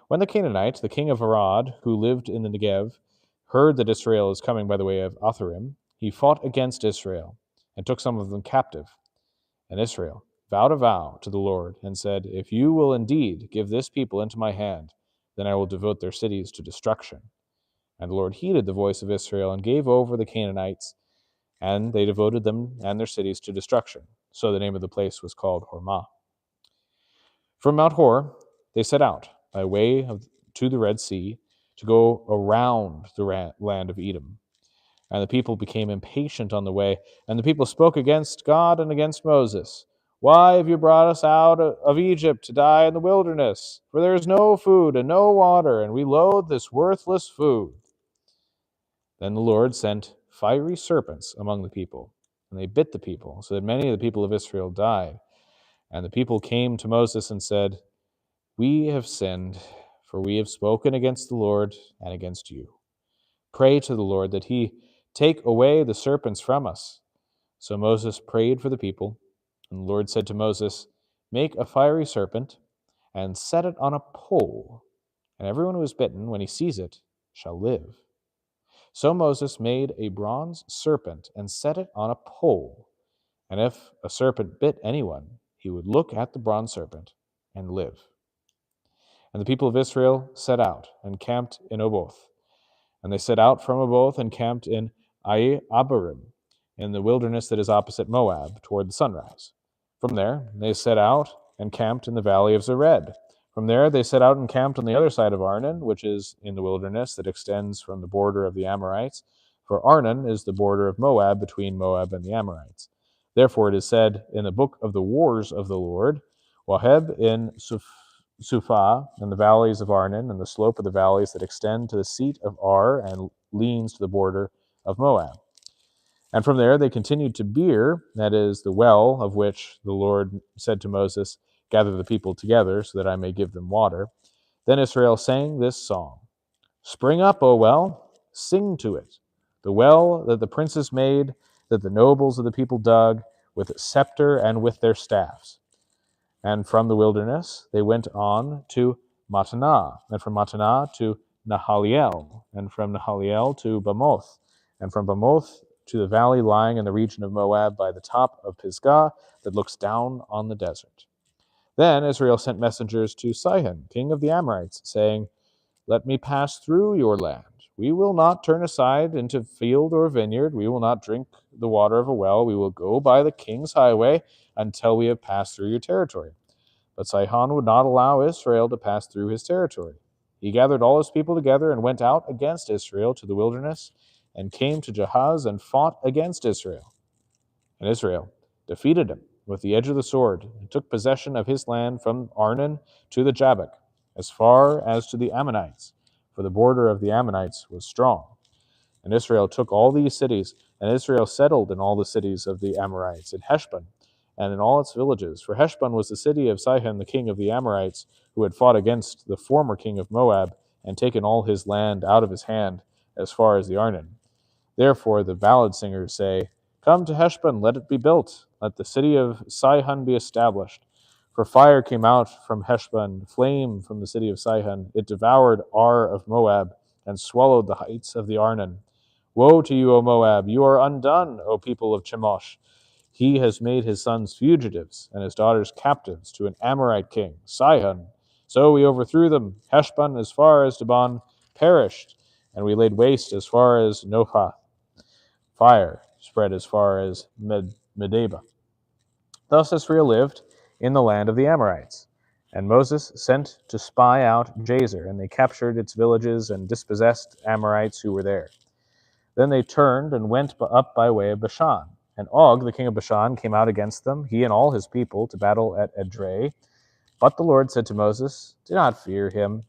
When the Canaanite, the king of Arad, who lived in the Negev, heard that Israel was coming by the way of Atharim, he fought against Israel and took some of them captive. And Israel vowed a vow to the Lord and said, "If you will indeed give this people into my hand, then I will devote their cities to destruction." And the Lord heeded the voice of Israel and gave over the Canaanites, and they devoted them and their cities to destruction. So the name of the place was called Hormah. From Mount Hor, they set out by way to the Red Sea to go around the land of Edom. And the people became impatient on the way, and the people spoke against God and against Moses. "Why have you brought us out of Egypt to die in the wilderness? For there is no food and no water, and we loathe this worthless food." Then the Lord sent fiery serpents among the people, and they bit the people, so that many of the people of Israel died. And the people came to Moses and said, "We have sinned, for we have spoken against the Lord and against you. Pray to the Lord that he take away the serpents from us." So Moses prayed for the people, and the Lord said to Moses, "Make a fiery serpent and set it on a pole, and everyone who is bitten, when he sees it, shall live." So Moses made a bronze serpent and set it on a pole, and if a serpent bit anyone, he would look at the bronze serpent and live. And the people of Israel set out and camped in Oboth. And they set out from Oboth and camped in Ai Abarim, in the wilderness that is opposite Moab, toward the sunrise. From there they set out and camped in the valley of Zered. From there they set out and camped on the other side of Arnon, which is in the wilderness that extends from the border of the Amorites. For Arnon is the border of Moab, between Moab and the Amorites. Therefore it is said in the book of the wars of the Lord, Waheb in Suphah, and the valleys of Arnon, and the slope of the valleys that extend to the seat of Ar and leans to the border of Moab. And from there they continued to Beer, that is the well of which the Lord said to Moses, "Gather the people together, so that I may give them water." Then Israel sang this song: "Spring up, O well, sing to it, the well that the princes made, that the nobles of the people dug, with scepter and with their staffs." And from the wilderness they went on to Mattanah, and from Mattanah to Nahaliel, and from Nahaliel to Bamoth, and from Bamoth to the valley lying in the region of Moab by the top of Pisgah that looks down on the desert. Then Israel sent messengers to Sihon, king of the Amorites, saying, "Let me pass through your land. We will not turn aside into field or vineyard. We will not drink the water of a well. We will go by the king's highway until we have passed through your territory." But Sihon would not allow Israel to pass through his territory. He gathered all his people together and went out against Israel to the wilderness and came to Jahaz and fought against Israel. And Israel defeated him with the edge of the sword and took possession of his land from Arnon to the Jabbok, as far as to the Ammonites, for the border of the Ammonites was strong. And Israel took all these cities, and Israel settled in all the cities of the Amorites, in Heshbon, and in all its villages. For Heshbon was the city of Sihon, the king of the Amorites, who had fought against the former king of Moab, and taken all his land out of his hand, as far as the Arnon. Therefore the ballad singers say, "Come to Heshbon, let it be built, let the city of Sihon be established. For fire came out from Heshbon, flame from the city of Sihon. It devoured Ar of Moab, and swallowed the heights of the Arnon. Woe to you, O Moab! You are undone, O people of Chemosh! He has made his sons fugitives, and his daughters captives to an Amorite king, Sihon. So we overthrew them. Heshbon as far as Dibon perished, and we laid waste as far as Nophah. Fire spread as far as Medeba." Thus Israel lived in the land of the Amorites. And Moses sent to spy out Jazer, and they captured its villages and dispossessed Amorites who were there. Then they turned and went up by way of Bashan. And Og, the king of Bashan, came out against them, he and all his people, to battle at Edrei. But the Lord said to Moses, "Do not fear him,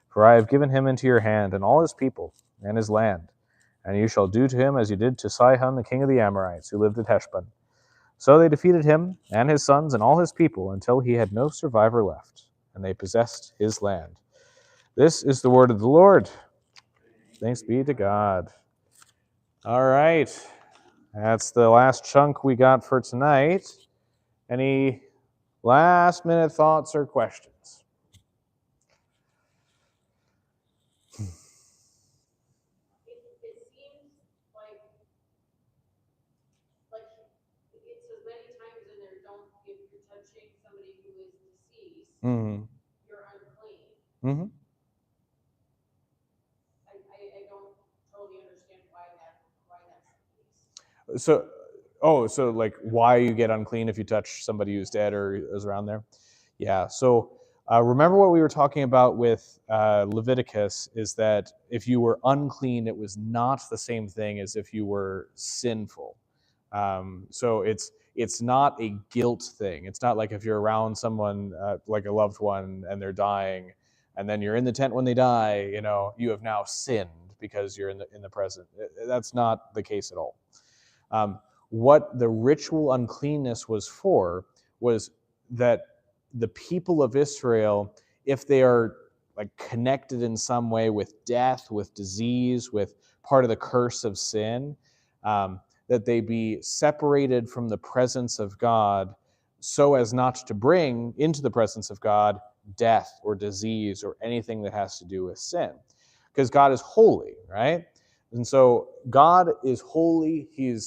for I have given him into your hand, and all his people, and his land. And you shall do to him as you did to Sihon, the king of the Amorites, who lived at Heshbon." So they defeated him and his sons and all his people until he had no survivor left, and they possessed his land. This is the word of the Lord. Thanks be to God. All right. That's the last chunk we got for tonight. Any last minute thoughts or questions? It seems like it says many times in there, don't, if you're touching somebody who is deceased, Mm-hmm. you're unclean. Mm-hmm. I don't totally understand why that's the case. So like why you get unclean if you touch somebody who's dead or is around there? Yeah. So remember what we were talking about with Leviticus is that if you were unclean, it was not the same thing as if you were sinful. So it's not a guilt thing. It's not like if you're around someone like a loved one and they're dying, and then you're in the tent when they die, you have now sinned because you're in the present. That's not the case at all. what the ritual uncleanness was for was that the people of Israel, if they are like connected in some way with death, with disease, with part of the curse of sin, that they be separated from the presence of God so as not to bring into the presence of God death or disease or anything that has to do with sin. Because God is holy, right? And so God is holy. He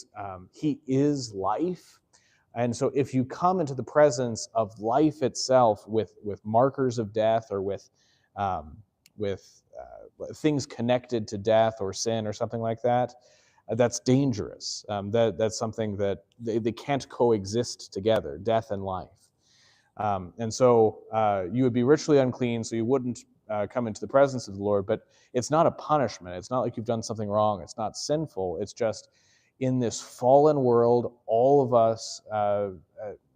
is life. And so if you come into the presence of life itself with markers of death or with things connected to death or sin or something like that, that's dangerous. That's something that they can't coexist together, death and life. And so you would be ritually unclean, so you wouldn't come into the presence of the Lord, but it's not a punishment. It's not like you've done something wrong. It's not sinful. It's just in this fallen world, all of us,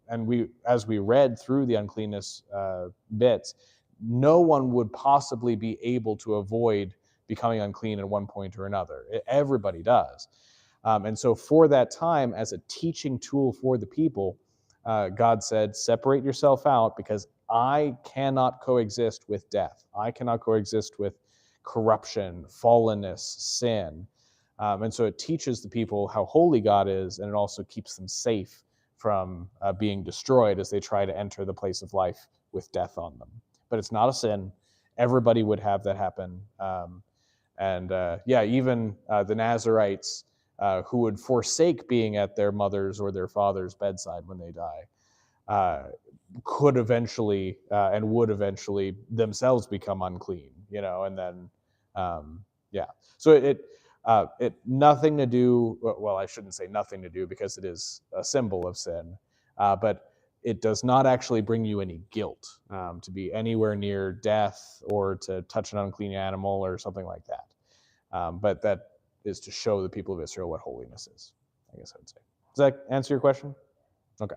and we, as we read through the uncleanness bits, no one would possibly be able to avoid becoming unclean at one point or another. Everybody does. And so for that time, as a teaching tool for the people, God said, separate yourself out because I cannot coexist with death. I cannot coexist with corruption, fallenness, sin. And so it teaches the people how holy God is, and it also keeps them safe from being destroyed as they try to enter the place of life with death on them. But it's not a sin. Everybody would have that happen. Even the Nazarites who would forsake being at their mother's or their father's bedside when they die could eventually and would eventually themselves become unclean, and then, So it nothing to do, well, I shouldn't say nothing to do because it is a symbol of sin, but it does not actually bring you any guilt to be anywhere near death or to touch an unclean animal or something like that. But that is to show the people of Israel what holiness is, I guess I would say. Does that answer your question? Okay.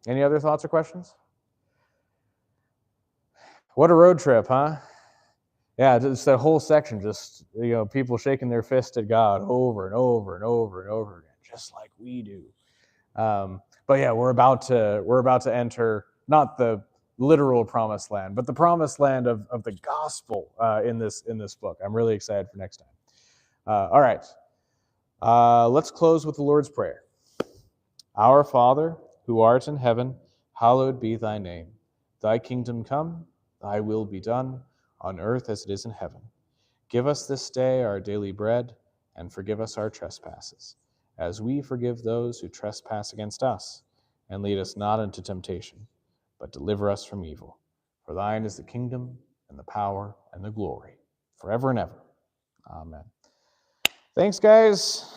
Any other thoughts or questions? What a road trip, huh? Yeah, just that whole section, just people shaking their fist at God over and over and over and over again, just like we do. But yeah, we're about to enter not the literal promised land, but the promised land of the gospel in this book. I'm really excited for next time. All right, let's close with the Lord's Prayer. Our Father, who art in heaven, hallowed be thy name. Thy kingdom come, thy will be done, on earth as it is in heaven. Give us this day our daily bread, and forgive us our trespasses, as we forgive those who trespass against us. And lead us not into temptation, but deliver us from evil. For thine is the kingdom, and the power, and the glory, forever and ever. Amen. Thanks, guys.